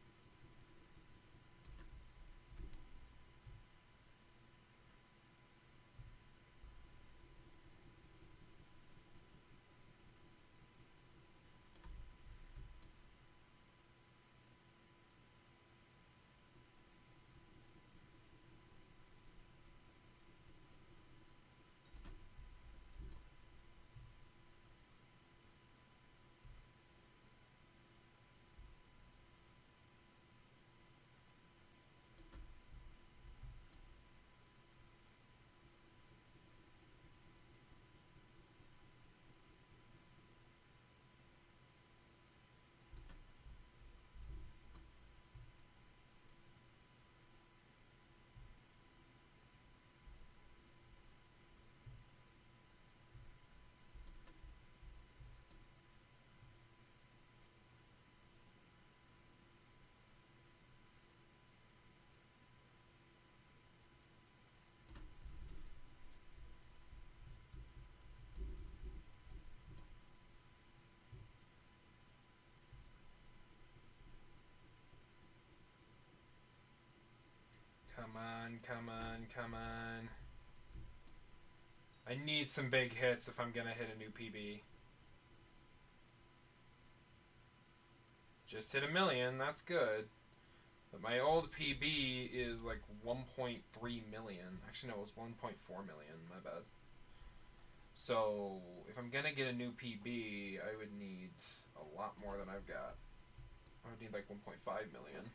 Come on, come on, come on. I need some big hits if I'm gonna hit a new PB. Just hit a million, that's good. But my old PB is like 1.3 million. Actually, no, it was 1.4 million, my bad. So, if I'm gonna get a new PB, I would need a lot more than I've got. I would need like 1.5 million.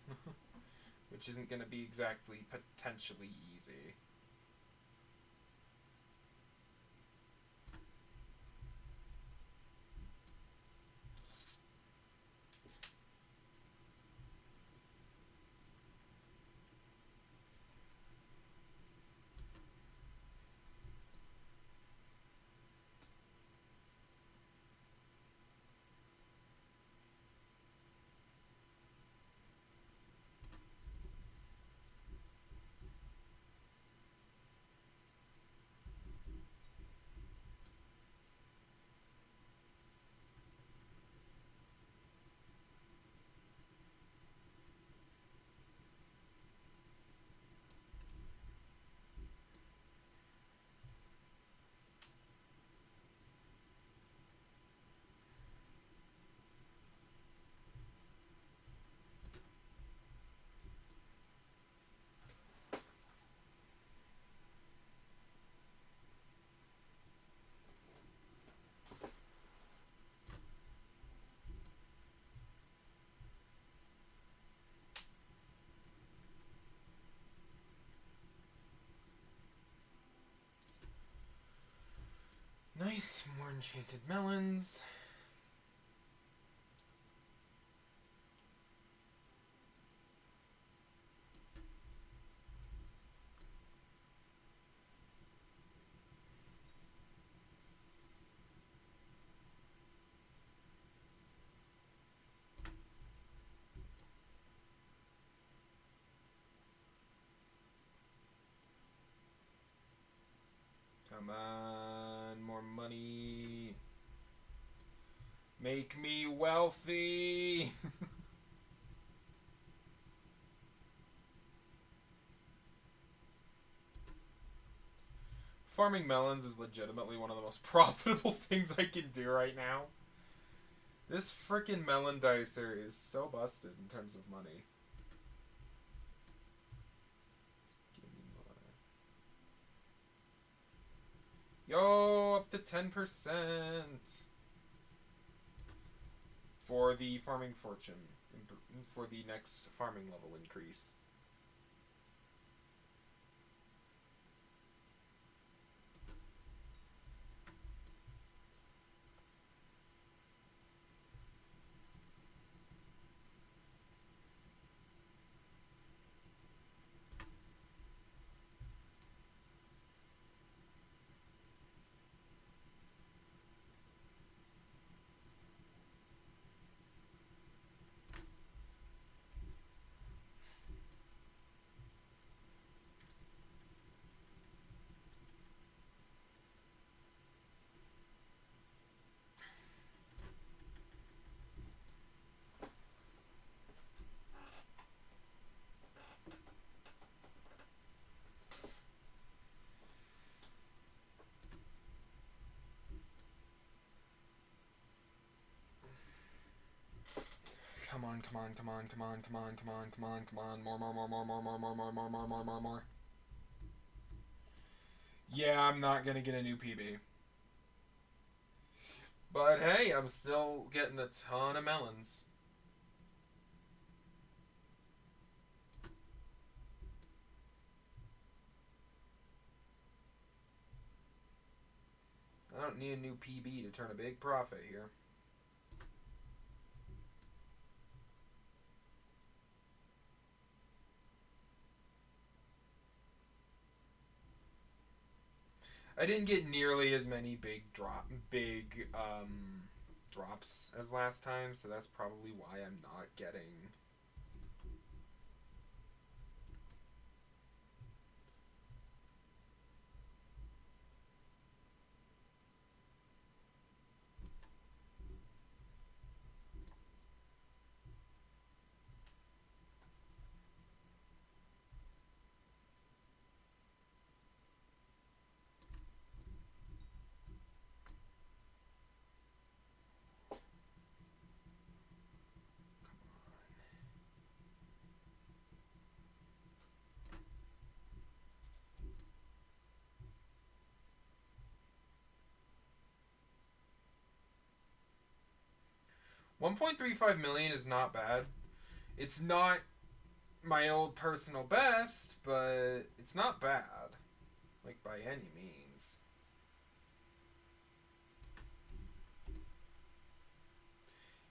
Which isn't gonna be exactly potentially easy. Enchanted melons. Come on, more money. Make me wealthy. Farming melons is legitimately one of the most profitable things I can do right now. This frickin' melon dicer is so busted in terms of money. Give me more. Yo, up to 10% for the farming fortune, for the next farming level increase. Come on, come on, come on, come on, come on, come on, come on, come on. More. Yeah, I'm not gonna get a new PB. But hey, I'm still getting a ton of melons. I don't need a new PB to turn a big profit here. I didn't get nearly as many big drops as last time, so that's probably why I'm not getting. $1.35 million is not bad. It's not my old personal best, but it's not bad. Like, by any means.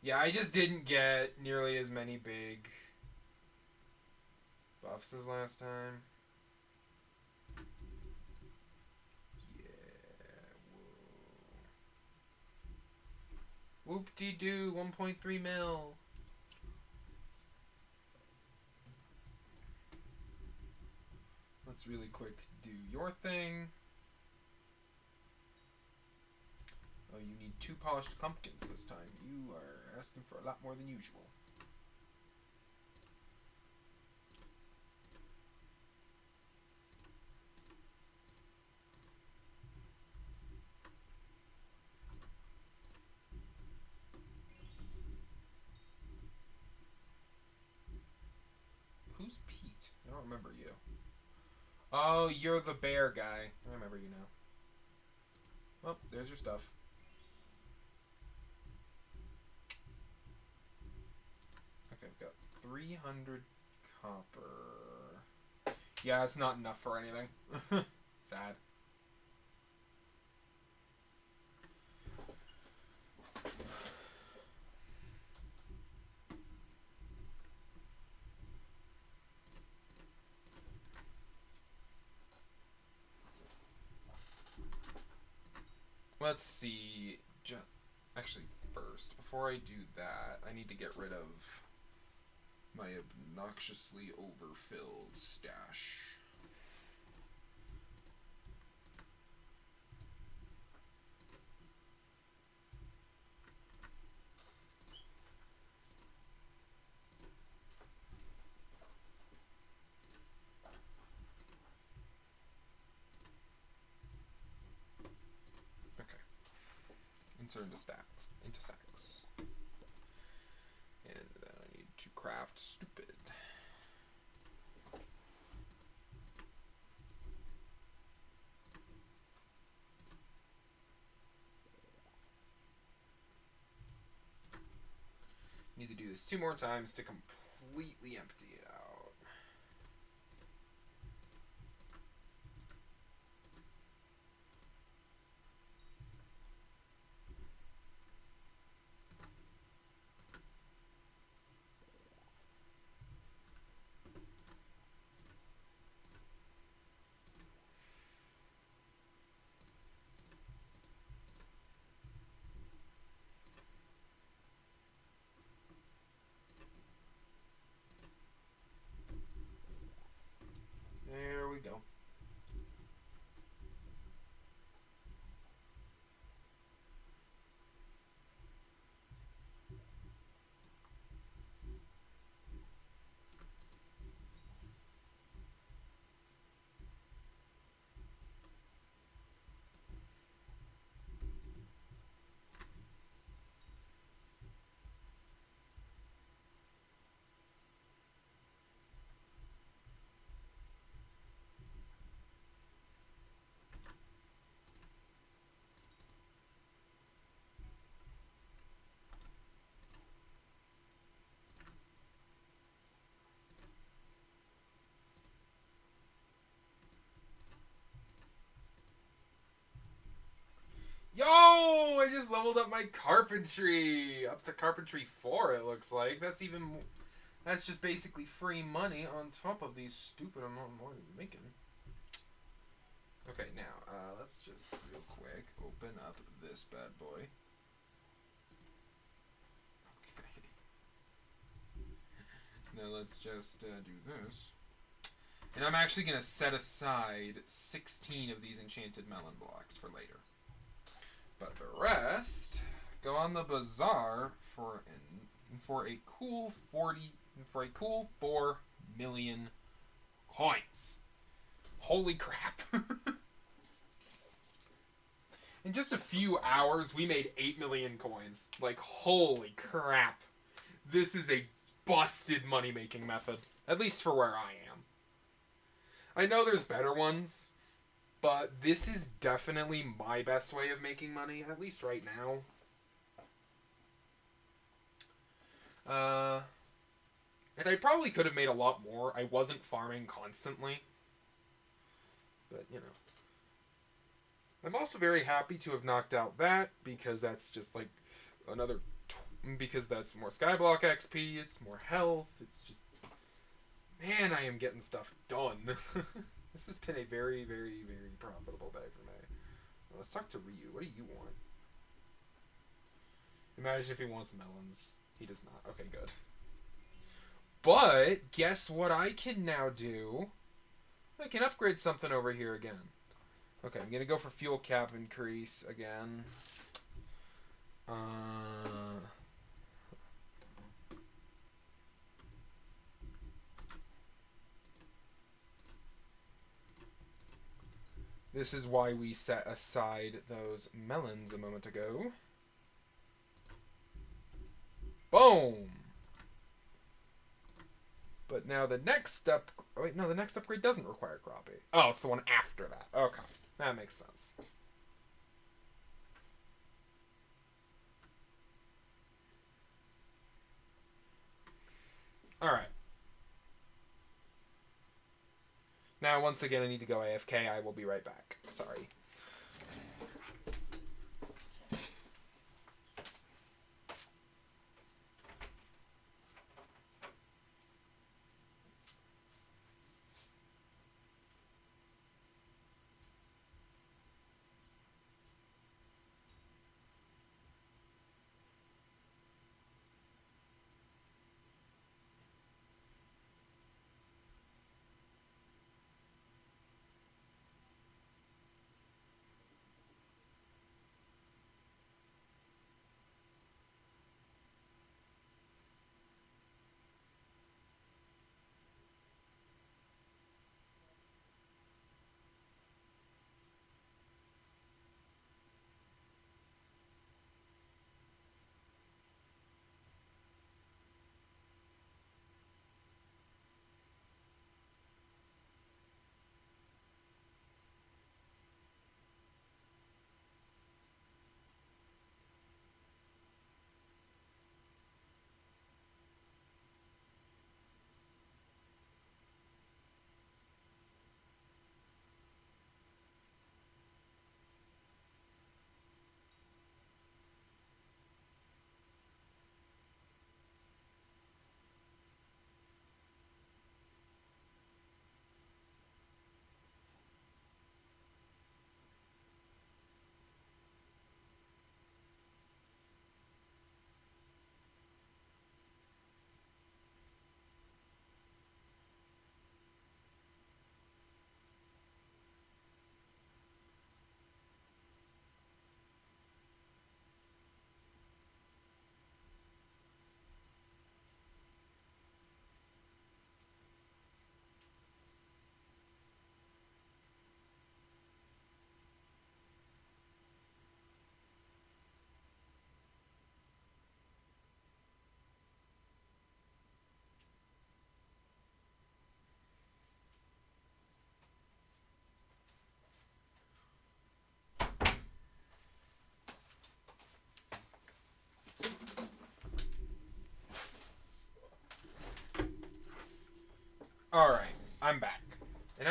Yeah, I just didn't get nearly as many big buffs as last time. Whoop-de-doo, 1.3 mil. Let's really quick do your thing. Oh, you need 2 polished pumpkins this time. You are asking for a lot more than usual. Who's Pete? I don't remember you. Oh, you're the bear guy. I remember you now. Well, there's your stuff. Okay, I've got 300 copper. Yeah, it's not enough for anything. Sad. Let's see. Actually, first, before I do that, I need to get rid of my obnoxiously overfilled stash. Okay. Insert into stacks. Into sacks. And then I need to craft stupid. Need to do this 2 more times to completely empty it out. There we go. Yo! I just leveled up my carpentry! Up to carpentry 4, it looks like. That's even more. That's just basically free money on top of these stupid amount more I'm making. Okay, now, let's just real quick open up this bad boy. Okay. Now let's just do this. And I'm actually going to set aside 16 of these enchanted melon blocks for later. But the rest go on the bazaar for a cool 4 million coins. Holy crap. In just a few hours, we made 8 million coins. Like, holy crap. This is a busted money-making method. At least for where I am. I know there's better ones. But this is definitely my best way of making money, at least right now. And I probably could have made a lot more. I wasn't farming constantly. But, you know. I'm also very happy to have knocked out that, because that's just like another... because that's more skyblock XP, it's more health, it's just... Man, I am getting stuff done. This has been a very, very, very profitable day for me. Well, let's talk to Ryu. What do you want? Imagine if he wants melons. He does not. Okay, good. But, guess what I can now do? I can upgrade something over here again. Okay, I'm going to go for fuel cap increase again. This is why we set aside those melons a moment ago. Boom! But now the next up... Oh, wait, no, the next upgrade doesn't require cropping. Oh, it's the one after that. Okay, that makes sense. Alright. Now, once again, I need to go AFK. I will be right back. Sorry.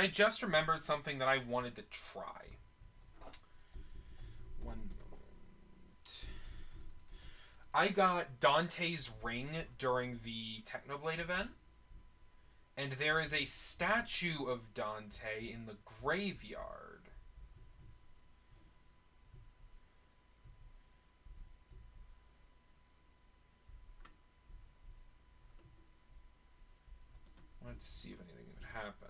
I just remembered something that I wanted to try. One moment. I got Dante's ring during the Technoblade event. And there is a statue of Dante in the graveyard. Let's see if anything would happen.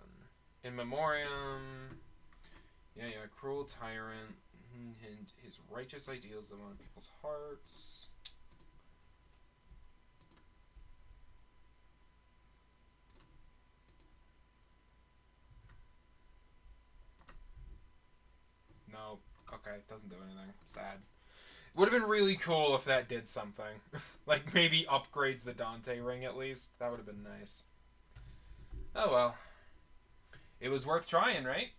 In memoriam. Yeah, cruel tyrant. And his righteous ideals live on people's hearts. No. Okay, doesn't do anything. Sad. Would have been really cool if that did something. Like, maybe upgrades the Dante ring at least. That would have been nice. Oh well. It was worth trying, right?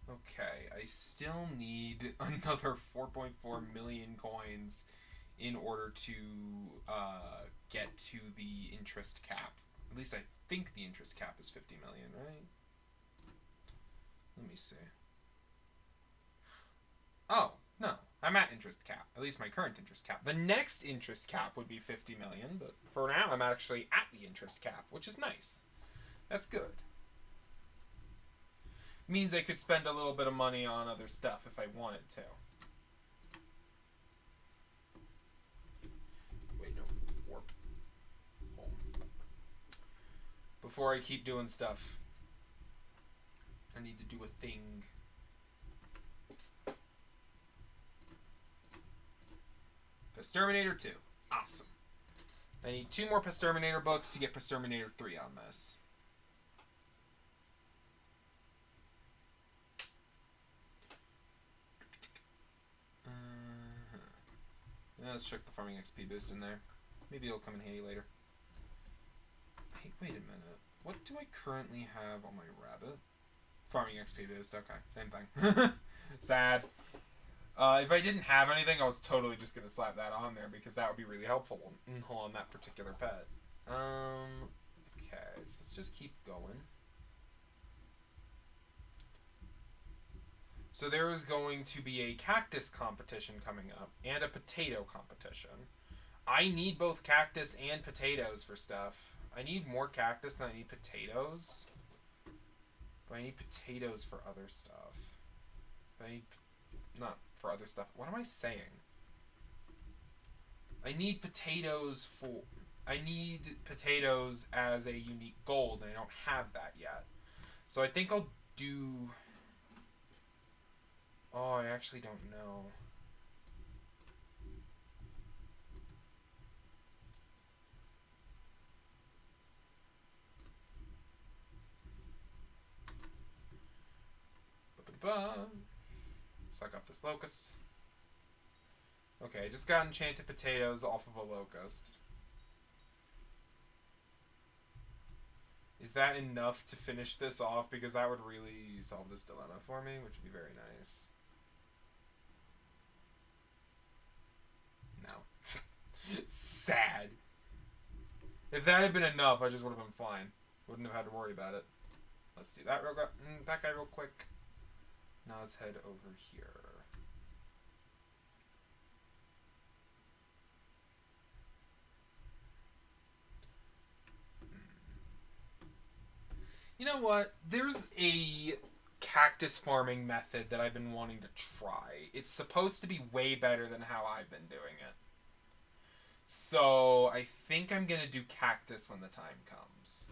Okay, I still need another 4.4 million coins in order to get to the interest cap. At least I think the interest cap is 50 million, right? Let me see. Oh, no. I'm at interest cap. At least my current interest cap. The next interest cap would be 50 million, but for now I'm actually at the interest cap, which is nice. That's good. Means I could spend a little bit of money on other stuff if I wanted to. Wait, no. Warp. Home. Before I keep doing stuff, I need to do a thing. Pesterminator 2. Awesome. I need 2 more Pesterminator books to get Pesterminator 3 on this. Let's check the farming XP boost in there. Maybe it'll come in handy later. Hey, wait a minute. What do I currently have on my rabbit? Farming XP boost. Okay, same thing. Sad. If I didn't have anything, I was totally just going to slap that on there because that would be really helpful on that particular pet. Okay, so let's just keep going. So there is going to be a cactus competition coming up and a potato competition. I need both cactus and potatoes for stuff. I need more cactus than I need potatoes. But I need potatoes for other stuff. But I need... Not for other stuff. What am I saying? I need potatoes for... I need potatoes as a unique gold, and I don't have that yet. So I think I'll do... Oh, I actually don't know. Suck up this locust. Okay, I just got enchanted potatoes off of a locust. Is that enough to finish this off? Because that would really solve this dilemma for me, which would be very nice. No. Sad. If that had been enough, I just would have been fine. Wouldn't have had to worry about it. Let's do that that guy real quick. Now let's head over here. You know what? There's a cactus farming method that I've been wanting to try. It's supposed to be way better than how I've been doing it. So I think I'm going to do cactus when the time comes.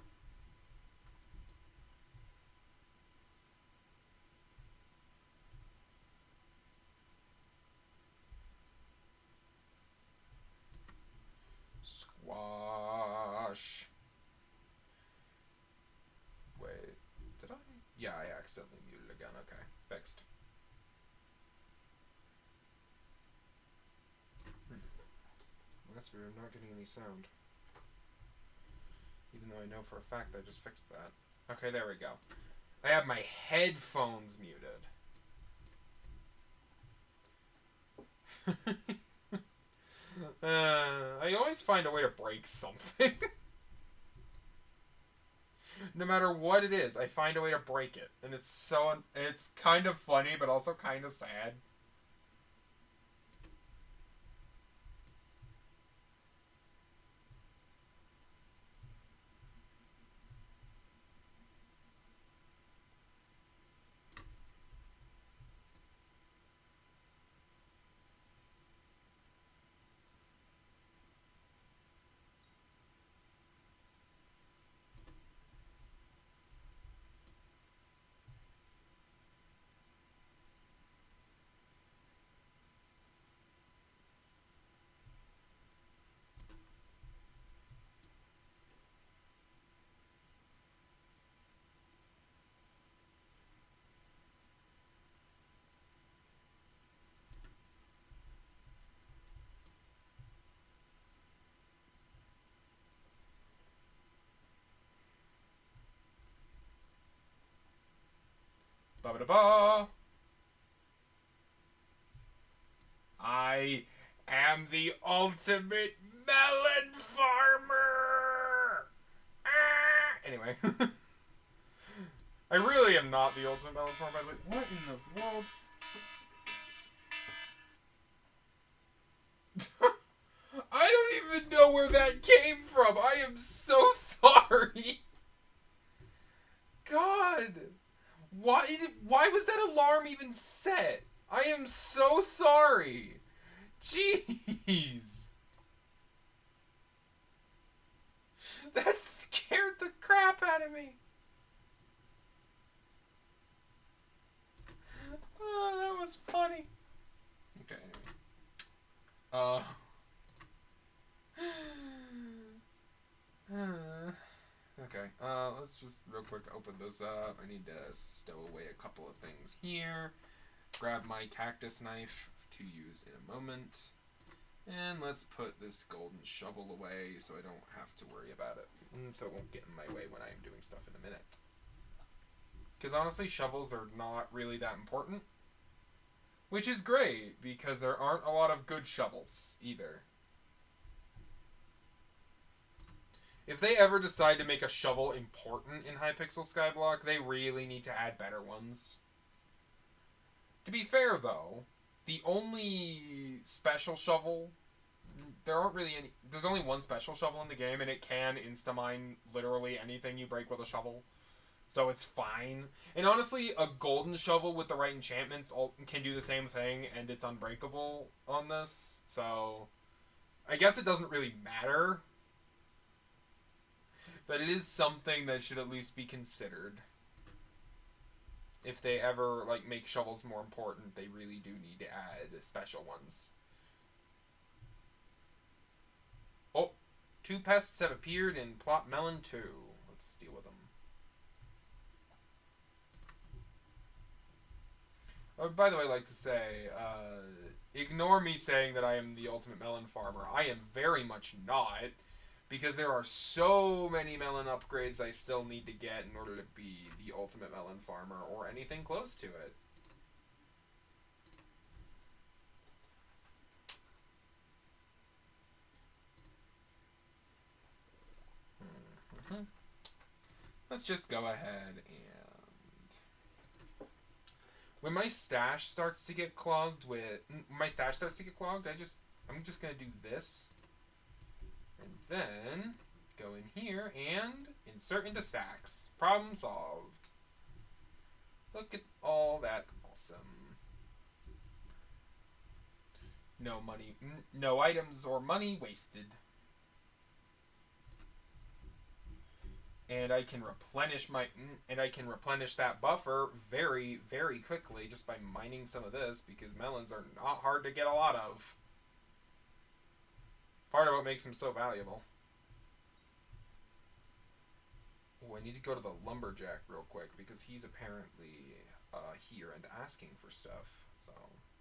Squash. Wait, did I? Yeah, I accidentally muted again. Okay, fixed. That's weird, I'm not getting any sound. Even though I know for a fact I just fixed that. Okay, there we go. I have my headphones muted. I always find a way to break something. No matter what it is, I find a way to break it. And it's kind of funny, but also kind of sad. Ba-ba-da-ba! I am the ultimate melon farmer! Ah! Anyway. I really am not the ultimate melon farmer, by the way. What in the world? I don't even know where that came from. I am so sorry. God. Why was that alarm even set? I am so sorry. Jeez. That scared the crap out of me. Oh, that was funny. Okay. Okay, let's just real quick open this up. I need to stow away a couple of things here. Grab my cactus knife to use in a moment. And let's put this golden shovel away so I don't have to worry about it. And so it won't get in my way when I am doing stuff in a minute. Because honestly, shovels are not really that important. Which is great, because there aren't a lot of good shovels, either. If they ever decide to make a shovel important in hypixel skyblock, they really need to add better ones. To be fair, though, the only special shovel... There aren't really any... There's only one special shovel in the game, and it can insta-mine literally anything you break with a shovel. So it's fine. And honestly, a golden shovel with the right enchantments can do the same thing, and it's unbreakable on this. So I guess it doesn't really matter. But it is something that should at least be considered. If they ever make shovels more important, they really do need to add special ones. Oh, 2 pests have appeared in plot melon 2. Let's deal with them. Oh, by the way, I'd like to say, ignore me saying that I am the ultimate melon farmer. I am very much not. Because there are so many melon upgrades I still need to get in order to be the ultimate melon farmer or anything close to it. Let's just go ahead and... When my stash starts to get clogged I'm just going to do this. And then go in here and insert into stacks. Problem solved. Look at all that awesome. No money, no items or money wasted. And I can replenish that buffer very, very quickly just by mining some of this, because melons are not hard to get a lot of. Part of what makes him so valuable. Oh, I need to go to the lumberjack real quick, because he's apparently here and asking for stuff. So,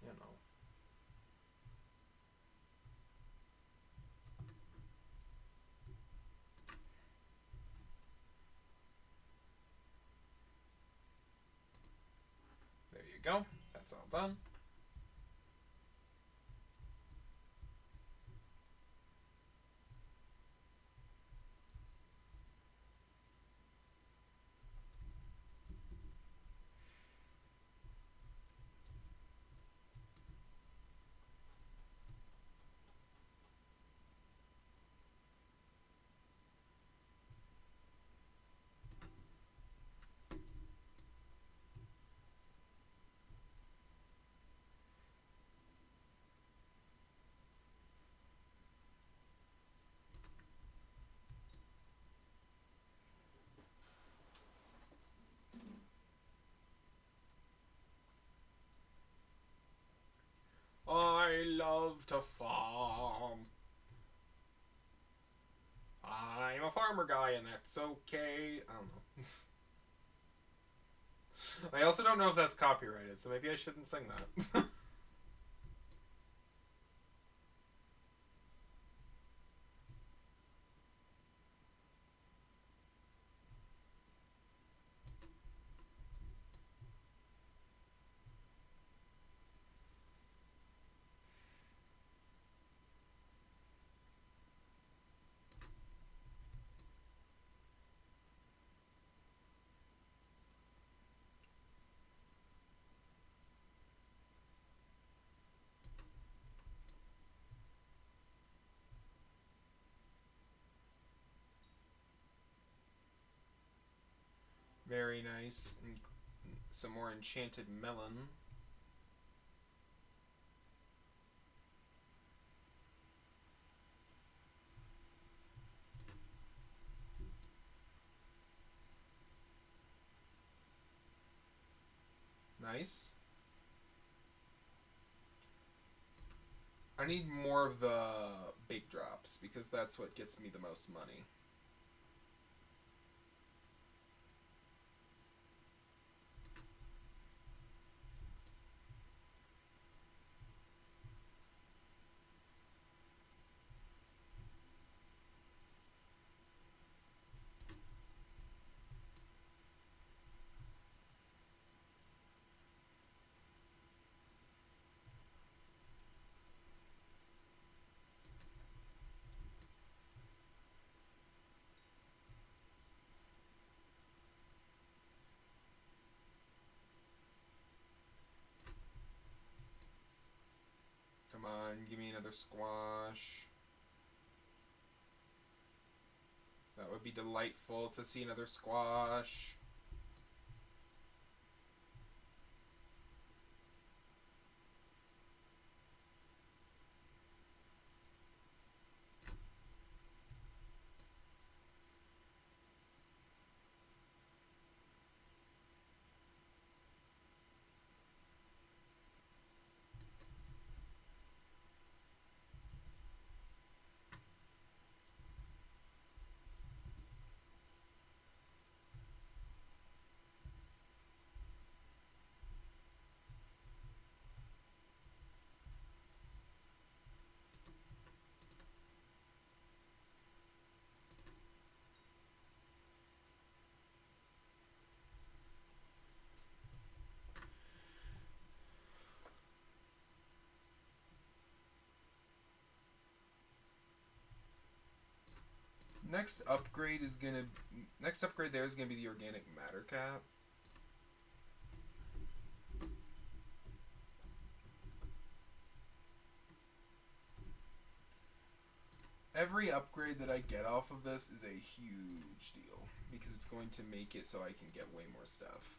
you know. There you go. That's all done. love to farm. I'm a farmer guy, and that's okay. I don't know. I also don't know if that's copyrighted, so maybe I shouldn't sing that. Very nice. And some more enchanted melon. Nice. I need more of the big drops because that's what gets me the most money. Come on, give me another squash. That would be delightful to see another squash. Next upgrade there is gonna be the organic matter cap. Every upgrade that I get off of this is a huge deal because it's going to make it so I can get way more stuff.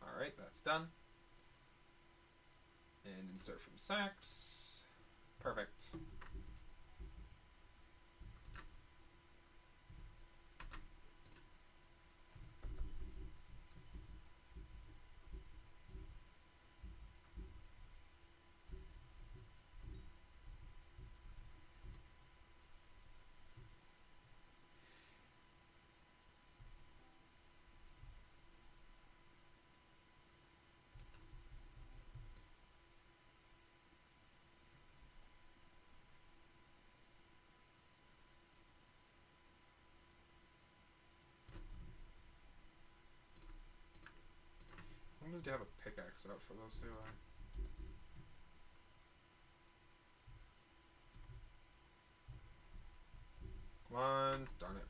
Alright, that's done. And insert from sacks. Perfect. I need to have a pickaxe out for those two. Come on, darn it.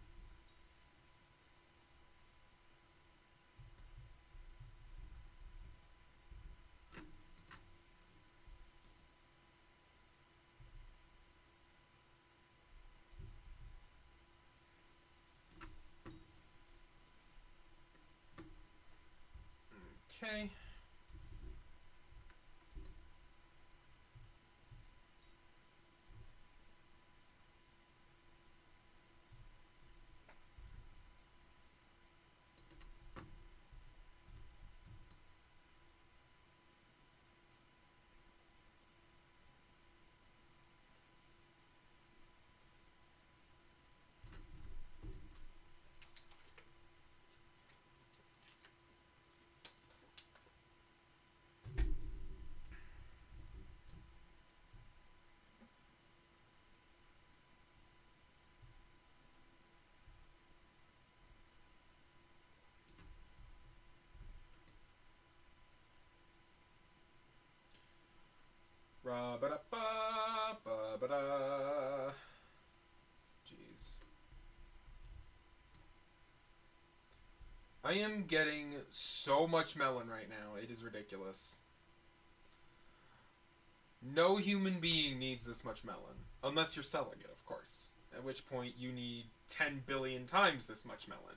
Okay. Ba-da-ba-da. Jeez. I am getting so much melon right now. It is ridiculous. No human being needs this much melon. Unless you're selling it, of course. At which point you need 10 billion times this much melon.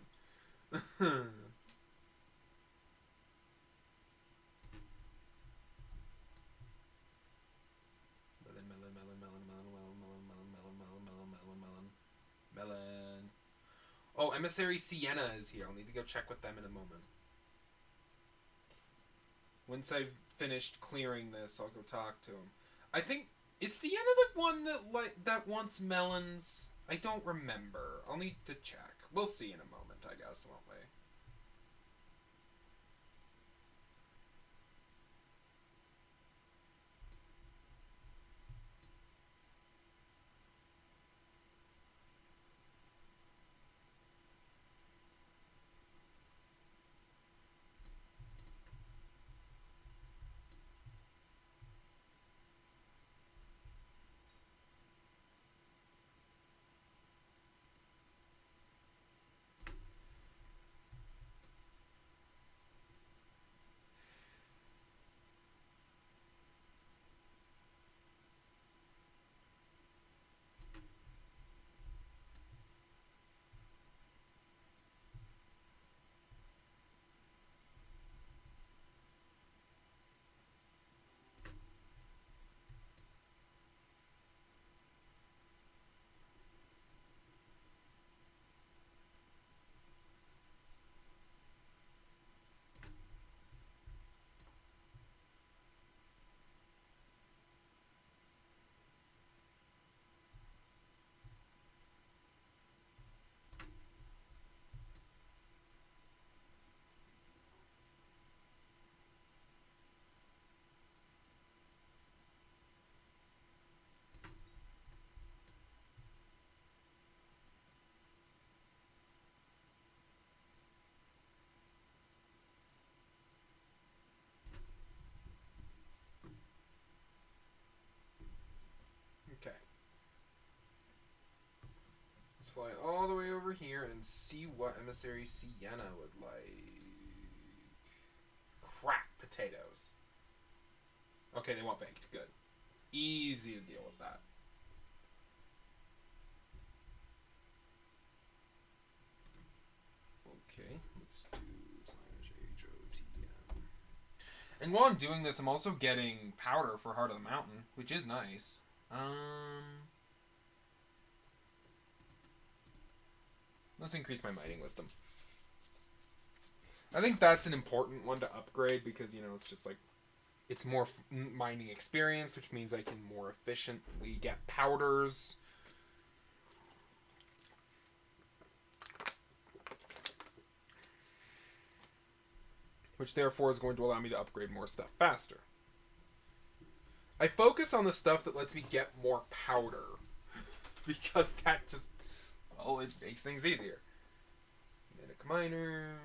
Melon. Oh, Emissary Sienna is here. I'll need to go check with them in a moment. Once I've finished clearing this, I'll go talk to him. I think, is Sienna the one that wants melons? I don't remember. I'll need to check. We'll see in a moment, I guess, won't we? Okay. Let's fly all the way over here and see what Emissary Sienna would like. Crap, potatoes. Okay, they want baked. Good. Easy to deal with that. Okay, let's do /HOTM. And while I'm doing this, I'm also getting powder for Heart of the Mountain, which is nice. Let's increase my mining wisdom. I think that's an important one to upgrade because, you know, it's just like, it's more mining experience, which means I can more efficiently get powders. Which therefore is going to allow me to upgrade more stuff faster. I focus on the stuff that lets me get more powder. Because that just, well, it makes things easier. Medic miner.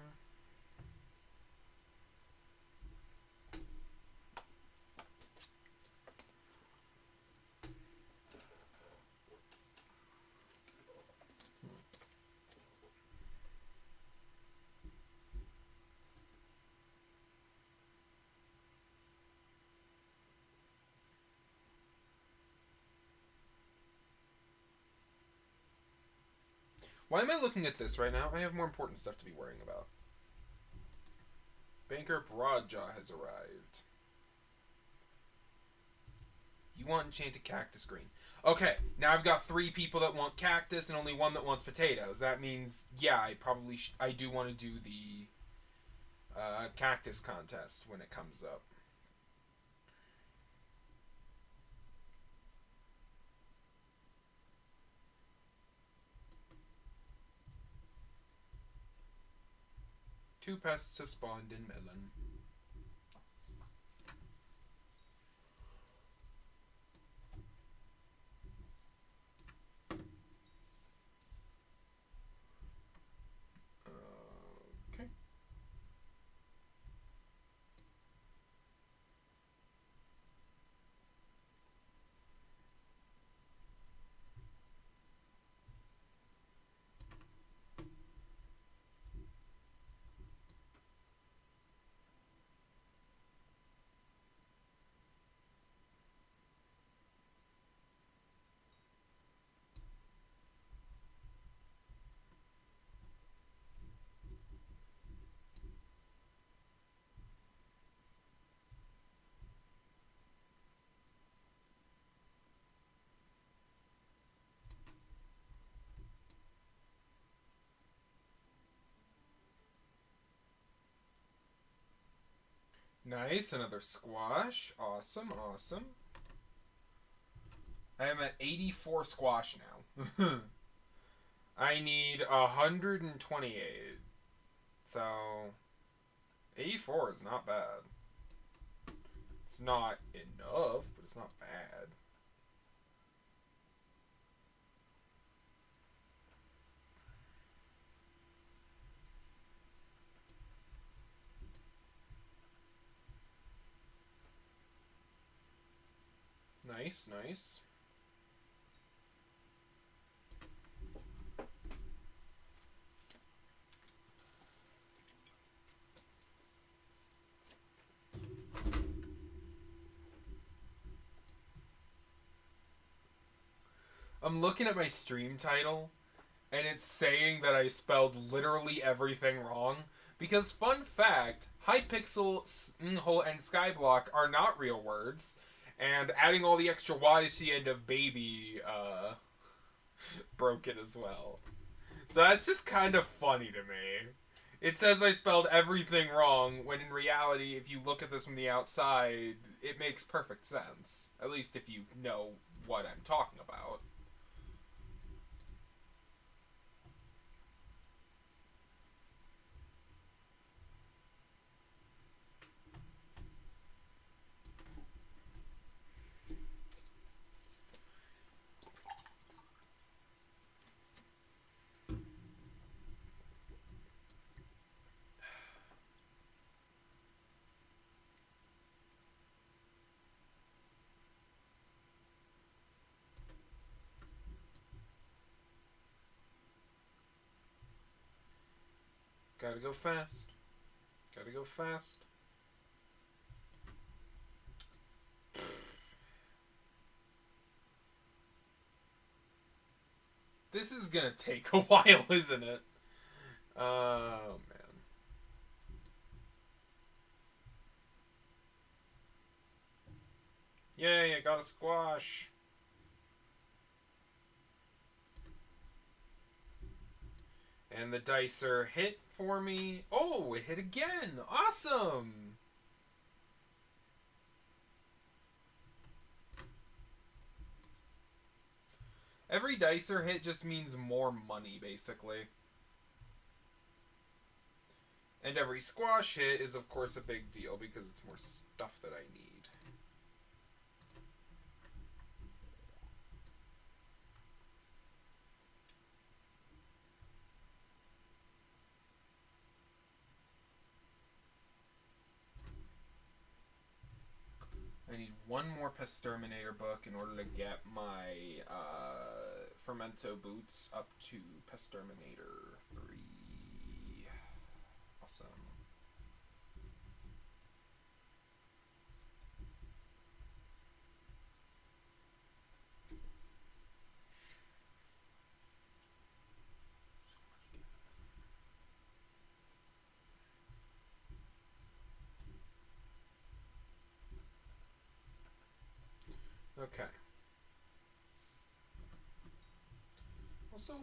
Why am I looking at this right now? I have more important stuff to be worrying about. Banker Broadjaw has arrived. You want enchanted cactus green. Okay, now I've got 3 people that want cactus and only 1 that wants potatoes. That means, yeah, I probably I do want to do the cactus contest when it comes up. Two pests have spawned in melon. Okay. Nice, another squash. Awesome, awesome. I am at 84 squash now. I need 128. So, 84 is not bad. It's not enough, but it's not bad. Nice, nice. I'm looking at my stream title, and it's saying that I spelled literally everything wrong. Because, fun fact, hypixel, and skyblock are not real words, and adding all the extra Y's to the end of baby, broke it as well. So that's just kind of funny to me. It says I spelled everything wrong, when in reality, if you look at this from the outside, it makes perfect sense. At least if you know what I'm talking about. Gotta go fast. Gotta go fast. This is gonna take a while, isn't it? Oh, man. Yay, I got a squash. And the dicer hit for me. Oh, it hit again. Awesome. Every dicer hit just means more money, basically. And every squash hit is, of course, a big deal because it's more stuff that I need. I need one more Pesterminator book in order to get my Fermento boots up to Pesterminator 3. Awesome. Okay. Also,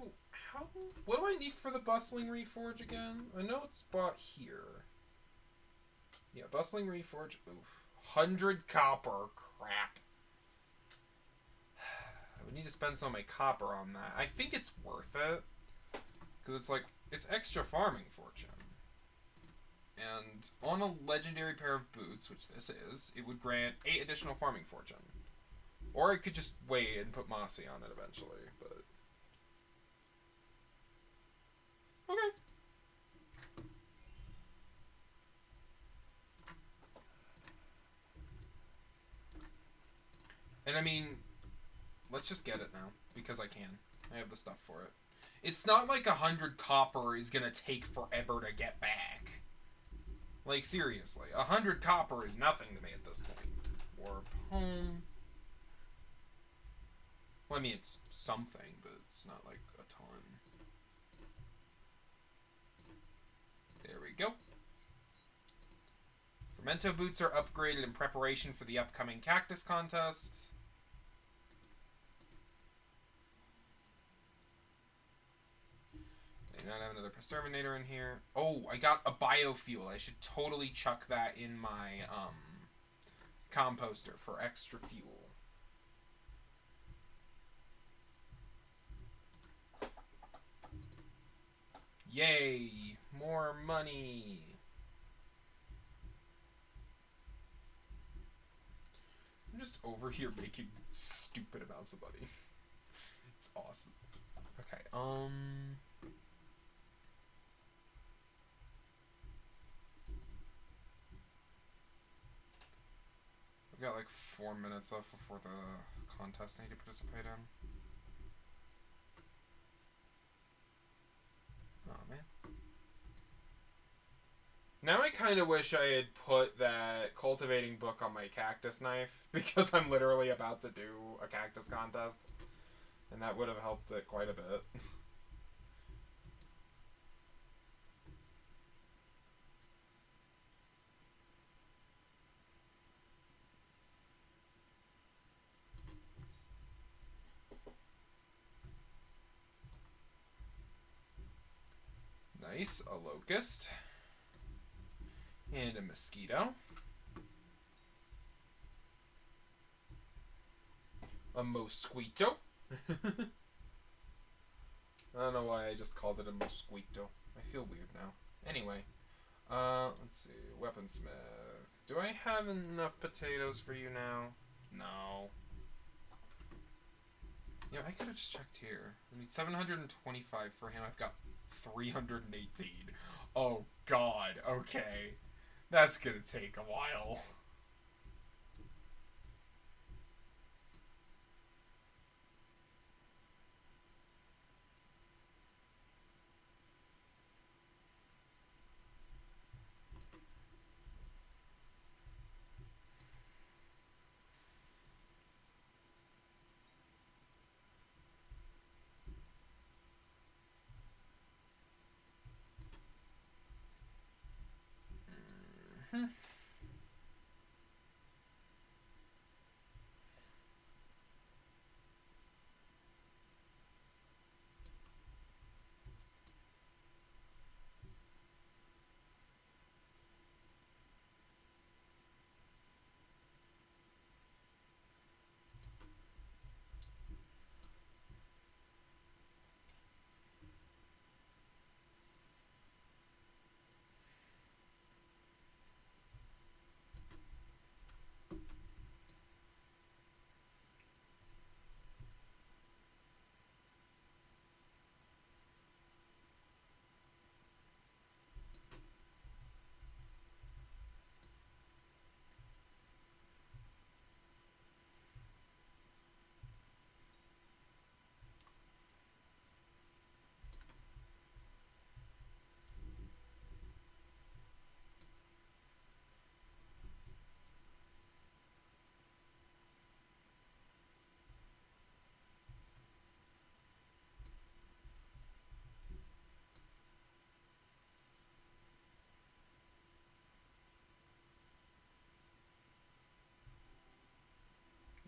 what do I need for the Bustling Reforge again? I know it's bought here. Yeah, Bustling Reforge. Oof. 100 copper. Crap. I would need to spend some of my copper on that. I think it's worth it. Because it's like, it's extra farming fortune. And on a legendary pair of boots, which this is, it would grant 8 additional farming fortune. Or I could just wait and put Mossy on it eventually, but... Okay. And I mean, let's just get it now, because I can. I have the stuff for it. It's not like 100 copper is gonna take forever to get back. Like, seriously. 100 copper is nothing to me at this point. Warp home. Well, I mean, it's something, but it's not like a ton. There we go. Fermento boots are upgraded in preparation for the upcoming cactus contest. do not have another Pesturminator in here. Oh, I got a biofuel. I should totally chuck that in my composter for extra fuel. Yay! More money! I'm just over here making stupid amounts of money. It's awesome. Okay, I've got like 4 minutes left before the contest I need to participate in. Oh, man. Now I kind of wish I had put that cultivating book on my cactus knife, because I'm literally about to do a cactus contest. And that would have helped it quite a bit. Nice, a locust. And a mosquito. A mosquito. I don't know why I just called it a mosquito. I feel weird now. Anyway, let's see. Weaponsmith. Do I have enough potatoes for you now? No. Yeah, I could have just checked here. I need 725 for him. I've got 318. Oh, God. Okay. That's gonna take a while. Mm-hmm.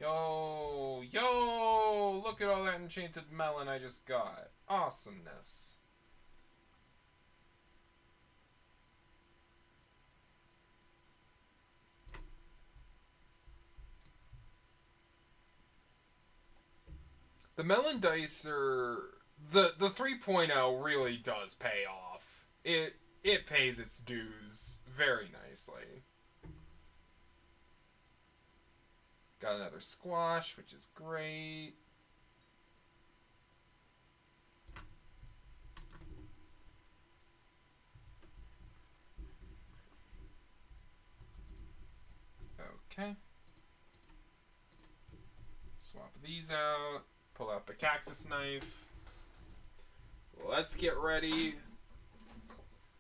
Yo, yo, look at all that enchanted melon I just got. Awesomeness. The melon dice are... The 3.0 really does pay off. It pays its dues very nicely. Got another squash, which is great. Okay. Swap these out. Pull out the cactus knife. Let's get ready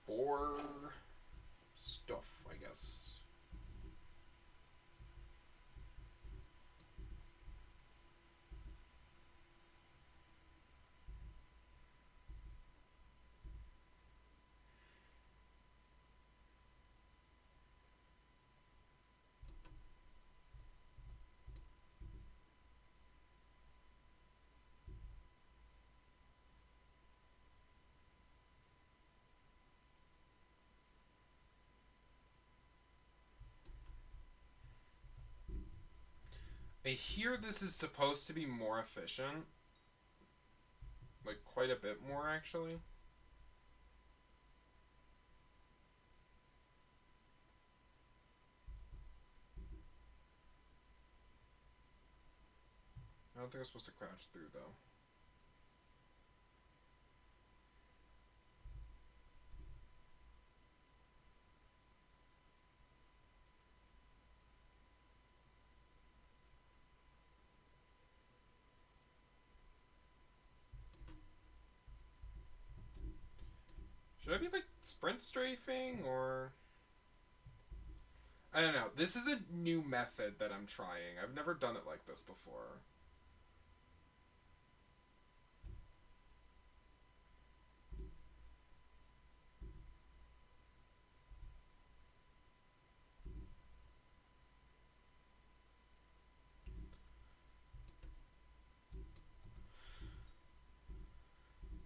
for stuff, I guess. I hear this is supposed to be more efficient. Like, quite a bit more, actually. I don't think I'm supposed to crouch through, though. Should I be, like, sprint strafing, or... I don't know. This is a new method that I'm trying. I've never done it like this before.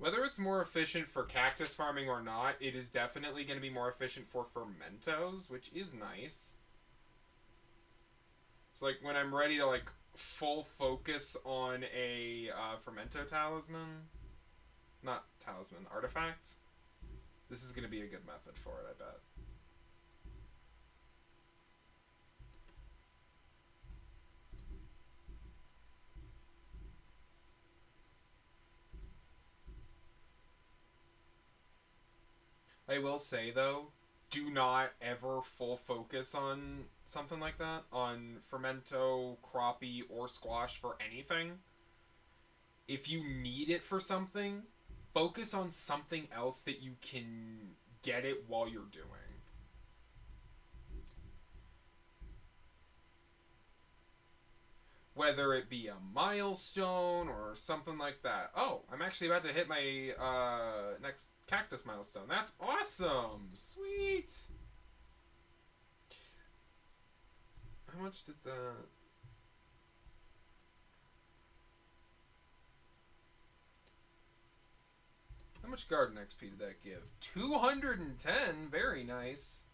Whether it's more efficient for cactus farming or not, it is definitely going to be more efficient for fermentos, which is nice. So, like, when I'm ready to, like, full focus on a fermento talisman, not talisman, artifact, this is going to be a good method for it, I bet. I will say, though, do not ever full focus on something like that, on fermento, crappie, or squash for anything. If you need it for something, focus on something else that you can get it while you're doing. Whether it be a milestone or something like that. Oh, I'm actually about to hit my next cactus milestone. That's awesome! Sweet! How much did that... How much garden XP did that give? 210! Very nice.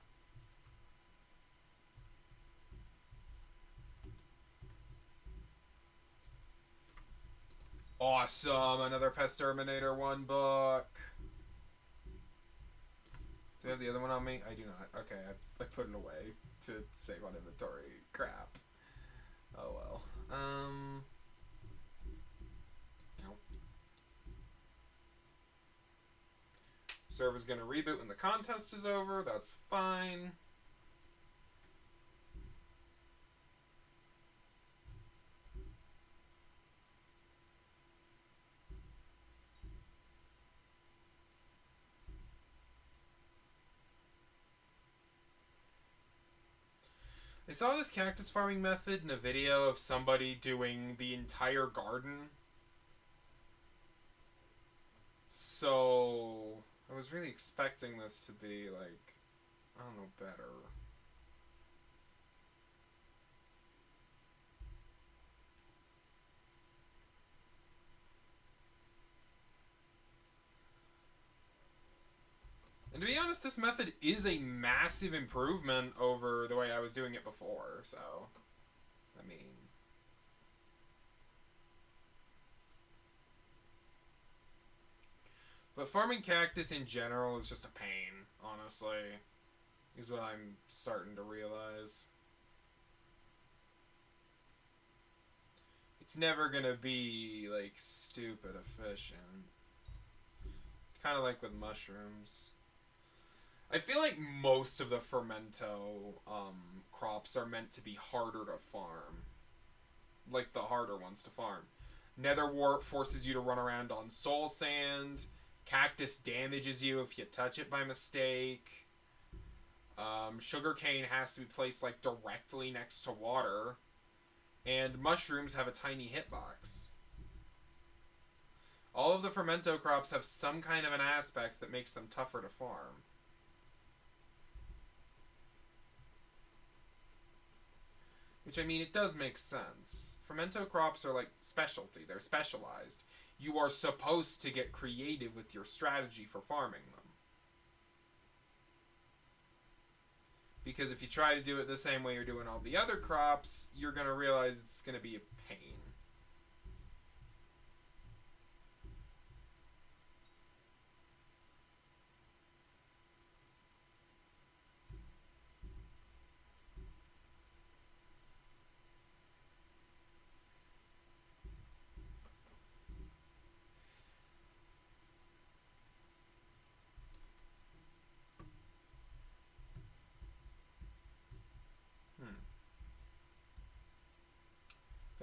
Awesome! Another Pest Terminator 1 book. Do I have the other one on me? I do not. Okay, I put it away to save on inventory. Crap. Oh well. Server's gonna reboot when the contest is over. That's fine. I saw this cactus farming method in a video of somebody doing the entire garden. So I was really expecting this to be like, I don't know, better. And to be honest, this method is a massive improvement over the way I was doing it before, so... I mean... But farming cactus in general is just a pain, honestly. Is what I'm starting to realize. It's never gonna be, like, stupid efficient. Kind of like with mushrooms. I feel like most of the fermento crops are meant to be harder to farm. Like the harder ones to farm. Netherwort forces you to run around on soul sand. Cactus damages you if you touch it by mistake. Sugarcane has to be placed like directly next to water. And mushrooms have a tiny hitbox. All of the fermento crops have some kind of an aspect that makes them tougher to farm. Which, I mean, it does make sense. Fermento crops are like specialty. They're specialized. You are supposed to get creative with your strategy for farming them. Because if you try to do it the same way you're doing all the other crops, you're going to realize it's going to be a pain.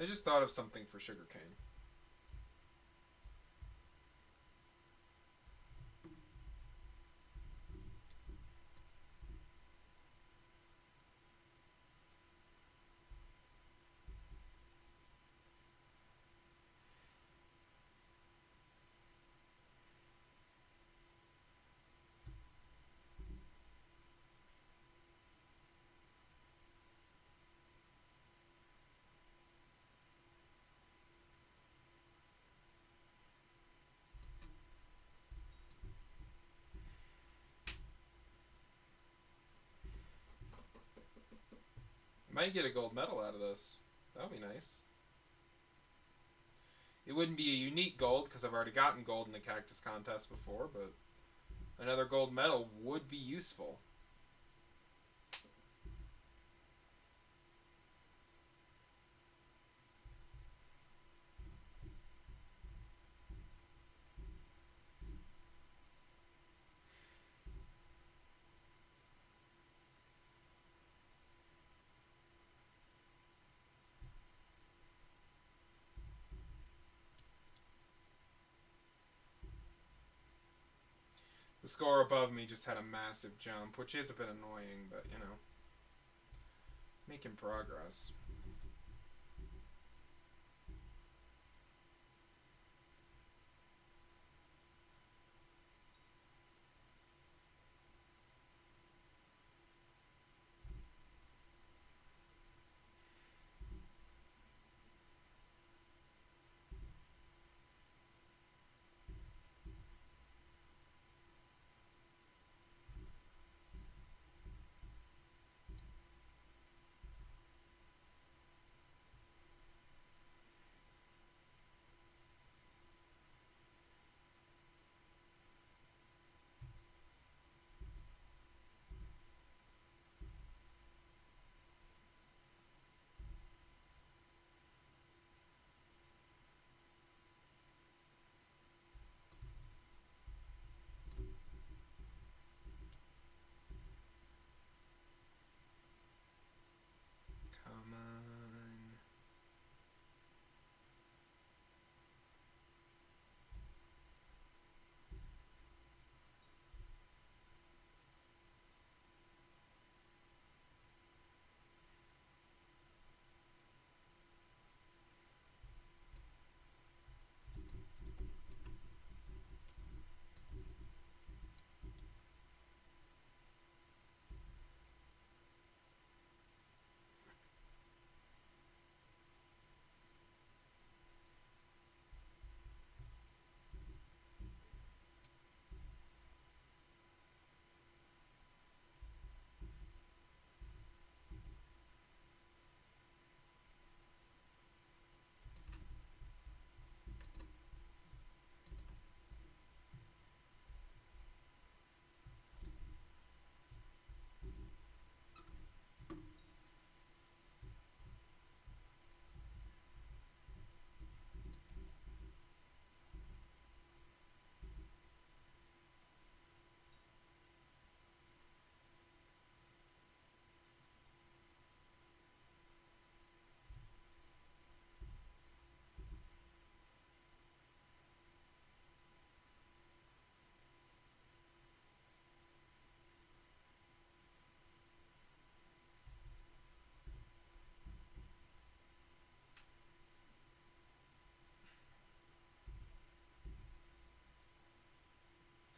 I just thought of something for sugarcane. Might get a gold medal out of this. That would be nice. It wouldn't be a unique gold because I've already gotten gold in the cactus contest before, but another gold medal would be useful. The score above me just had a massive jump, which is a bit annoying, but, you know, making progress. Come on.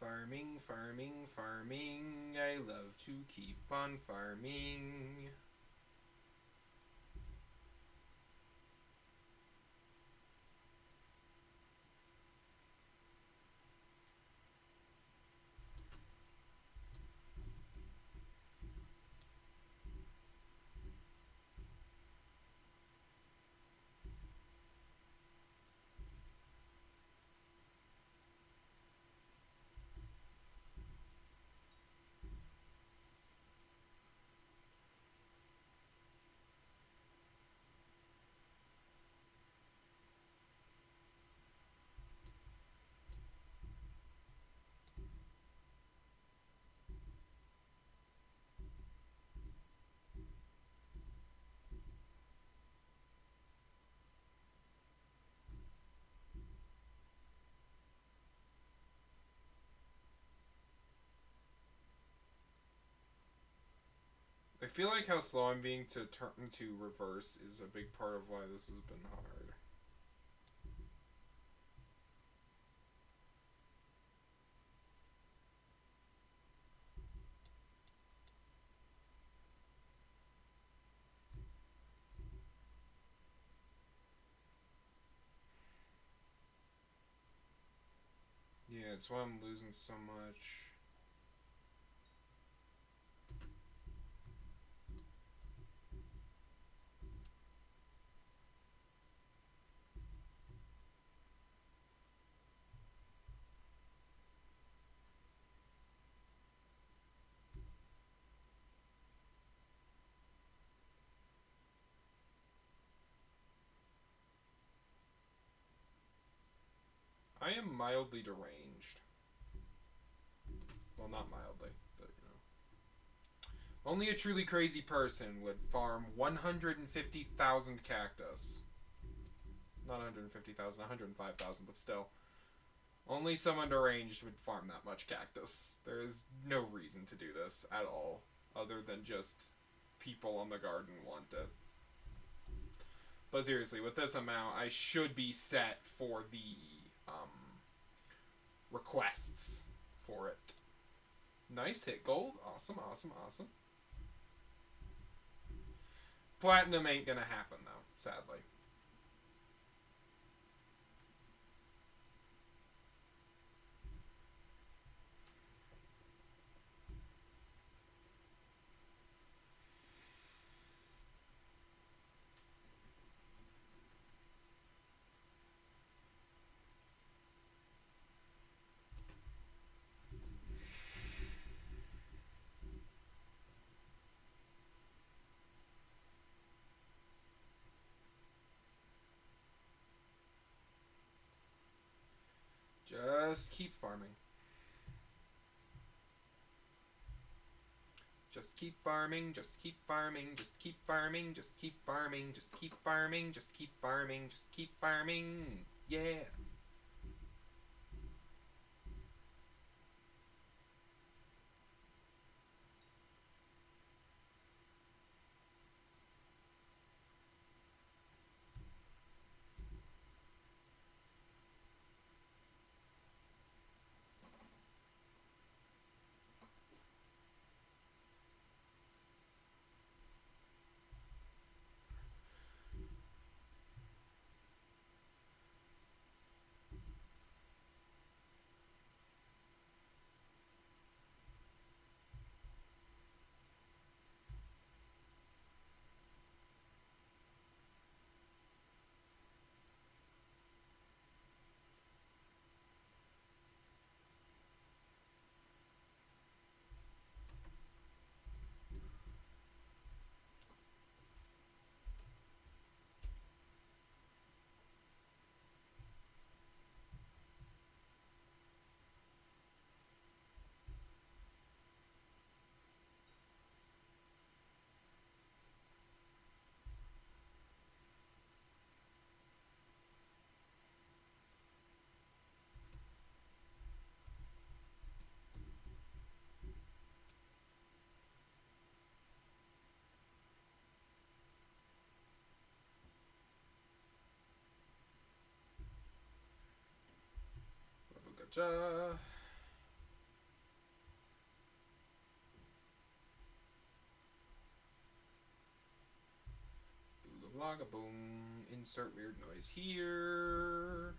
Farming, farming, farming. I love to keep on farming. feel like how slow I'm being to turn to reverse is a big part of why this has been hard. Yeah, it's why I'm losing so much. I am mildly deranged. Well, not mildly, but you know. Only a truly crazy person would farm 150,000 cactus. Not 150,000, 105,000, but still. Only someone deranged would farm that much cactus. There is no reason to do this at all, other than just people on the garden want it. But seriously, with this amount, I should be set for the requests for it. Nice hit gold. Awesome, awesome, awesome. Platinum ain't gonna happen, though, sadly. Just keep farming. Just keep farming, just keep farming, just keep farming, just keep farming, just keep farming, just keep farming, just keep farming. Yeah. Gotcha. Booga boom. Insert weird noise here.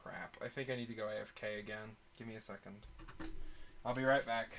Crap. I think I need to go AFK again. Give me a second. I'll be right back.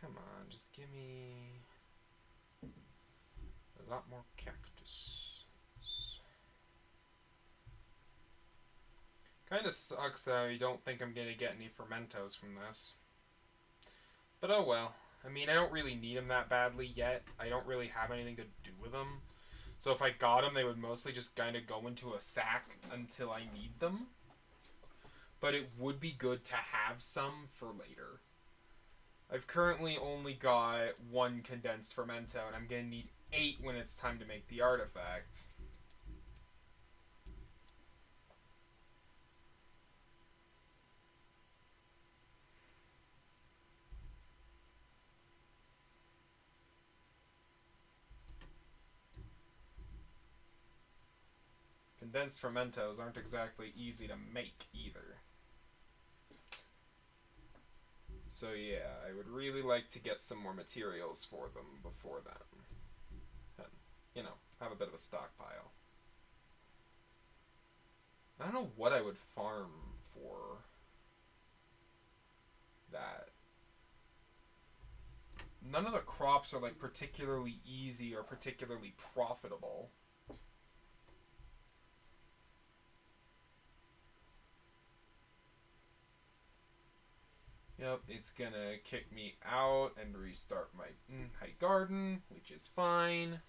Come on, just give me a lot more cactus. Kind of sucks that I don't think I'm gonna get any fermentos from this. But oh well. I mean, I don't really need them that badly yet. I don't really have anything to do with them. So if I got them, they would mostly just kind of go into a sack until I need them. But it would be good to have some for later. I've currently only got 1 condensed fermento, and I'm going to need 8 when it's time to make the artifact. Condensed fermentos aren't exactly easy to make either. So yeah, I would really like to get some more materials for them before then. And, you know, have a bit of a stockpile. I don't know what I would farm for that. None of the crops are like particularly easy or particularly profitable. Yep, it's gonna kick me out and restart my high garden, which is fine.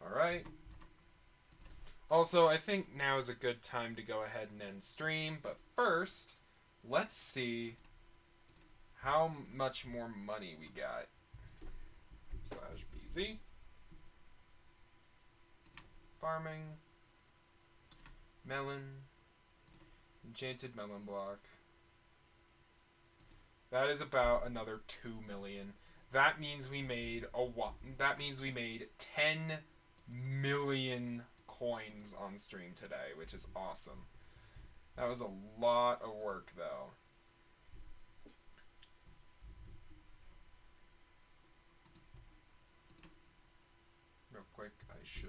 Alright. Also, I think now is a good time to go ahead and end stream, but first, let's see how much more money we got. /BZ. Farming. Melon. Enchanted melon block. That is about another 2 million. That means we made 10 million coins on stream today, which is awesome. That was a lot of work, though. Real quick, I should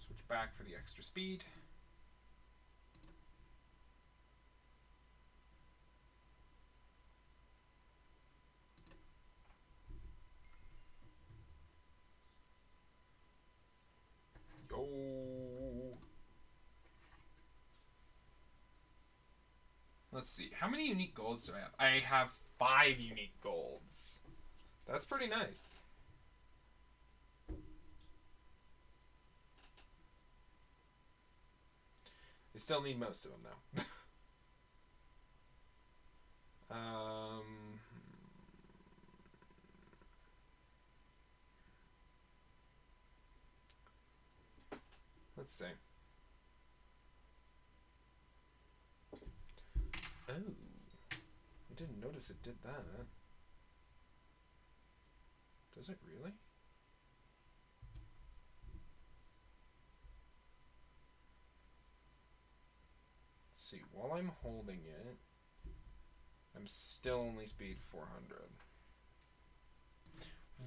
switch back for the extra speed. Yo. Let's see. How many unique golds do I have? I have 5 unique golds. That's pretty nice. I still need most of them, though. Let's see. Oh. I didn't notice it did that. Does it really? Let's see. While I'm holding it, I'm still only speed 400.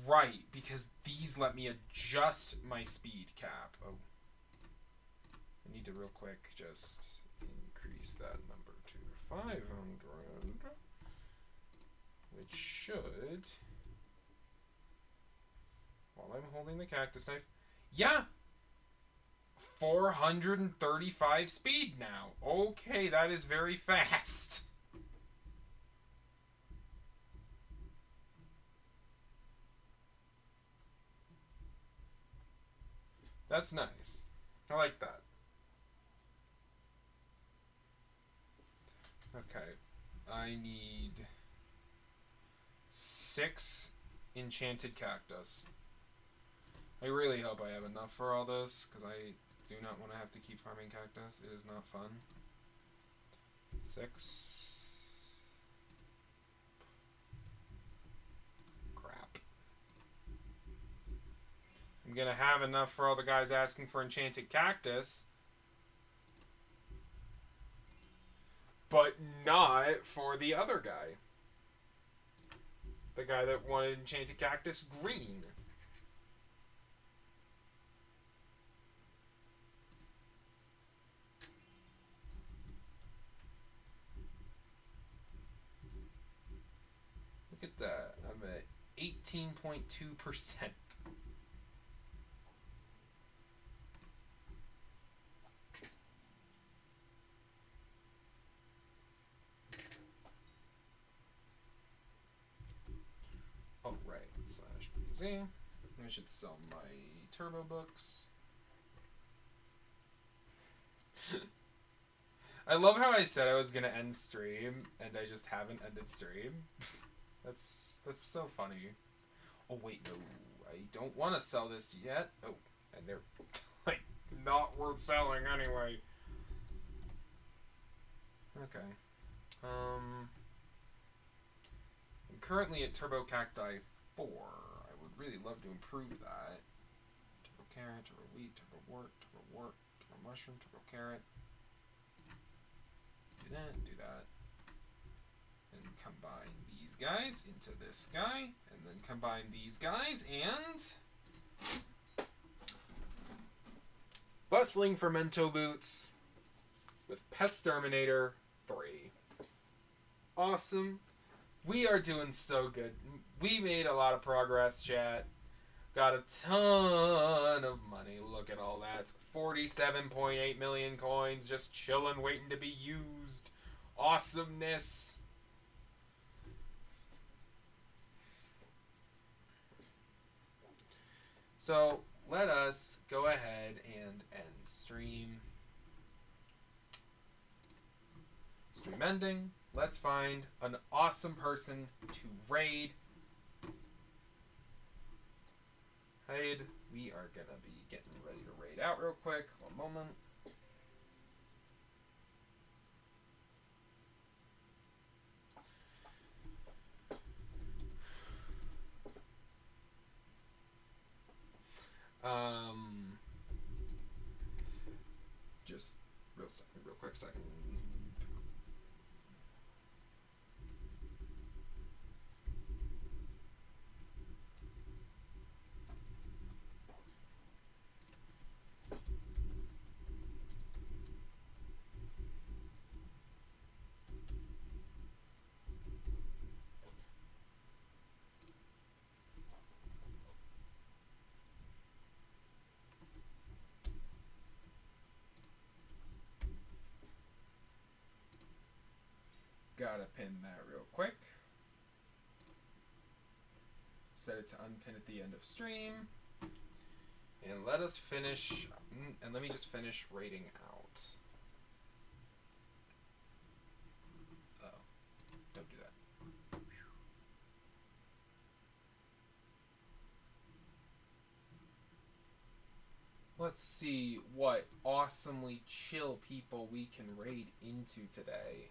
Right, because these let me adjust my speed cap. Oh. I need to real quick just increase that number to 500, which should, while I'm holding the cactus knife, yeah, 435 speed now. Okay, that is very fast. That's nice. I like that. Okay, I need 6 enchanted cactus. I really hope I have enough for all this, because I do not want to have to keep farming cactus. It is not fun. 6. Crap. I'm going to have enough for all the guys asking for enchanted cactus. but not for the other guy. The guy that wanted Enchanted Cactus green. Look at that. I'm at 18.2%. Oh, right. /BZ. I should sell my turbo books. I love how I said I was gonna end stream and I just haven't ended stream. That's so funny. Oh wait, no, I don't want to sell this yet. Oh, and they're like not worth selling anyway. Okay. I'm currently at Turbo Cacti 4. I would really love to improve that. Turbo Carrot, Turbo Wheat, Turbo Wort, Turbo Mushroom, Turbo Carrot. Do that. And combine these guys into this guy. And then combine these guys and... Bustling Fermento Boots with Pestterminator 3. Awesome. We are doing so good. We made a lot of progress, chat. Got a ton of money. Look at all that. 47.8 million coins just chilling, waiting to be used. Awesomeness. So, let us go ahead and end stream. Stream ending. Let's find an awesome person to raid. We are going to be getting ready to raid out real quick. One moment. Just real quick second. Gotta pin that real quick. Set it to unpin at the end of stream. And let us finish, and let me just finish raiding out. Oh, don't do that. Let's see what awesomely chill people we can raid into today.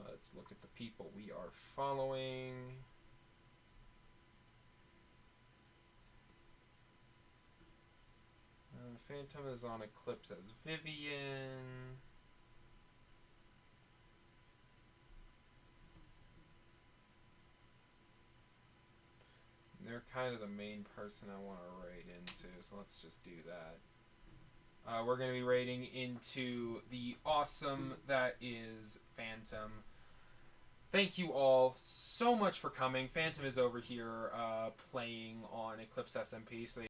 Let's look at the people we are following. Phantom is on Eclipse as Vivian. And they're kind of the main person I want to raid into, so let's just do that. We're going to be raiding into the awesome that is Phantom. Thank you all so much for coming. Phantom is over here playing on Eclipse SMP, so